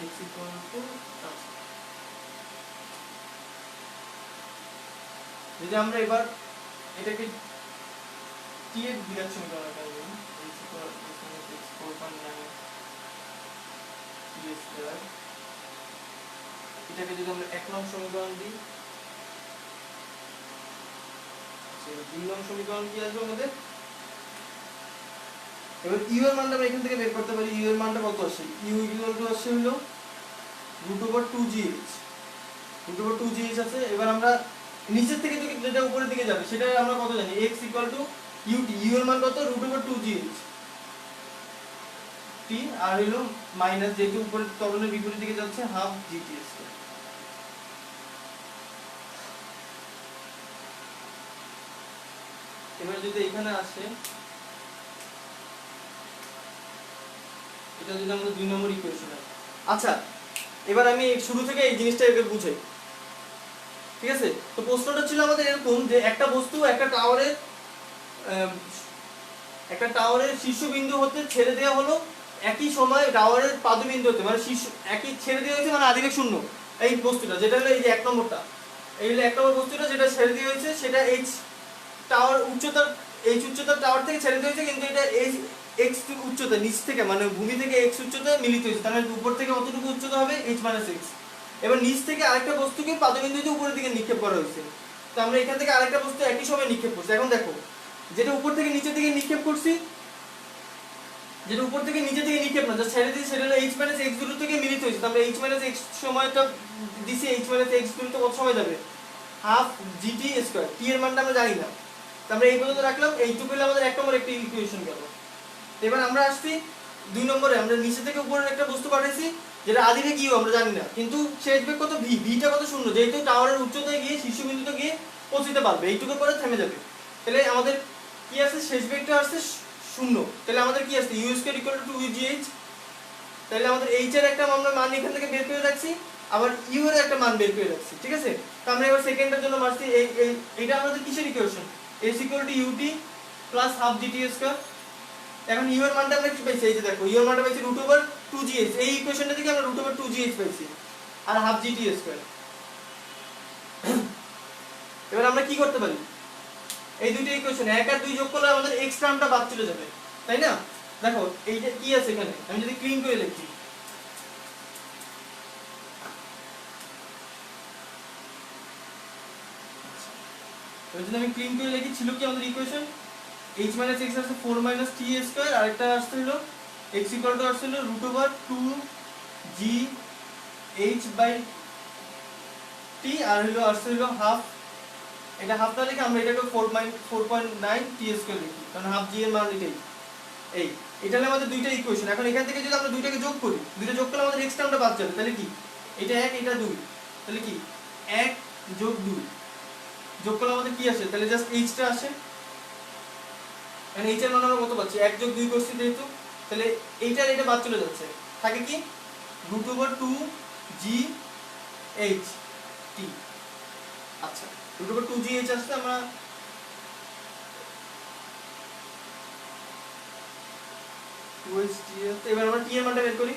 x ইকুয়াল টু, যদি আমরা এবার এটাকে t এর বিরাট সমীকরণ আকারে লিখি, x equal to 4.9 t square, এটাকে যদি আমরা 1 নং সমীকরণ দিই, সেটা 2 নং সমীকরণ কি আসবে আমাদের, এবার u এর মানটা আমরা এখান থেকে বের করতে পারি। u এর মানটা কত আসে, u ইকুয়াল টু আসে হলো √2gh, √2gh আছে। এবার আমরা নিচের থেকে যেটা উপরের দিকে যাবে সেটা আমরা কত জানি, x equal to ut, u এর মান কত √2gh t, আর হলো মাইনাস যেহেতু উপরের ত্বরণের বিপরীত দিকে যাচ্ছে হাফ gt স্কয়ার। এবার যদি এখানে আসে, এটা যদি আমরা 2 নম্বর ইকুয়েশন। আচ্ছা, এবার আমি শুরু থেকে এই জিনিসটা এভাবে বুঝাই, ঠিক আছে? তো প্রশ্নটা ছিল আমাদের এরকম যে একটা বস্তু একটা টাওয়ারের শীর্ষবিন্দু হতে ছেড়ে দেওয়া হলো, একই সময় টাওয়ারের পাদবিন্দু হতে, মানে শীর্ষ একই ছেড়ে দেওয়া হয়েছে, মানে আদিবেগ শূন্য। এই বস্তুটা যেটা হলো এই যে 1 নম্বরটা, এই হলো 1 নম্বর বস্তুটা যেটা ছেড়ে দেওয়া হয়েছে, সেটা টাওয়ার উচ্চতার উচ্চতার টাওয়ার থেকে ছেড়ে দেওয়া হয়েছে, কিন্তু এটা x উচ্চতা নিচ থেকে, মানে ভূমি থেকে x উচ্চতায় মিলিত হয়েছে, তার মানে উপর থেকে কতটুকু উচ্চতা হবে h - x। এবার নিচ থেকে আরেকটা বস্তুকে পাদবিন্দুতে উপরের দিকে নিক্ষেপ করা হয়েছে, তো আমরা এখান থেকে আরেকটা বস্তু একই সময় নিক্ষেপ করছি। এখন দেখো, যেটা উপর থেকে নিচের দিকে নিক্ষেপ করছি, যেটা উপর থেকে নিচের দিকে নিক্ষেপ না, যা ছেড়ে দিয়েছি সেটা হলো h - x দূরত্ব থেকে মিলিত হয়েছে, আমরা h - x সময়টা দিছি, h - x দূরত্ব কত সময় যাবে, হাফ gt স্কয়ার, t এর মানটা আমরা জানি না, তো আমরা এই পর্যন্ত রাখলাম। এইটুকু হলো আমাদের 1 নম্বর একটা ইকুয়েশন গেল। এবার আমরা আসছি 2 নম্বরে, আমরা নিচে থেকে উপরের একটা বস্তু পাঠাইছি যেটা আদিবেগ u আমরা জানি না, কিন্তু শেষ বেগ কত v, vটা কত শূন্য, যেহেতু টাওয়ারের উচ্চতায় গিয়ে শীর্ষবিন্দুতে গিয়ে পৌঁছতে পারবে, এইটুকুর পরে থেমে যাবে, তাহলে আমাদের কি আছে, শেষ বেগটা আসছে শূন্য, তাহলে আমাদের কি আসছে u² = 2gh, তাহলে আমাদের h এর একটা আমরা মান এখান থেকে বের করে রাখছি, আবার u এর একটা মান বের করে রাখছি, ঠিক আছে? তো আমরা এবার সেকেন্ডের জন্য মারছি এইটা আমাদের কিসের equation, s = ut + half gt square. এখন u এর মানটা আমরা কি পাইছি, এই যে দেখো u এর মানটা পাইছি √2gh, এই ইকুয়েশনটা থেকে আমরা √2gh পাইছি আর হাফ gt স্কয়ার। এবার আমরা কি করতে পারি, এই দুটো ইকুয়েশন 1 আর 2 যোগ করলে আমাদের x টার্মটা বাদ চলে যাবে, তাই না? দেখো এইটা কি আছে এখানে, আমি যদি ক্লিন করে লিখি, এবার যদি আমি ক্লিন করে লিখি, ছিল কি আমাদের ইকুয়েশন, h - x আছে 4 - t স্কয়ার, আর একটা আসছে হলো x = আসছে হলো √2gh/t, আর হলো আসছে হলো হাফ, এটা হাফটা লিখে আমরা এটাকে 4.9 t স্কয়ার লিখি, কারণ হাফ g এর মান এটাই, এটা হলো আমাদের দুইটা ইকুয়েশন। এখন এখান থেকে যদি আমরা দুইটাকে যোগ করি, দুইটা যোগ করলে আমাদের x টার্মটা বাদ যাবে, তাহলে কি এটা 1 এটা 2, তাহলে কি 1 + 2 যোগ করলে আমাদের কি আসে, তাহলে জাস্ট h টা আসে। মানে h এর মান আমরা কত পাচ্ছি, 1 + 2 করছি যেহেতু, তাহলে এইটার এটা বাদ চলে যাচ্ছে, থাকে কি √2gh/t। আচ্ছা, √2gh আসছে, আমরা এবার আমরা t এর মানটা বের করি,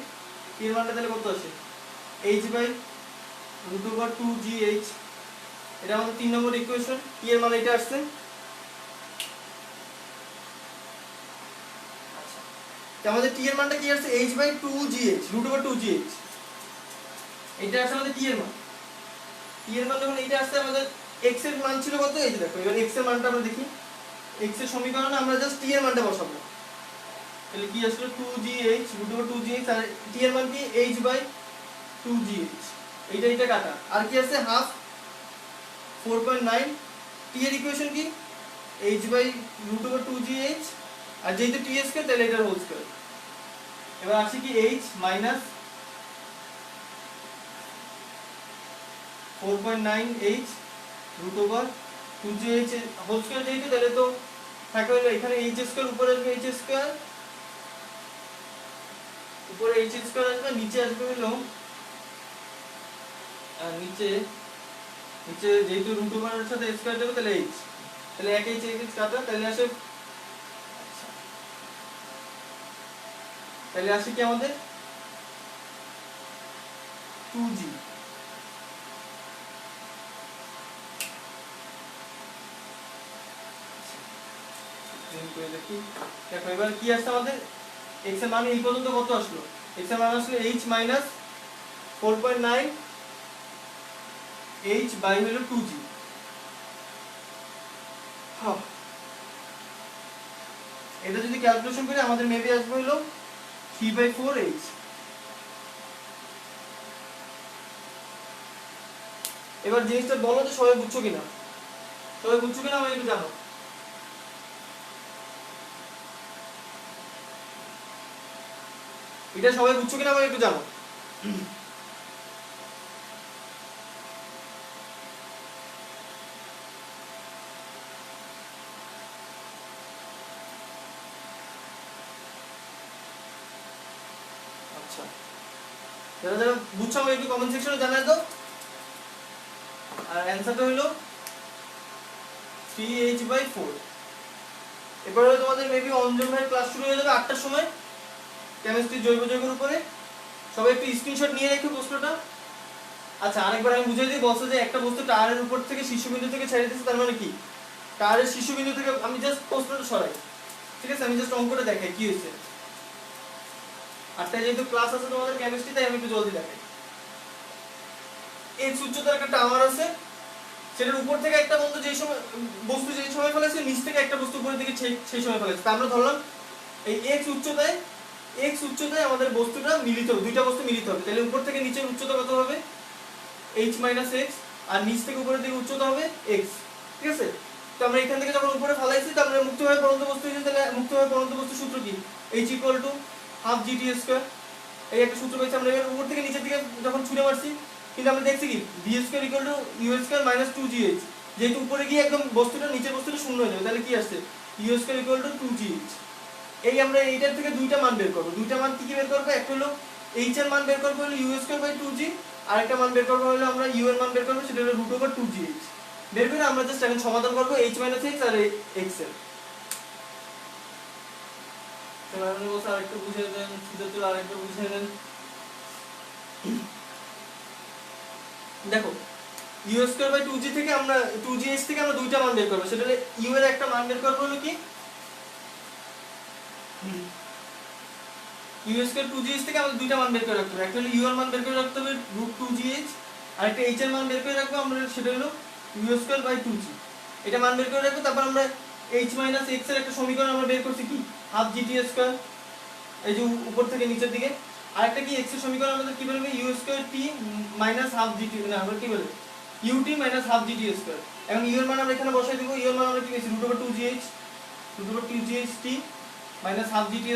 t এর মানটা তাহলে কত আসে, h/√2gh, এটা আমাদের 3 নম্বর ইকুয়েশন, t এর মান এটা আসছে। আচ্ছা, তো আমাদের t এর মানটা কি আসছে, h/2gh, √2gh, এটা আসলে আমাদের t এর মান। t এর মান যখন এইটা আসছে, আমাদের x এর মান ছিল কত, এই যে দেখো, এবার x এর মানটা আমরা দেখি, x এর সমীকরণে আমরা জাস্ট t এর মানটা বসাবো, তাহলে কি আসলে 2gh, √2gh, আর t এর মান কি h/2gh, এইটা কাটা, আর কি আছে হাফ 4.9 টি এর ইকুয়েশন কি h/√2gh আর যেহেতু টি স্কয়ার তাহলে এটার হোল স্কয়ার। এবার আসি কি h minus 4.9h√2gh whole square যেহেতু তাহলে তো থাকে হলো এখানে h স্কয়ার উপরে আসবে h স্কয়ার, উপরে h স্কয়ার আসবে, নিচে আসবে হলো নিচে যেহেতু √2 এর সাথে স্কয়ার দেবে তাহলে h, তাহলে এক h কাটা, তাহলে আসে কি আমাদের 2g। দেখি দেখো এবার কি আসছে আমাদের x এর মান এই পর্যন্ত কত আসলো, x এর মান আসলে h মাইনাস 4.9 h বাই হলো 2g। এটা যদি ক্যালকুলেশন করি আমাদের মেবি আসবে হলো 3/4h। এবার জিনিসটা বলো যে সবাই বুঝছো কিনা, আমি একটু জানো। এটা সবাই বুঝছো কিনা আমাকে একটু জানো। আচ্ছা, যারা বুঝছো আমাকে একটু কমেন্ট সেকশনে জানাই দাও। আর অ্যানসারটা হলো 3h/4। এবারে তোমাদের মেবি অঞ্জন ভাই ক্লাস শুরু হয়ে যাবে 8টার সময় কেমিস্ট্রি জৈব যৌগের উপরে। সবাই একটু স্ক্রিনশট নিয়ে রেখো প্রশ্নটা। আচ্ছা আরেকবার আমি বুঝিয়ে দিই, বলছো যে একটা বস্তু টায়ারের উপর থেকে শীর্ষবিন্দু থেকে ছেড়ে দিচ্ছে, তার মানে কি টায়ারের শীর্ষবিন্দু থেকে আমি জাস্ট প্রশ্নটা সরাই, ঠিক আছে? আমি জাস্ট অঙ্কটা দেখাই কি হয়েছে। 8টায় যেহেতু ক্লাস আছে তোমাদের কেমিস্ট্রি, তাই আমি একটু জলদি দেখাই। এই উচ্চতার একটা টাওয়ার আছে, সেটার উপর থেকে একটা বস্তু যেই সময় ফেলেছে, নিচ থেকে একটা বস্তু উপরের দিকে সেই সময় ফেলেছে। তা আমরা ধরলাম এই x উচ্চতায় আমাদের বস্তুটা মিলিত হবে, দুইটা বস্তু মিলিত হবে, তাহলে উপর থেকে নিচের উচ্চতা কত হবে h মাইনাস x, আর নিচ থেকে উপরের দিকে উচ্চতা হবে x, ঠিক আছে? তো আমরা এখান থেকে যখন উপরে ফেলাইছি তো আমরা মুক্তভাবে পরন্ত বস্তু হয়েছে, তাহলে মুক্তভাবে পরন্ত বস্তুর সূত্র কি h = ½ gt²। এই একটা সূত্র পেয়েছি আমরা। এবার উপর থেকে নিচের দিকে যখন ছুঁড়ে মারছি, কিন্তু আমরা দেখছি কি b² = u² - 2gh, যেহেতু উপরে গিয়ে একদম নিচের বস্তুটা শূন্য হয়ে যাবে, তাহলে কি আসছে u² = 2gh। এই আমরা এইটার থেকে দুইটা মান বের করব। দুইটা মান কি বের করব? একটা হলো h এর মান বের করব হলো u²/2g, আর একটা মান বের করব হলো আমরা u এর মান বের করব, সেটা হলো √2gh। বের করে আমরা জাস্ট এখন সমাধান করব h - x আর x এর। সমাধান বলতে আরেকটু বুঝিয়ে দেন, সিদ্ধার্থ আরেকটু বুঝিয়ে দেন। দেখো u²/2g থেকে আমরা 2gh থেকে আমরা দুইটা মান বের করব, সেটা হলো u এর একটা মান বের করব হলো কি u²/2gh থেকে আমাদের দুইটা মান বের করে রাখতে হবে। একটা হলো u এর মান বের করে রাখতে হবে √2gh, আর একটা h এর মান বের করে রাখবো আমরা, সেটা হলো u²/2g। এটা মান বের করে রাখবো। তারপর আমরা h মাইনাস x এর একটা সমীকরণ আমরা বের করছি কি ½ gt², এই যে উপর থেকে নিচের দিকে। আর একটা কি x এর সমীকরণ আমাদের কি বলবে u²t মাইনাস ½ gt, না আমরা কি বলবো ut মাইনাস ½ gt²। এখন u এর মান আমরা এখানে বসাই দেব। u এর মান আমরা কি পেয়েছি √2gh মাইনাস ½ gt²।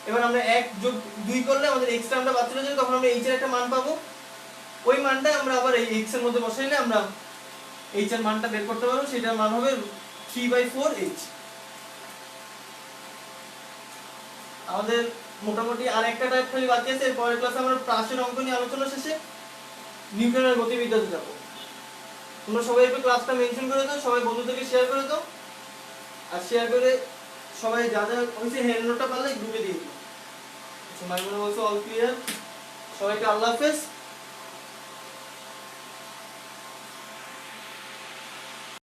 এবার আমরা 1 যোগ 2 করলে আমাদের x টা আমরা বাদ চলে যাবে, তখন আমরা h এর একটা মান পাবো। ওই মানটা আমরা আবার এই x এর মধ্যে বসাইলে আমরা h এর মানটা বের করতে পারবো, সেটার মান হবে 3/4h। আমাদের মোটামুটি আর একটা টাইপ খালি বাকি আছে। এর পরের ক্লাসে আমরা প্রাসের অঙ্ক নিয়ে আলোচনা শেষে নিউটনের গতিবিদ্যাতে যাব। তোমরা সবাই একটু ক্লাসটা মেনশন করে দাও, সবাই বন্ধুদেরকে শেয়ার করে দাও, আর শেয়ার করে সবাই যা যা হয়েছে হ্যান্ড নোটটা পারলে গ্রুপে দিয়ে দিও। আচ্ছা, মাইমুনা বলছো অল ক্লিয়ার। সবাইকে আল্লাহ হাফেজ।